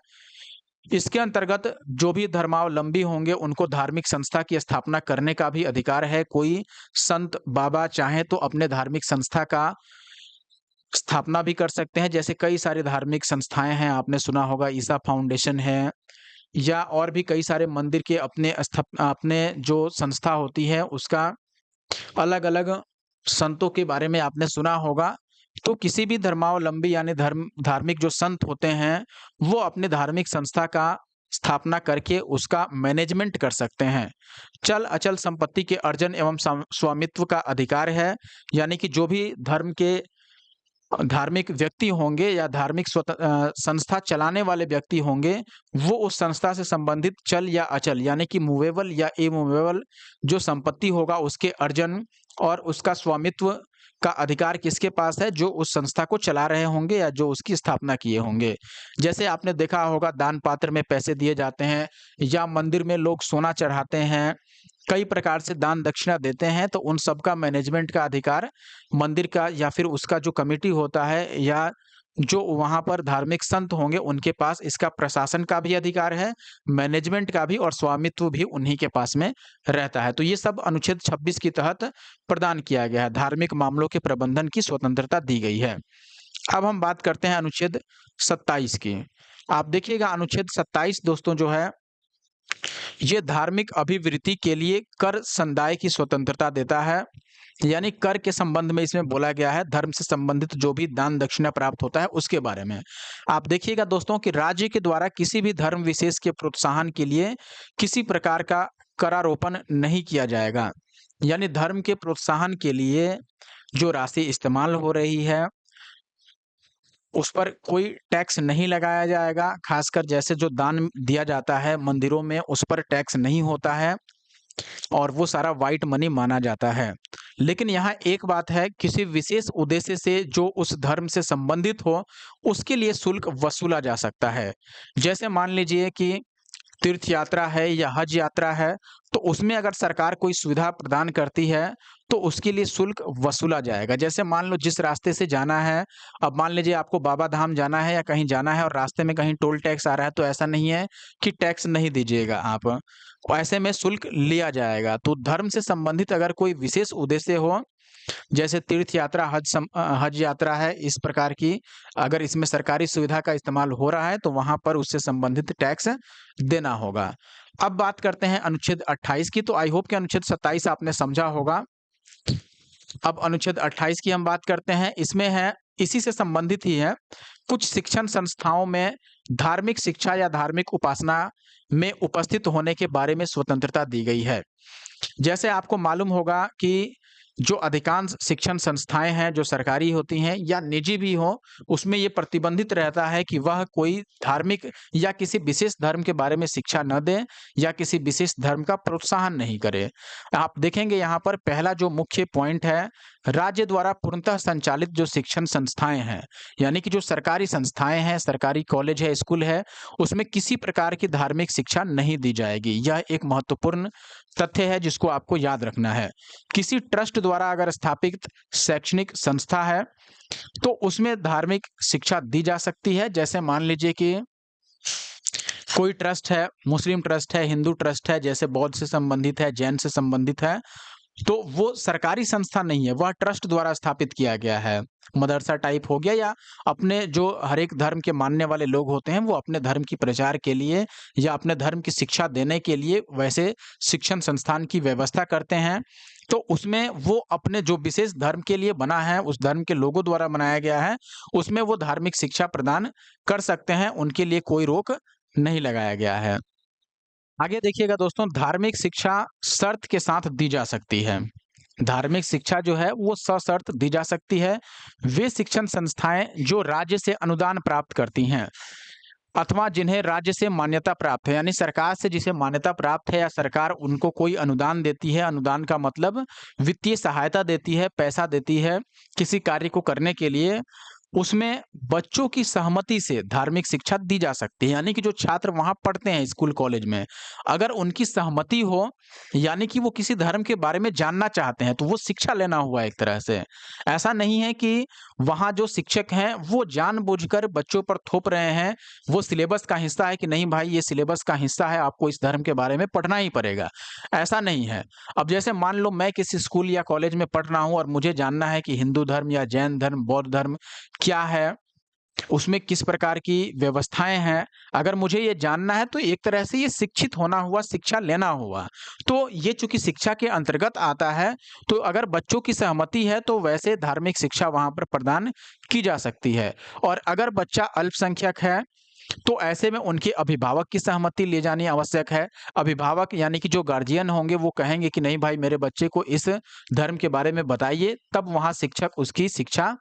इसके अंतर्गत जो भी धर्मावलंबी होंगे उनको धार्मिक संस्था की स्थापना करने का भी अधिकार है। कोई संत बाबा चाहे तो अपने धार्मिक संस्था का स्थापना भी कर सकते हैं। जैसे कई सारे धार्मिक संस्थाएं हैं, आपने सुना होगा ईसा फाउंडेशन है या और भी कई सारे मंदिर के अपने जो संस्था होती है उसका अलग-अलग संतों के बारे में आपने सुना होगा। तो किसी भी धर्मावलंबी यानी धार्मिक जो संत होते हैं, वो अपने धार्मिक संस्था का स्थापना करके उसका मैनेजमेंट कर सकते हैं। चल-अचल संपत्ति के अर्जन एवं स्वामित्व का अधिकार है, यानी कि जो भी धर्म के धार्मिक व्यक्ति होंगे या संस्था चलाने वाले व्यक्ति होंगे, वो उस संस्था से संबंधित चल या अचल यानी कि मूवेबल या इमूवेबल जो संपत्ति होगा उसके अर्जन और उसका स्वामित्व का अधिकार किसके पास है? जो उस संस्था को चला रहे होंगे या जो उसकी स्थापना किए होंगे। जैसे आपने देखा होगा दान पात्र में पैसे दिए जाते हैं या मंदिर में लोग सोना चढ़ाते हैं, कई प्रकार से दान दक्षिणा देते हैं, तो उन सब का मैनेजमेंट का अधिकार मंदिर का या फिर उसका जो कमिटी होता है या जो वहाँ पर धार्मिक संत होंगे उनके पास इसका प्रशासन का भी अधिकार है, मैनेजमेंट का भी और स्वामित्व भी उन्हीं के पास में रहता है। तो ये सब अनुच्छेद 26 के तहत प्रदान किया गया है, धार्मिक मामलों के प्रबंधन की स्वतंत्रता दी गई है। अब हम बात करते हैं अनुच्छेद 27 की। आप देखिएगा अनुच्छेद 27 दोस्तों जो है ये धार्मिक अभिवृत्ति के लिए कर संदाय की स्वतंत्रता देता है। यानी कर के संबंध में इसमें बोला गया है, धर्म से संबंधित जो भी दान दक्षिणा प्राप्त होता है उसके बारे में। आप देखिएगा दोस्तों कि राज्य के द्वारा किसी भी धर्म विशेष के प्रोत्साहन के लिए किसी प्रकार का करारोपण नहीं किया जाएगा। यानी धर्म के प्रोत्साहन के लिए जो राशि इस्तेमाल हो रही है उस पर कोई टैक्स नहीं लगाया जाएगा। खासकर जैसे जो दान दिया जाता है मंदिरों में उस पर टैक्स नहीं होता है और वो सारा व्हाइट मनी माना जाता है। लेकिन यहाँ एक बात है, किसी विशेष उद्देश्य से जो उस धर्म से संबंधित हो उसके लिए शुल्क वसूला जा सकता है। जैसे मान लीजिए कि तीर्थ यात्रा है या हज यात्रा है, तो उसमें अगर सरकार कोई सुविधा प्रदान करती है, तो उसके लिए शुल्क वसूला जाएगा। जैसे मान लो जिस रास्ते से जाना है, अब मान लीजिए आपको बाबा धाम जाना है या कहीं जाना है और रास्ते में कहीं टोल टैक्स आ रहा है, तो ऐसा नहीं है कि टैक्स नहीं दीजिएगा आप। ऐसे में शुल्क लिया जाएगा। तो धर्म से संबंधित अगर कोई विशेष उद्देश्य हो, जैसे तीर्थ यात्रा, हज यात्रा है, इस प्रकार की अगर इसमें सरकारी सुविधा का इस्तेमाल हो रहा है, तो वहाँ पर उससे संबंधित टैक्स देना होगा। अब बात करते हैं अनुच्छेद 28 की, तो आई होप कि अनुच्छेद 27 आपने समझा होगा। अब अनुच्छेद 28 की हम बात करते हैं, इसमें है इसी से संबंधित ही है, कुछ शिक्षण संस्थाओं में धार्मिक शिक्षा या धार्मिक उपासना में उपस्थित होने के बारे में स्वतंत्रता दी गई है। जैसे आपको मालूम होगा कि जो अधिकांश शिक्षण संस्थाएँ हैं, जो सरकारी होती हैं या निजी भी हों, उसमें ये प्रतिबंधित रहता है कि वह कोई धार्मिक या किसी विशेष धर्म के बारे में शिक्षा न दें या किसी विशेष धर्म का प्रोत्साहन नहीं करें। आप देखेंगे यहाँ पर पहला जो मुख्य पॉइंट है, राज्य द्वारा पूर्णतः संचालित जो शिक्षण संस्थाएँ हैं, यानी कि जो सरकारी संस्थाएँ हैं, सरकारी कॉलेज है, स्कूल है, उसमें किसी प्रकार की धार्मिक शिक्षा नहीं दी जाएगी। यह एक महत्वपूर्ण तथ्य है जिसको आपको याद रखना है। किसी ट्रस्ट द्वारा अगर स्थापित शैक्षणिक संस्था है, तो उसमें धार्मिक शिक्षा दी जा सकती है। जैसे मान लीजिए कि कोई ट्रस्ट है, मुस्लिम ट्रस्ट है, हिंदू ट्रस्ट है, जैसे बौद्ध से संबंधित है, जैन से संबंधित है, तो वो सरकारी संस्था नहीं है, वह ट्रस्ट द्वारा स्थापित किया गया है। मदरसा टाइप हो गया या अपने जो हर एक धर्म के मानने वाले लोग होते हैं, वो अपने धर्म की प्रचार के लिए या अपने धर्म की शिक्षा देने के लिए वैसे शिक्षण संस्थान की व्यवस्था करते हैं। तो उसमें वो अपने जो विशेष धर्म के लिए बना है, उस धर्म के लोगों द्वारा बनाया गया है, उसमें वो धार्मिक शिक्षा प्रदान कर सकते हैं, उनके लिए कोई रोक नहीं लगाया गया है। आगे देखिएगा दोस्तों, धार्मिक शिक्षा शर्त के साथ दी जा सकती है। धार्मिक शिक्षा जो है वो सशर्त दी जा सकती है। वे शिक्षण संस्थाएं जो राज्य से अनुदान प्राप्त करती हैं अथवा जिन्हें राज्य से मान्यता प्राप्त है, यानी सरकार से जिसे मान्यता प्राप्त है या सरकार उनको कोई अनुदान देती है। अनुदान का मतलब वित्तीय सहायता देती है, पैसा देती है किसी कार्य को करने के लिए, उसमें बच्चों की सहमति से धार्मिक शिक्षा दी जा सकती है। यानी कि जो छात्र वहाँ पढ़ते हैं स्कूल कॉलेज में, अगर उनकी सहमति हो, यानी कि वो किसी धर्म के बारे में जानना चाहते हैं, तो वो शिक्षा लेना हुआ एक तरह से। ऐसा नहीं है कि वहाँ जो शिक्षक हैं वो जानबूझकर बच्चों पर थोप रहे हैं, वो सिलेबस का हिस्सा है कि नहीं भाई ये सिलेबस का हिस्सा है, आपको इस धर्म के बारे में पढ़ना ही पड़ेगा। ऐसा नहीं है। अब जैसे मान लो मैं किसी स्कूल या कॉलेज में पढ़ रहा हूँ और मुझे जानना है कि हिंदू धर्म या जैन धर्म, बौद्ध धर्म क्या है, उसमें किस प्रकार की व्यवस्थाएँ हैं। अगर मुझे ये जानना है तो एक तरह से ये शिक्षित होना हुआ, शिक्षा लेना हुआ। तो ये चूँकि शिक्षा के अंतर्गत आता है, तो अगर बच्चों की सहमति है तो वैसे धार्मिक शिक्षा वहाँ पर प्रदान की जा सकती है। और अगर बच्चा अल्पसंख्यक है तो ऐसे में उनके अभिभावक की सहमति ले जानी आवश्यक है। अभिभावक यानी कि जो गार्जियन होंगे वो कहेंगे कि नहीं भाई मेरे बच्चे को इस धर्म के बारे में बताइए, तब वहाँ शिक्षक उसकी शिक्षा,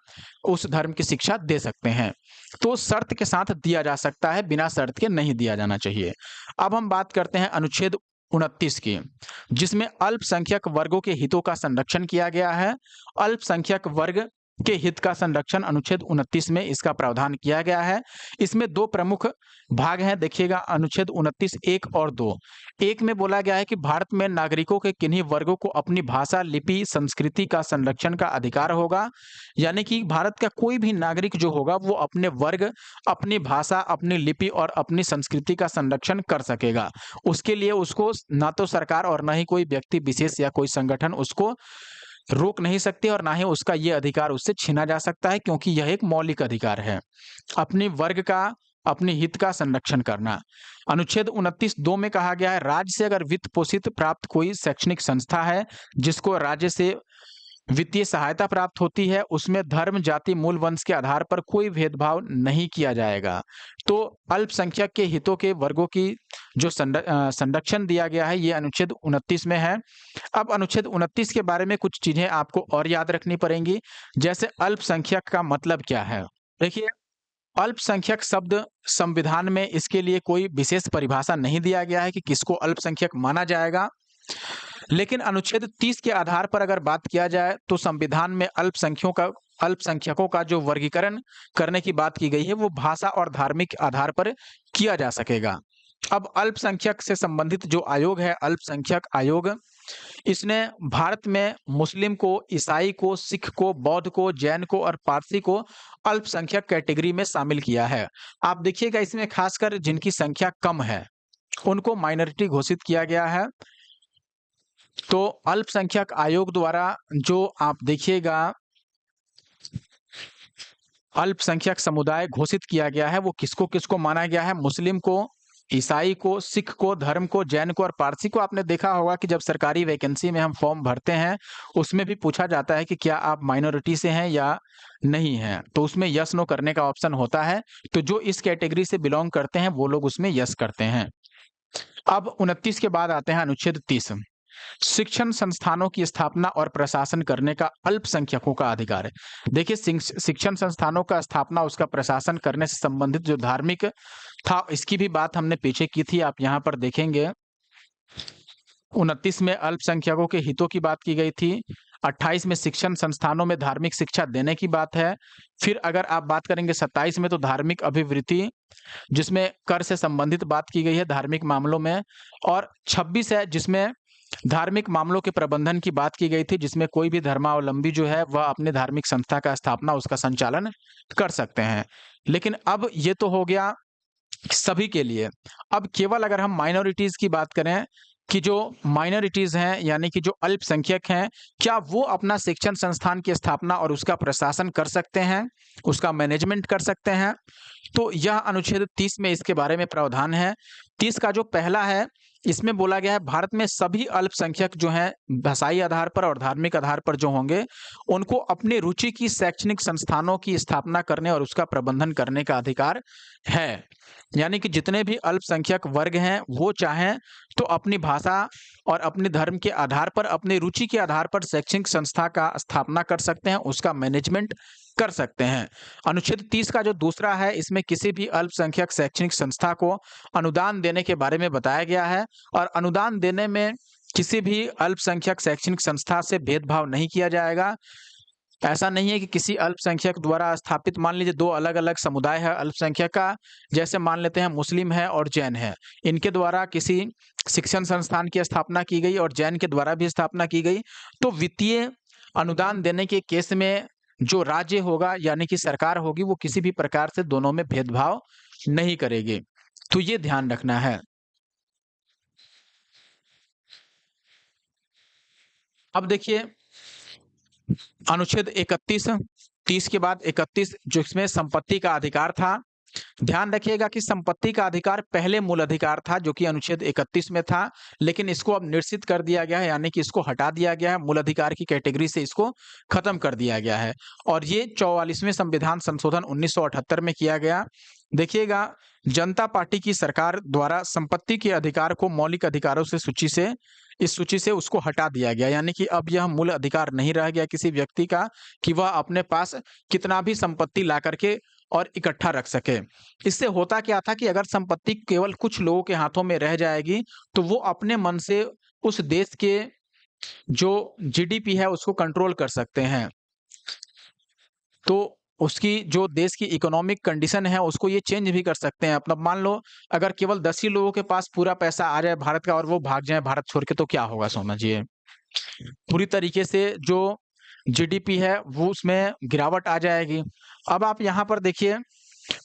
उस धर्म की शिक्षा दे सकते हैं। तो शर्त के साथ दिया जा सकता है, बिना शर्त के नहीं दिया जाना चाहिए। अब हम बात करते हैं अनुच्छेद 29 की, जिसमें अल्पसंख्यक वर्गों के हितों का संरक्षण किया गया है। अल्पसंख्यक वर्ग के हित का संरक्षण अनुच्छेद 29 में इसका प्रावधान किया गया है। इसमें 2 प्रमुख भाग हैं, देखिएगा अनुच्छेद 29 1 और 2। 1 में बोला गया है कि भारत में नागरिकों के किन्हीं वर्गों को अपनी भाषा, लिपि, संस्कृति का संरक्षण का अधिकार होगा। यानी कि भारत का कोई भी नागरिक जो होगा वो अपने वर्ग, अपनी भाषा, अपनी लिपि और अपनी संस्कृति का संरक्षण कर सकेगा। उसके लिए उसको ना तो सरकार और ना ही कोई व्यक्ति विशेष या कोई संगठन उसको रोक नहीं सकते और ना ही उसका ये अधिकार उससे छीना जा सकता है, क्योंकि यह एक मौलिक अधिकार है अपने वर्ग का, अपने हित का संरक्षण करना। अनुच्छेद 29 2 में कहा गया है, राज्य से अगर वित्त पोषित प्राप्त कोई शैक्षणिक संस्था है जिसको राज्य से वित्तीय सहायता प्राप्त होती है, उसमें धर्म, जाति, मूल वंश के आधार पर कोई भेदभाव नहीं किया जाएगा। तो अल्पसंख्यक के हितों के वर्गों की जो संरक्षण दिया गया है, ये अनुच्छेद 29 में है। अब अनुच्छेद 29 के बारे में कुछ चीजें आपको और याद रखनी पड़ेंगी। जैसे अल्पसंख्यक का मतलब क्या है? देखिए, अल्पसंख्यक शब्द संविधान में इसके लिए कोई विशेष परिभाषा नहीं दिया गया है कि किसको अल्पसंख्यक माना जाएगा। लेकिन अनुच्छेद 30 के आधार पर अगर बात किया जाए तो संविधान में अल्पसंख्यकों का जो वर्गीकरण करने की बात की गई है वो भाषा और धार्मिक आधार पर किया जा सकेगा। अब अल्पसंख्यक से संबंधित जो आयोग है, अल्पसंख्यक आयोग, इसने भारत में मुस्लिम को, ईसाई को, सिख को, बौद्ध को, जैन को और पारसी को अल्पसंख्यक कैटेगरी में शामिल किया है। आप देखिएगा इसमें खासकर जिनकी संख्या कम है उनको माइनॉरिटी घोषित किया गया है। तो अल्पसंख्यक आयोग द्वारा जो आप देखिएगा अल्पसंख्यक समुदाय घोषित किया गया है वो किसको किसको माना गया है? मुस्लिम को, ईसाई को, सिख को, धर्म को, जैन को और पारसी को। आपने देखा होगा कि जब सरकारी वैकेंसी में हम फॉर्म भरते हैं उसमें भी पूछा जाता है कि क्या आप माइनॉरिटी से हैं या नहीं हैं, तो उसमें यस नो करने का ऑप्शन होता है। तो जो इस कैटेगरी से बिलोंग करते हैं वो लोग उसमें यस करते हैं। अब 29 के बाद आते हैं अनुच्छेद 30। शिक्षण संस्थानों की स्थापना और प्रशासन करने का अल्पसंख्यकों का अधिकार है। देखिए, शिक्षण संस्थानों का स्थापना, उसका प्रशासन करने से संबंधित जो धार्मिक था, इसकी भी बात हमने पीछे की थी। आप यहाँ पर देखेंगे 29 में अल्पसंख्यकों के हितों की बात की गई थी। 28 में शिक्षण संस्थानों में धार्मिक शिक्षा देने की बात है। फिर अगर आप बात करेंगे 27 में तो धार्मिक अभिवृत्ति, जिसमें कर से संबंधित बात की गई है धार्मिक मामलों में। और 26 है जिसमें धार्मिक मामलों के प्रबंधन की बात की गई थी, जिसमें कोई भी धर्मावलंबी जो है वह अपने धार्मिक संस्था का स्थापना, उसका संचालन कर सकते हैं। लेकिन अब ये तो हो गया सभी के लिए। अब केवल अगर हम माइनॉरिटीज की बात करें कि जो माइनॉरिटीज हैं यानी कि जो अल्पसंख्यक हैं, क्या वो अपना शिक्षण संस्थान की स्थापना और उसका प्रशासन कर सकते हैं, उसका मैनेजमेंट कर सकते हैं? तो यह अनुच्छेद 30 में इसके बारे में प्रावधान है। 30 का जो पहला है, इसमें बोला गया है भारत में सभी अल्पसंख्यक जो हैं भाषाई आधार पर और धार्मिक आधार पर जो होंगे, उनको अपनी रुचि की शैक्षणिक संस्थानों की स्थापना करने और उसका प्रबंधन करने का अधिकार है। यानी कि जितने भी अल्पसंख्यक वर्ग हैं वो चाहें तो अपनी भाषा और अपने धर्म के आधार पर, अपनी रुचि के आधार पर शैक्षणिक संस्था का स्थापना कर सकते हैं, उसका मैनेजमेंट कर सकते हैं। अनुच्छेद 30 का जो दूसरा है, इसमें किसी भी अल्पसंख्यक शैक्षणिक संस्था को अनुदान देने के बारे में बताया गया है और अनुदान देने में किसी भी अल्पसंख्यक शैक्षणिक संस्था से भेदभाव नहीं किया जाएगा। ऐसा नहीं है कि किसी अल्पसंख्यक द्वारा स्थापित, मान लीजिए 2 अलग-अलग समुदाय है अल्पसंख्यक का, जैसे मान लेते हैं मुस्लिम है और जैन है। इनके द्वारा किसी शिक्षण संस्थान की स्थापना की गई और जैन के द्वारा भी स्थापना की गई, तो वित्तीय अनुदान देने के केस में जो राज्य होगा यानी कि सरकार होगी, वो किसी भी प्रकार से दोनों में भेदभाव नहीं करेगी। तो ये ध्यान रखना है। अब देखिए अनुच्छेद 31, 30 के बाद 31 जो इसमें संपत्ति का अधिकार था। ध्यान रखिएगा कि संपत्ति का अधिकार पहले मूल अधिकार था जो कि अनुच्छेद 31 में था, लेकिन इसको अब निश्चित कर दिया गया है, यानी कि इसको हटा दिया गया है, मूल अधिकार की कैटेगरी से इसको खत्म कर दिया गया है और ये 44वें संविधान संशोधन 1978 में किया गया। देखिएगा, जनता पार्टी की सरकार द्वारा संपत्ति के अधिकार को मौलिक अधिकारों से इस सूची से उसको हटा दिया गया, यानी कि अब यह मूल अधिकार नहीं रह गया किसी व्यक्ति का कि वह अपने पास कितना भी संपत्ति ला करके और इकट्ठा रख सके। इससे होता क्या था कि अगर संपत्ति केवल कुछ लोगों के हाथों में रह जाएगी, तो वो अपने मन से उस देश के जो जीडीपी है उसको कंट्रोल कर सकते हैं। तो उसकी जो देश की इकोनॉमिक कंडीशन है उसको ये चेंज भी कर सकते हैं। अपना मान लो अगर केवल 10 ही लोगों के पास पूरा पैसा आ जाए भारत का और वो भाग जाए भारत छोड़ के, तो क्या होगा समझिए। पूरी तरीके से जो जीडीपी है वो उसमें गिरावट आ जाएगी। अब आप यहाँ पर देखिए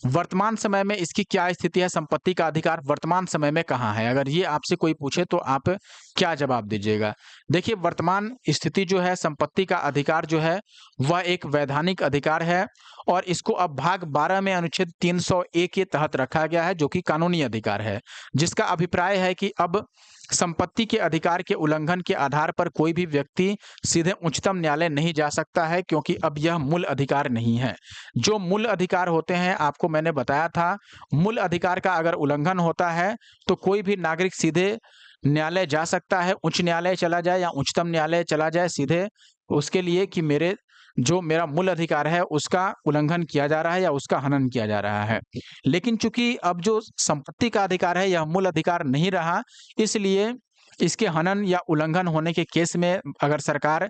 वर्तमान समय में इसकी क्या स्थिति है, संपत्ति का अधिकार वर्तमान समय में कहाँ है? अगर ये आपसे कोई पूछे तो आप क्या जवाब दीजिएगा? देखिए वर्तमान स्थिति जो है संपत्ति का अधिकार जो है वह एक वैधानिक अधिकार है और इसको अब भाग 12 में अनुच्छेद 301 के तहत रखा गया है जो कि कानूनी अधिकार है, जिसका अभिप्राय है कि अब संपत्ति के अधिकार के उल्लंघन के आधार पर कोई भी व्यक्ति सीधे उच्चतम न्यायालय नहीं जा सकता है, क्योंकि अब यह मूल अधिकार नहीं है। जो मूल अधिकार होते हैं आपको मैंने बताया था, मूल अधिकार का अगर उल्लंघन होता है तो कोई भी नागरिक सीधे न्यायालय जा सकता है, उच्च न्यायालय चला जाए या उच्चतम न्यायालय चला जाए सीधे उसके लिए कि मेरा मूल अधिकार है उसका उल्लंघन किया जा रहा है या उसका हनन किया जा रहा है। लेकिन चूंकि अब जो संपत्ति का अधिकार है यह मूल अधिकार नहीं रहा, इसलिए इसके हनन या उल्लंघन होने के केस में अगर सरकार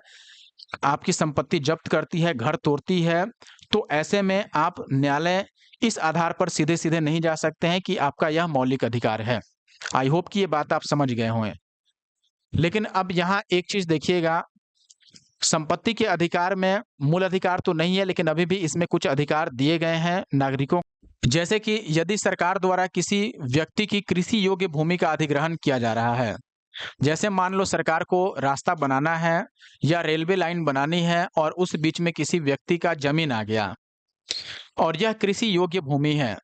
आपकी संपत्ति जब्त करती है, घर तोड़ती है, तो ऐसे में आप न्यायालय इस आधार पर सीधे-सीधे नहीं जा सकते हैं कि आपका यह मौलिक अधिकार है। आई होप कि ये बात आप समझ गए होंगे। लेकिन अब यहाँ एक चीज़ देखिएगा, संपत्ति के अधिकार में मूल अधिकार तो नहीं है, लेकिन अभी भी इसमें कुछ अधिकार दिए गए हैं नागरिकों, जैसे कि यदि सरकार द्वारा किसी व्यक्ति की कृषि योग्य भूमि का अधिग्रहण किया जा रहा है, जैसे मान लो सरकार को रास्ता बनाना है या रेलवे लाइन बनानी है और उस बीच में किसी व्यक्ति का जमीन आ गया और यह कृषि योग्य भूमि है,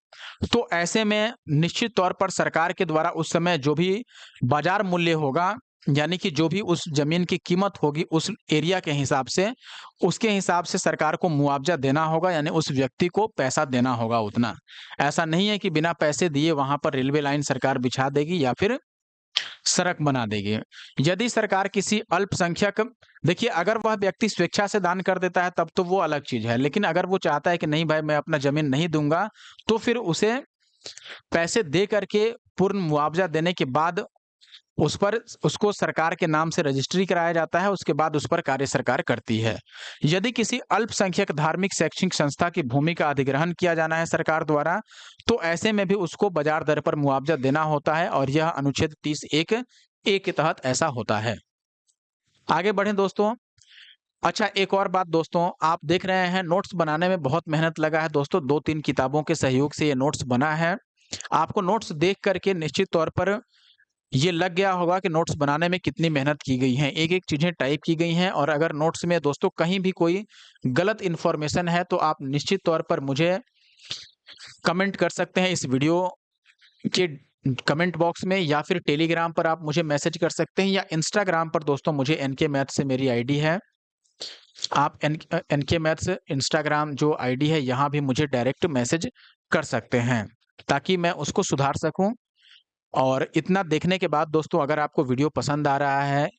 तो ऐसे में निश्चित तौर पर सरकार के द्वारा उस समय जो भी बाजार मूल्य होगा, यानी कि जो भी उस जमीन की कीमत होगी उस एरिया के हिसाब से, उसके हिसाब से सरकार को मुआवजा देना होगा, यानी उस व्यक्ति को पैसा देना होगा उतना। ऐसा नहीं है कि बिना पैसे दिए वहां पर रेलवे लाइन सरकार बिछा देगी या फिर सड़क बना देगी। यदि सरकार किसी अल्पसंख्यक, देखिए अगर वह व्यक्ति स्वेच्छा से दान कर देता है तब तो वो अलग चीज़ है, लेकिन अगर वो चाहता है कि नहीं भाई मैं अपना ज़मीन नहीं दूँगा, तो फिर उसे पैसे दे करके पूर्ण मुआवजा देने के बाद उसको सरकार के नाम से रजिस्ट्री कराया जाता है, उसके बाद उस पर कार्य सरकार करती है। यदि किसी अल्पसंख्यक धार्मिक शैक्षणिक संस्था की भूमि का अधिग्रहण किया जाना है सरकार द्वारा, तो ऐसे में भी उसको बाजार दर पर मुआवजा देना होता है और यह अनुच्छेद 30(1) ए के तहत ऐसा होता है। आगे बढ़ें दोस्तों। अच्छा एक और बात दोस्तों, आप देख रहे हैं नोट्स बनाने में बहुत मेहनत लगा है दोस्तों, 2-3 किताबों के सहयोग से ये नोट्स बना है। आपको नोट्स देख करके निश्चित तौर पर ये लग गया होगा कि नोट्स बनाने में कितनी मेहनत की गई है, एक-एक चीज़ें टाइप की गई हैं और अगर नोट्स में दोस्तों कहीं भी कोई गलत इन्फॉर्मेशन है तो आप निश्चित तौर पर मुझे कमेंट कर सकते हैं इस वीडियो के कमेंट बॉक्स में, या फिर टेलीग्राम पर आप मुझे मैसेज कर सकते हैं, या इंस्टाग्राम पर दोस्तों मुझे एनके मैथ्स से मेरी आईडी है। आप एनके मैथ्स इंस्टाग्राम जो आईडी है यहाँ भी मुझे डायरेक्ट मैसेज कर सकते हैं। ताकि मैं उसको सुधार सकूँ। और इतना देखने के बाद दोस्तों, अगर आपको वीडियो पसंद आ रहा है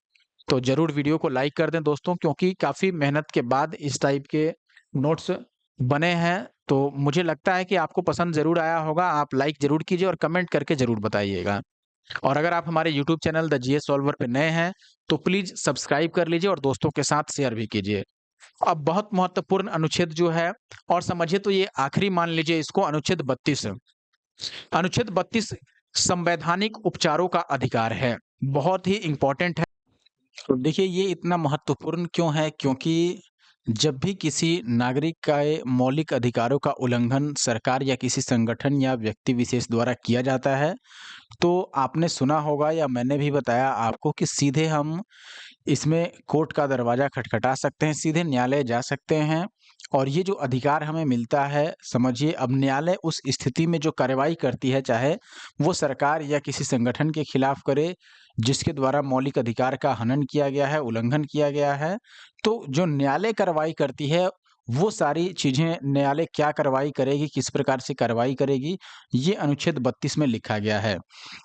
तो ज़रूर वीडियो को लाइक कर दें दोस्तों, क्योंकि काफ़ी मेहनत के बाद इस टाइप के नोट्स बने हैं। तो मुझे लगता है कि आपको पसंद ज़रूर आया होगा। आप लाइक ज़रूर कीजिए और कमेंट करके ज़रूर बताइएगा। और अगर आप हमारे YouTube channel the GS solver पे नए हैं, तो प्लीज़ सब्सक्राइब कर लीजिए और दोस्तों के साथ शेयर भी कीजिए। अब बहुत महत्वपूर्ण अनुच्छेद जो है, और समझिए तो ये आखिरी मान लीजिए इसको, अनुच्छेद 32। अनुच्छेद 32 संवैधानिक उपचारों का अधिकार है। बहुत ही इम्पोर्टेंट है। तो देखिए, ये इतना महत्वपूर्ण क्यों है? क्योंकि जब भी किसी नागरिक का ये मौलिक अधिकारों का उल्लंघन सरकार या किसी संगठन या व्यक्ति विशेष द्वारा किया जाता है, तो आपने सुना होगा या मैंने भी बताया आपको कि सीधे हम इसमें कोर्ट का दरवाज़ा खटखटा सकते हैं, सीधे न्यायालय जा सकते हैं। और ये जो अधिकार हमें मिलता है, समझिए अब न्यायालय उस स्थिति में जो कार्रवाई करती है, चाहे वो सरकार या किसी संगठन के खिलाफ करे, जिसके द्वारा मौलिक अधिकार का हनन किया गया है, उल्लंघन किया गया है, तो जो न्यायालय कार्रवाई करती है, वो सारी चीज़ें न्यायालय क्या कार्रवाई करेगी, किस प्रकार से कार्रवाई करेगी, ये अनुच्छेद 32 में लिखा गया है।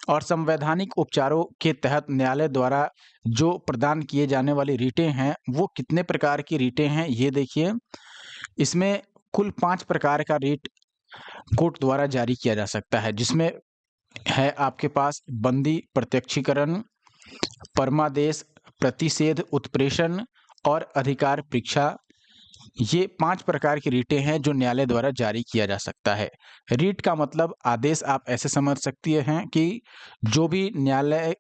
और संवैधानिक उपचारों के तहत न्यायालय द्वारा जो प्रदान किए जाने वाली रिटें हैं, वो कितने प्रकार की रिटें हैं, ये देखिए। इसमें कुल 5 प्रकार का रिट कोर्ट द्वारा जारी किया जा सकता है, जिसमें है आपके पास बंदी प्रत्यक्षीकरण, परमादेश, प्रतिषेध उत्प्रेषण और अधिकार परीक्षा। ये 5 प्रकार की रिटें हैं जो न्यायालय द्वारा जारी किया जा सकता है। रिट का मतलब आदेश, आप ऐसे समझ सकती हैं कि जो भी न्यायालय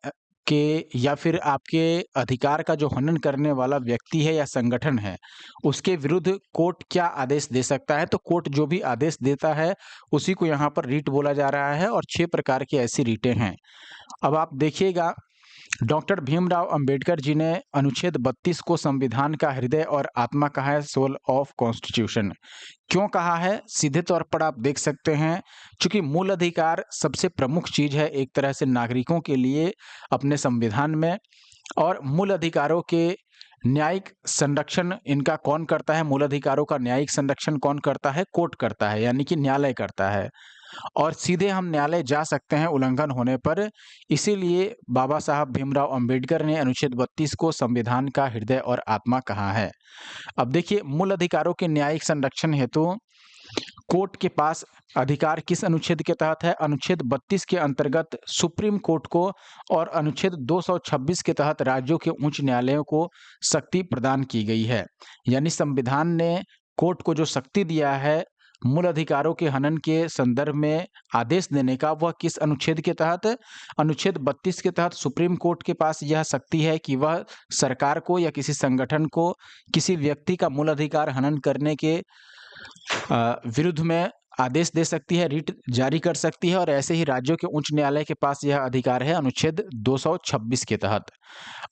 के या फिर आपके अधिकार का जो हनन करने वाला व्यक्ति है या संगठन है, उसके विरुद्ध कोर्ट क्या आदेश दे सकता है, तो कोर्ट जो भी आदेश देता है, उसी को यहाँ पर रिट बोला जा रहा है। और 6 प्रकार की ऐसी रिटें हैं। अब आप देखिएगा, डॉक्टर भीमराव अंबेडकर जी ने अनुच्छेद 32 को संविधान का हृदय और आत्मा कहा है, सोल ऑफ कॉन्स्टिट्यूशन। क्यों कहा है? सीधे तौर पर आप देख सकते हैं, चूंकि मूल अधिकार सबसे प्रमुख चीज है एक तरह से नागरिकों के लिए अपने संविधान में। और मूल अधिकारों के न्यायिक संरक्षण इनका कौन करता है? मूल अधिकारों का न्यायिक संरक्षण कौन करता है? कोर्ट करता है, यानी कि न्यायालय करता है। और सीधे हम न्यायालय जा सकते हैं उल्लंघन होने पर। इसीलिए बाबा साहब भीमराव अंबेडकर ने अनुच्छेद 32 को संविधान का हृदय और आत्मा कहा है। अब देखिए, मूल अधिकारों के न्यायिक संरक्षण हेतु कोर्ट के पास अधिकार किस अनुच्छेद के तहत है? अनुच्छेद 32 के अंतर्गत सुप्रीम कोर्ट को और अनुच्छेद 226 के तहत राज्यों के उच्च न्यायालयों को शक्ति प्रदान की गई है। यानी संविधान ने कोर्ट को जो शक्ति दिया है मूल अधिकारों के हनन के संदर्भ में आदेश देने का, वह किस अनुच्छेद के तहत? अनुच्छेद 32 के तहत सुप्रीम कोर्ट के पास यह शक्ति है कि वह सरकार को या किसी संगठन को किसी व्यक्ति का मूल अधिकार हनन करने के विरुद्ध में आदेश दे सकती है, रिट जारी कर सकती है। और ऐसे ही राज्यों के उच्च न्यायालय के पास यह अधिकार है अनुच्छेद 226 के तहत।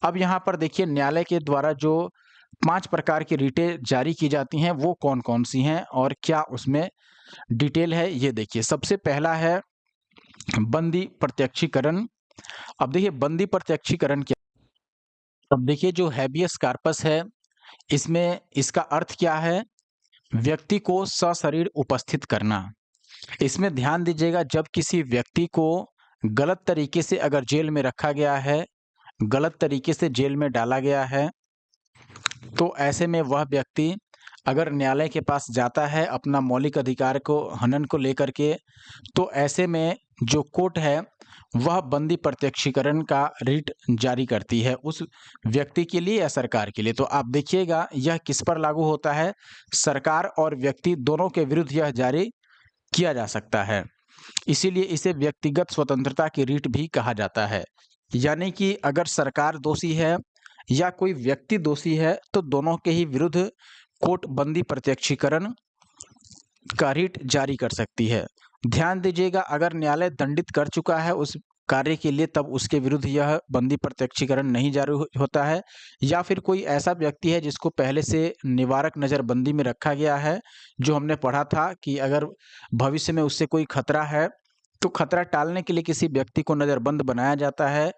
अब यहाँ पर देखिए, न्यायालय के द्वारा जो 5 प्रकार की रिटें जारी की जाती हैं, वो कौन-कौन सी हैं और क्या उसमें डिटेल है, ये देखिए। सबसे पहला है बंदी प्रत्यक्षीकरण। अब देखिए, बंदी प्रत्यक्षीकरण क्या? अब देखिए, जो हैबियस कार्पस है, इसमें इसका अर्थ क्या है? व्यक्ति को सशरीर उपस्थित करना। इसमें ध्यान दीजिएगा, जब किसी व्यक्ति को गलत तरीके से अगर जेल में रखा गया है, गलत तरीके से जेल में डाला गया है, तो ऐसे में वह व्यक्ति अगर न्यायालय के पास जाता है अपना मौलिक अधिकार को हनन को लेकर के, तो ऐसे में जो कोर्ट है वह बंदी प्रत्यक्षीकरण का रिट जारी करती है उस व्यक्ति के लिए या सरकार के लिए। तो आप देखिएगा, यह किस पर लागू होता है? सरकार और व्यक्ति दोनों के विरुद्ध यह जारी किया जा सकता है। इसीलिए इसे व्यक्तिगत स्वतंत्रता की रीट भी कहा जाता है। यानी कि अगर सरकार दोषी है या कोई व्यक्ति दोषी है, तो दोनों के ही विरुद्ध कोर्ट बंदी प्रत्यक्षीकरण का रीट जारी कर सकती है। ध्यान दीजिएगा, अगर न्यायालय दंडित कर चुका है उस कार्य के लिए, तब उसके विरुद्ध यह बंदी प्रत्यक्षीकरण नहीं जारी होता है। या फिर कोई ऐसा व्यक्ति है जिसको पहले से निवारक नज़रबंदी में रखा गया है, जो हमने पढ़ा था कि अगर भविष्य में उससे कोई खतरा है, तो खतरा टालने के लिए किसी व्यक्ति को नज़रबंद बनाया जाता है,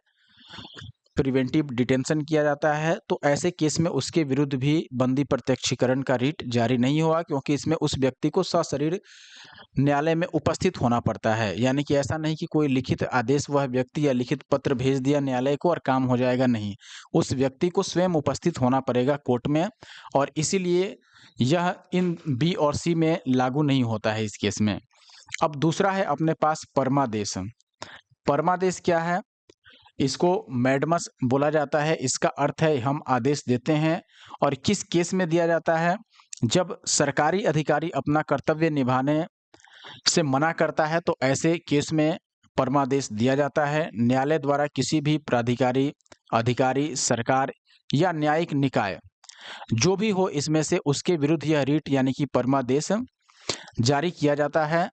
प्रिवेंटिव डिटेंशन किया जाता है, तो ऐसे केस में उसके विरुद्ध भी बंदी प्रत्यक्षीकरण का रिट जारी नहीं हुआ, क्योंकि इसमें उस व्यक्ति को सशरीर न्यायालय में उपस्थित होना पड़ता है। यानी कि ऐसा नहीं कि कोई लिखित आदेश वह व्यक्ति या लिखित पत्र भेज दिया न्यायालय को और काम हो जाएगा, नहीं। उस व्यक्ति को स्वयं उपस्थित होना पड़ेगा कोर्ट में, और इसीलिए यह इन बी और सी में लागू नहीं होता है इस केस में। अब दूसरा है अपने पास परमादेश। परमादेश क्या है? इसको मैडमस बोला जाता है। इसका अर्थ है हम आदेश देते हैं, और किस केस में दिया जाता है? जब सरकारी अधिकारी अपना कर्तव्य निभाने से मना करता है, तो ऐसे केस में परमादेश दिया जाता है। न्यायालय द्वारा किसी भी प्राधिकारी, अधिकारी, सरकार या न्यायिक निकाय जो भी हो इसमें से उसके विरुद्ध यह रिट यानी कि परमादेश जारी किया जाता है,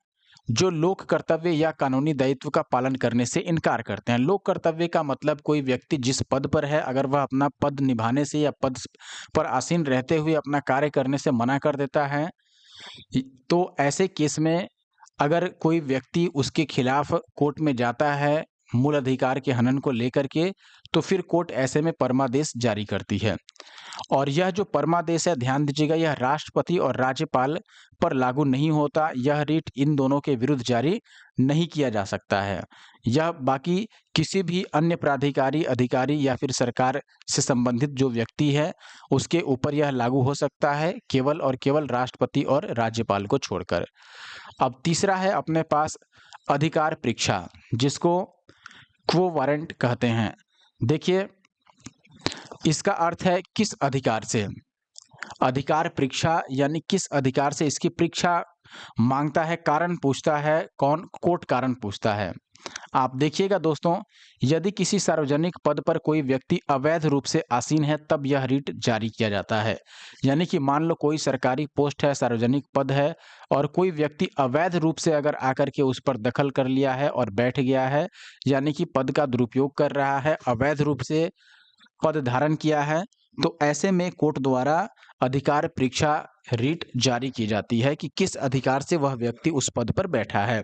जो लोक कर्तव्य या कानूनी दायित्व का पालन करने से इनकार करते हैं। लोक कर्तव्य का मतलब कोई व्यक्ति जिस पद पर है, अगर वह अपना पद निभाने से या पद पर आसीन रहते हुए अपना कार्य करने से मना कर देता है, तो ऐसे केस में अगर कोई व्यक्ति उसके खिलाफ कोर्ट में जाता है मूल अधिकार के हनन को लेकर के, तो फिर कोर्ट ऐसे में परमादेश जारी करती है। और यह जो परमादेश है, ध्यान दीजिएगा, यह राष्ट्रपति और राज्यपाल पर लागू नहीं होता। यह रिट इन दोनों के विरुद्ध जारी नहीं किया जा सकता है। यह बाकी किसी भी अन्य प्राधिकारी, अधिकारी या फिर सरकार से संबंधित जो व्यक्ति है उसके ऊपर यह लागू हो सकता है, केवल और केवल राष्ट्रपति और राज्यपाल को छोड़कर। अब तीसरा है अपने पास अधिकार परीक्षा, जिसको क्वो वारंट कहते हैं। देखिए, इसका अर्थ है किस अधिकार से। अधिकार परीक्षा यानी किस अधिकार से इसकी परीक्षा मांगता है, कारण पूछता है कौन? कोर्ट कारण पूछता है। आप देखिएगा दोस्तों, यदि किसी सार्वजनिक पद पर कोई व्यक्ति अवैध रूप से आसीन है, तब यह रिट जारी किया जाता है। यानी कि मान लो कोई सरकारी पोस्ट है, सार्वजनिक पद है, और कोई व्यक्ति अवैध रूप से अगर आकर के उस पर दखल कर लिया है और बैठ गया है, यानी कि पद का दुरुपयोग कर रहा है, अवैध रूप से पद धारण किया है, तो ऐसे में कोर्ट द्वारा अधिकार परीक्षा रिट जारी की जाती है कि किस अधिकार से वह व्यक्ति उस पद पर बैठा है।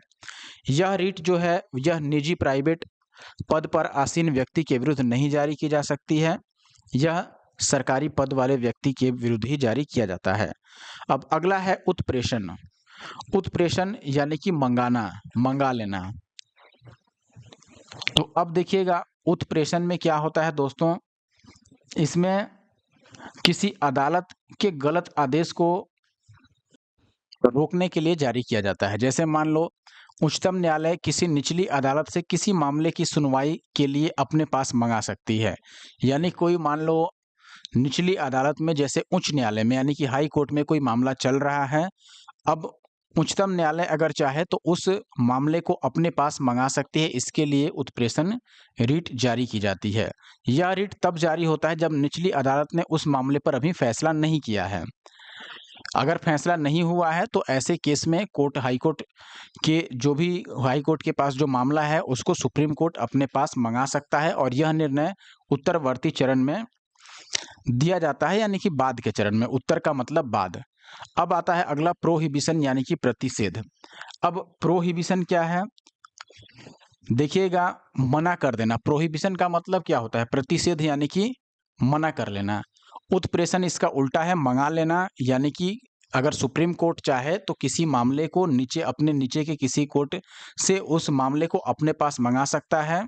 यह रिट जो है, यह निजी प्राइवेट पद पर आसीन व्यक्ति के विरुद्ध नहीं जारी की जा सकती है, यह सरकारी पद वाले व्यक्ति के विरुद्ध ही जारी किया जाता है। अब अगला है उत्प्रेषण। उत्प्रेषण यानी कि मंगाना, मंगा लेना। तो अब देखिएगा, उत्प्रेषण में क्या होता है दोस्तों, इसमें किसी अदालत के गलत आदेश को रोकने के लिए जारी किया जाता है। जैसे मान लो उच्चतम न्यायालय किसी निचली अदालत से किसी मामले की सुनवाई के लिए अपने पास मंगा सकती है। यानी कोई मान लो निचली अदालत में, जैसे उच्च न्यायालय में यानी कि हाई कोर्ट में कोई मामला चल रहा है, अब उच्चतम न्यायालय अगर चाहे तो उस मामले को अपने पास मंगा सकती है। इसके लिए उत्प्रेषण रिट जारी की जाती है। यह रिट तब जारी होता है जब निचली अदालत ने उस मामले पर अभी फैसला नहीं किया है। अगर फैसला नहीं हुआ है, तो ऐसे केस में कोर्ट, हाई कोर्ट के जो भी हाई कोर्ट के पास जो मामला है उसको सुप्रीम कोर्ट अपने पास मंगा सकता है, और यह निर्णय उत्तरवर्ती चरण में दिया जाता है, यानी कि बाद के चरण में। उत्तर का मतलब बाद। अब आता है अगला प्रोहिबिशन यानी कि प्रतिषेध। अब प्रोहिबिशन क्या है? देखिएगा, मना कर देना। प्रोहिबिशन का मतलब क्या होता है? प्रतिषेध यानी कि मना कर लेना। उत्प्रेषण इसका उल्टा है, मंगा लेना। यानी कि अगर सुप्रीम कोर्ट चाहे तो किसी मामले को नीचे, अपने नीचे के किसी कोर्ट से उस मामले को अपने पास मंगा सकता है,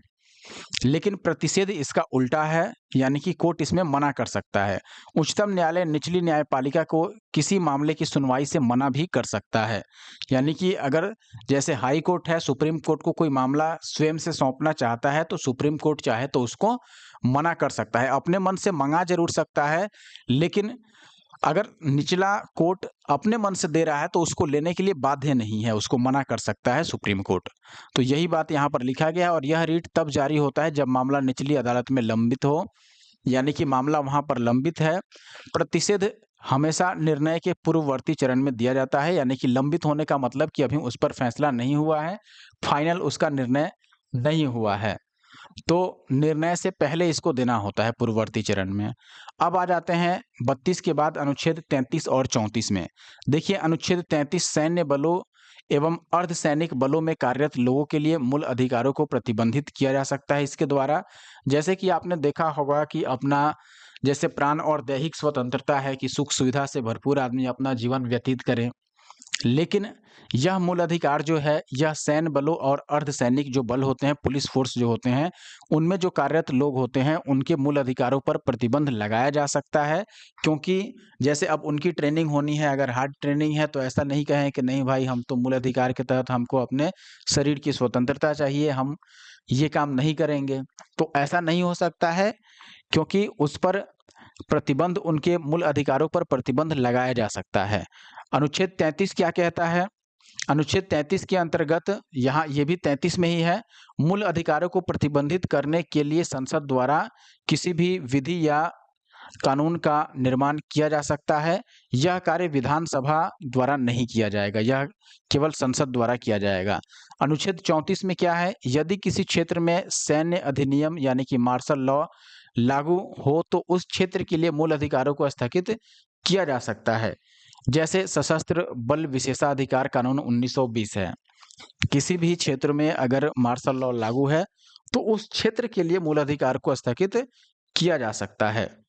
लेकिन प्रतिषेध इसका उल्टा है, यानी कि कोर्ट इसमें मना कर सकता है। उच्चतम न्यायालय निचली न्यायपालिका को किसी मामले की सुनवाई से मना भी कर सकता है। यानी कि अगर जैसे हाई कोर्ट है, सुप्रीम कोर्ट को कोई मामला स्वयं से सौंपना चाहता है, तो सुप्रीम कोर्ट चाहे तो उसको मना कर सकता है। अपने मन से मंगा जरूर सकता है, लेकिन अगर निचला कोर्ट अपने मन से दे रहा है तो उसको लेने के लिए बाध्य नहीं है, उसको मना कर सकता है सुप्रीम कोर्ट। तो यही बात यहाँ पर लिखा गया है। और यह रिट तब जारी होता है जब मामला निचली अदालत में लंबित हो, यानी कि मामला वहाँ पर लंबित है। प्रतिषेध हमेशा निर्णय के पूर्ववर्ती चरण में दिया जाता है, यानी कि लंबित होने का मतलब कि अभी उस पर फैसला नहीं हुआ है, फाइनल उसका निर्णय नहीं हुआ है, तो निर्णय से पहले इसको देना होता है पूर्ववर्ती चरण में। अब आ जाते हैं 32 के बाद अनुच्छेद 33 और 34 में। देखिए, अनुच्छेद 33 सैन्य बलों एवं अर्धसैनिक बलों में कार्यरत लोगों के लिए मूल अधिकारों को प्रतिबंधित किया जा सकता है इसके द्वारा। जैसे कि आपने देखा होगा कि अपना जैसे प्राण और दैहिक स्वतंत्रता है कि सुख सुविधा से भरपूर आदमी अपना जीवन व्यतीत करे। लेकिन यह मूल अधिकार जो है, यह सैन्य बलों और अर्धसैनिक जो बल होते हैं, पुलिस फ़ोर्स जो होते हैं, उनमें जो कार्यरत लोग होते हैं, उनके मूल अधिकारों पर प्रतिबंध लगाया जा सकता है। क्योंकि जैसे अब उनकी ट्रेनिंग होनी है, अगर हार्ड ट्रेनिंग है, तो ऐसा नहीं कहें कि नहीं भाई हम तो मूल अधिकार के तहत हमको अपने शरीर की स्वतंत्रता चाहिए, हम ये काम नहीं करेंगे। तो ऐसा नहीं हो सकता है, क्योंकि उस पर प्रतिबंध उनके मूल अधिकारों पर प्रतिबंध लगाया जा सकता है। अनुच्छेद 33 क्या कहता है? अनुच्छेद 33 के अंतर्गत यहाँ ये भी 33 में ही है, मूल अधिकारों को प्रतिबंधित करने के लिए संसद द्वारा किसी भी विधि या कानून का निर्माण किया जा सकता है। यह कार्य विधानसभा द्वारा नहीं किया जाएगा, यह केवल संसद द्वारा किया जाएगा। अनुच्छेद 34 में क्या है? यदि किसी क्षेत्र में सैन्य अधिनियम यानी कि मार्शल लॉ लागू हो तो उस क्षेत्र के लिए मूल अधिकारों को स्थगित किया जा सकता है। जैसे सशस्त्र बल विशेषाधिकार कानून 1920 है। किसी भी क्षेत्र में अगर मार्शल लॉ लागू है तो उस क्षेत्र के लिए मूल अधिकार को स्थगित किया जा सकता है।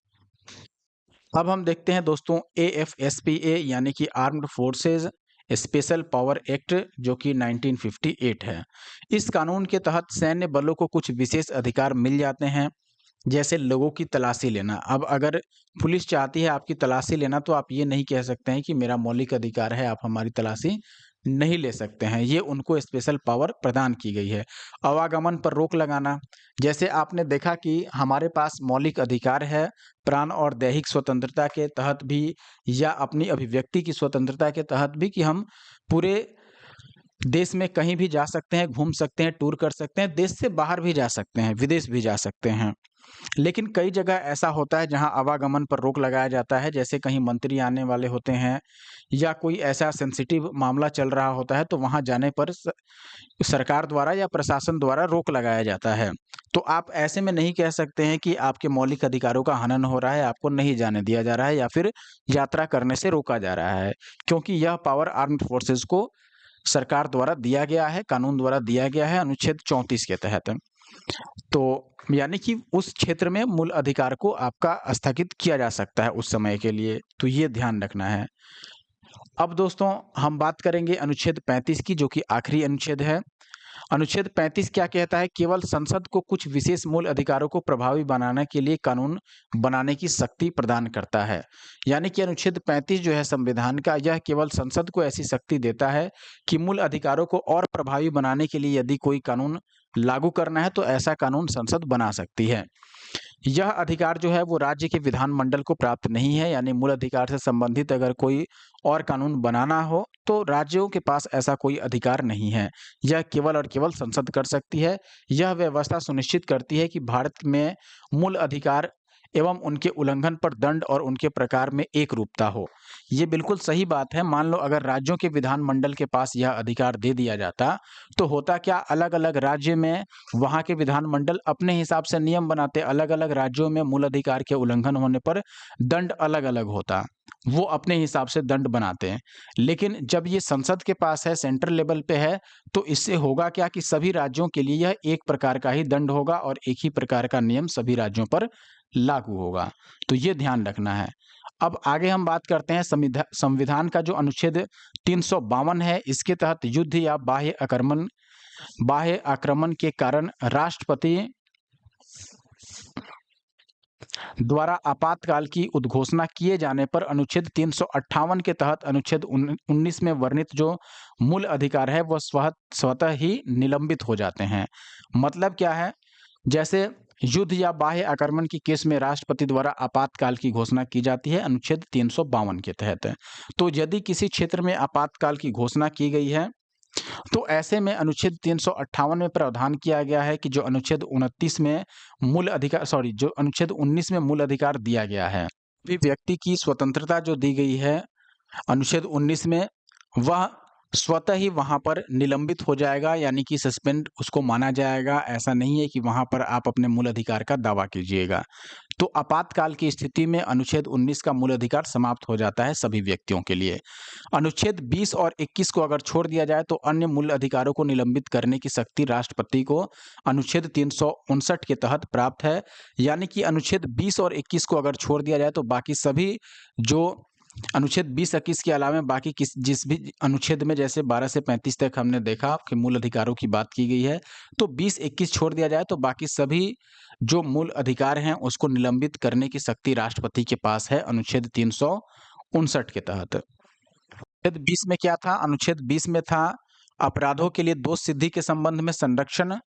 अब हम देखते हैं दोस्तों AFSPA यानी कि armed forces special power act जो कि 1958 है। इस कानून के तहत सैन्य बलों को कुछ विशेष अधिकार मिल जाते हैं, जैसे लोगों की तलाशी लेना। अब अगर पुलिस चाहती है आपकी तलाशी लेना तो आप ये नहीं कह सकते हैं कि मेरा मौलिक अधिकार है, आप हमारी तलाशी नहीं ले सकते हैं। ये उनको स्पेशल पावर प्रदान की गई है। आवागमन पर रोक लगाना, जैसे आपने देखा कि हमारे पास मौलिक अधिकार है प्राण और दैहिक स्वतंत्रता के तहत भी या अपनी अभिव्यक्ति की स्वतंत्रता के तहत भी कि हम पूरे देश में कहीं भी जा सकते हैं, घूम सकते हैं, टूर कर सकते हैं, देश से बाहर भी जा सकते हैं, विदेश भी जा सकते हैं। लेकिन कई जगह ऐसा होता है जहां आवागमन पर रोक लगाया जाता है, जैसे कहीं मंत्री आने वाले होते हैं या कोई ऐसा सेंसिटिव मामला चल रहा होता है, तो वहां जाने पर सरकार द्वारा या प्रशासन द्वारा रोक लगाया जाता है। तो आप ऐसे में नहीं कह सकते हैं कि आपके मौलिक अधिकारों का हनन हो रहा है, आपको नहीं जाने दिया जा रहा है या फिर यात्रा करने से रोका जा रहा है, क्योंकि यह पावर आर्म्ड फोर्सेस को सरकार द्वारा दिया गया है, कानून द्वारा दिया गया है अनुच्छेद 34 के तहत। तो यानी कि उस क्षेत्र में मूल अधिकार को आपका स्थगित किया जा सकता है उस समय के लिए, तो ये ध्यान रखना है। अब दोस्तों हम बात करेंगे अनुच्छेद 35 की, जो कि आखिरी अनुच्छेद है। अनुच्छेद 35 क्या कहता है? केवल संसद को कुछ विशेष मूल अधिकारों को प्रभावी बनाने के लिए कानून बनाने की शक्ति प्रदान करता है। यानी कि अनुच्छेद 35 जो है संविधान का, यह केवल संसद को ऐसी शक्ति देता है कि मूल अधिकारों को और प्रभावी बनाने के लिए यदि कोई कानून लागू करना है तो ऐसा कानून संसद बना सकती है। यह अधिकार जो है वो राज्य के विधानमंडल को प्राप्त नहीं है, यानी मूल अधिकार से संबंधित अगर कोई और कानून बनाना हो तो राज्यों के पास ऐसा कोई अधिकार नहीं है। यह केवल और केवल संसद कर सकती है। यह व्यवस्था सुनिश्चित करती है कि भारत में मूल अधिकार एवं उनके उल्लंघन पर दंड और उनके प्रकार में एक रूपता हो। ये बिल्कुल सही बात है। मान लो अगर राज्यों के विधानमंडल के पास यह अधिकार दे दिया जाता तो होता क्या, अलग-अलग राज्य में वहाँ के विधानमंडल अपने हिसाब से नियम बनाते, अलग-अलग राज्यों में मूल अधिकार के उल्लंघन होने पर दंड अलग-अलग होता, वो अपने हिसाब से दंड बनाते हैं। लेकिन जब ये संसद के पास है, सेंट्रल लेवल पे है, तो इससे होगा क्या कि सभी राज्यों के लिए यह एक प्रकार का ही दंड होगा और एक ही प्रकार का नियम सभी राज्यों पर लागू होगा। तो ये ध्यान रखना है। अब आगे हम बात करते हैं संविधान का जो अनुच्छेद 352 है, इसके तहत युद्ध या बाह्य आक्रमण के कारण राष्ट्रपति द्वारा आपातकाल की उद्घोषणा किए जाने पर अनुच्छेद 358 के तहत अनुच्छेद 19 में वर्णित जो मूल अधिकार है वह स्वतः ही निलंबित हो जाते हैं। मतलब क्या है? जैसे युद्ध या बाह्य आक्रमण की केस में राष्ट्रपति द्वारा आपातकाल की घोषणा की जाती है अनुच्छेद 352 के तहत। तो यदि किसी क्षेत्र में आपातकाल की घोषणा की गई है तो ऐसे में अनुच्छेद 358 में प्रावधान किया गया है कि जो अनुच्छेद 29 में जो अनुच्छेद 19 में मूल अधिकार दिया गया है, भी व्यक्ति की स्वतंत्रता जो दी गई है अनुच्छेद 19 में, वह स्वतः ही वहाँ पर निलंबित हो जाएगा, यानी कि सस्पेंड उसको माना जाएगा। ऐसा नहीं है कि वहाँ पर आप अपने मूल अधिकार का दावा कीजिएगा। तो आपातकाल की स्थिति में अनुच्छेद 19 का मूल अधिकार समाप्त हो जाता है सभी व्यक्तियों के लिए। अनुच्छेद 20 और 21 को अगर छोड़ दिया जाए तो अन्य मूल अधिकारों को निलंबित करने की शक्ति राष्ट्रपति को अनुच्छेद 359 के तहत प्राप्त है। यानी कि अनुच्छेद 20 और 21 को अगर छोड़ दिया जाए तो बाकी सभी जो अनुच्छेद 20-21 के अलावा बाकी जिस भी अनुच्छेद में, जैसे 12 से 35 तक हमने देखा कि मूल अधिकारों की बात की गई है, तो 20-21 छोड़ दिया जाए तो बाकी सभी जो मूल अधिकार हैं उसको निलंबित करने की शक्ति राष्ट्रपति के पास है अनुच्छेद 359 के तहत। अनुच्छेद 20 में क्या था? अनुच्छेद 20 में था अपराधों के लिए दोष सिद्धि के संबंध में संरक्षण,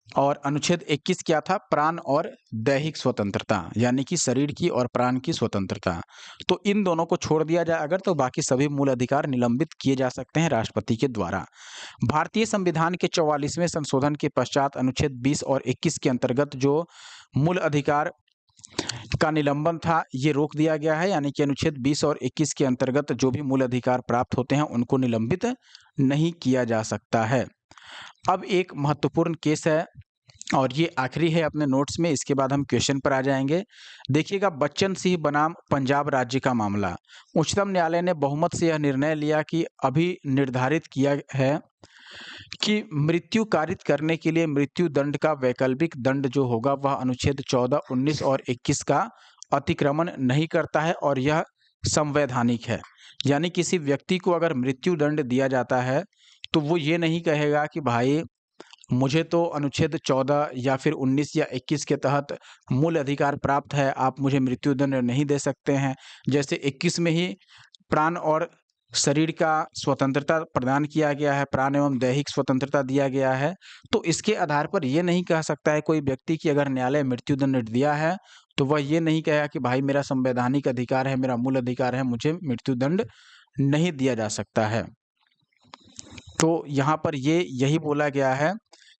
और अनुच्छेद 21 क्या था? प्राण और दैहिक स्वतंत्रता, यानी कि शरीर की और प्राण की स्वतंत्रता। तो इन दोनों को छोड़ दिया जाए अगर, तो बाकी सभी मूल अधिकार निलंबित किए जा सकते हैं राष्ट्रपति के द्वारा। भारतीय संविधान के 44वें संशोधन के पश्चात अनुच्छेद 20 और 21 के अंतर्गत जो मूल अधिकार का निलंबन था, ये रोक दिया गया है। यानी कि अनुच्छेद 20 और 21 के अंतर्गत जो भी मूल अधिकार प्राप्त होते हैं उनको निलंबित नहीं किया जा सकता है। अब एक महत्वपूर्ण केस है और ये आखिरी है अपने नोट्स में, इसके बाद हम क्वेश्चन पर आ जाएंगे। देखिएगा, बच्चन सिंह बनाम पंजाब राज्य का मामला। उच्चतम न्यायालय ने बहुमत से यह निर्णय लिया कि अभी निर्धारित किया है कि मृत्यु कारित करने के लिए मृत्यु दंड का वैकल्पिक दंड जो होगा वह अनुच्छेद 14, 19 और 21 का अतिक्रमण नहीं करता है और यह संवैधानिक है। यानी किसी व्यक्ति को अगर मृत्यु दंड दिया जाता है तो वो ये नहीं कहेगा कि भाई मुझे तो अनुच्छेद 14 या फिर 19 या 21 के तहत मूल अधिकार प्राप्त है, आप मुझे मृत्युदंड नहीं दे सकते हैं। जैसे 21 में ही प्राण और शरीर का स्वतंत्रता प्रदान किया गया है, प्राण एवं दैहिक स्वतंत्रता दिया गया है, तो इसके आधार पर ये नहीं कह सकता है कोई व्यक्ति कि अगर न्यायालय मृत्युदंड दिया है तो वह ये नहीं कहेगा कि भाई मेरा संवैधानिक अधिकार है, मेरा मूल अधिकार है, मुझे मृत्युदंड नहीं दिया जा सकता है। तो यहाँ पर यही बोला गया है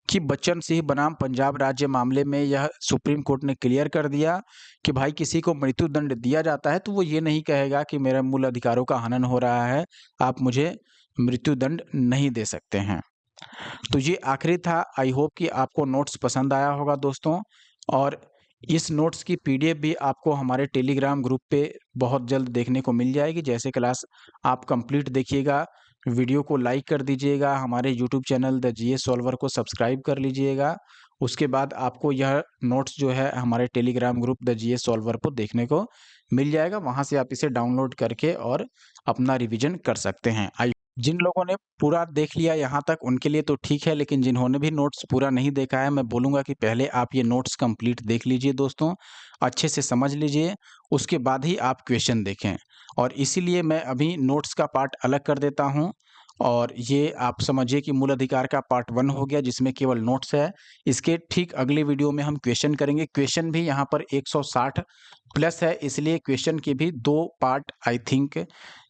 कि बच्चन सिंह बनाम पंजाब राज्य मामले में यह सुप्रीम कोर्ट ने क्लियर कर दिया कि भाई किसी को मृत्युदंड दिया जाता है तो वो ये नहीं कहेगा कि मेरे मूल अधिकारों का हनन हो रहा है, आप मुझे मृत्युदंड नहीं दे सकते हैं। तो ये आखिरी था। आई होप कि आपको नोट्स पसंद आया होगा दोस्तों, और इस नोट्स की पीडीएफ भी आपको हमारे टेलीग्राम ग्रुप पे बहुत जल्द देखने को मिल जाएगी। जैसे क्लास आप कंप्लीट देखिएगा, वीडियो को लाइक कर दीजिएगा, हमारे YouTube channel the GS solver को सब्सक्राइब कर लीजिएगा। उसके बाद आपको यह नोट्स जो है हमारे Telegram group the GS solver पर देखने को मिल जाएगा। वहाँ से आप इसे डाउनलोड करके और अपना रिविजन कर सकते हैं। जिन लोगों ने पूरा देख लिया यहाँ तक उनके लिए तो ठीक है, लेकिन जिन्होंने भी नोट्स पूरा नहीं देखा है, मैं बोलूँगा कि पहले आप ये नोट्स कंप्लीट देख लीजिए दोस्तों, अच्छे से समझ लीजिए, उसके बाद ही आप क्वेश्चन देखें। और इसीलिए मैं अभी नोट्स का पार्ट अलग कर देता हूँ, और ये आप समझिए कि मूल अधिकार का पार्ट 1 हो गया जिसमें केवल नोट्स है। इसके ठीक अगले वीडियो में हम क्वेश्चन करेंगे। क्वेश्चन भी यहाँ पर 160 प्लस है, इसलिए क्वेश्चन के भी 2 पार्ट आई थिंक,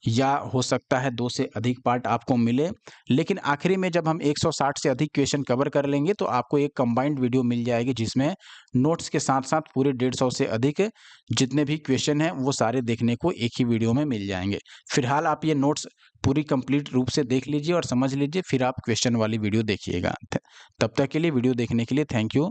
या हो सकता है 2 से अधिक पार्ट आपको मिले। लेकिन आखिरी में जब हम 160 से अधिक क्वेश्चन कवर कर लेंगे तो आपको एक कंबाइंड वीडियो मिल जाएगी जिसमें नोट्स के साथ-साथ पूरे 150 से अधिक जितने भी क्वेश्चन हैं वो सारे देखने को एक ही वीडियो में मिल जाएँगे। फिलहाल आप ये नोट्स पूरी कंप्लीट रूप से देख लीजिए और समझ लीजिए, फिर आप क्वेश्चन वाली वीडियो देखिएगा। तब तक के लिए वीडियो देखने के लिए थैंक यू।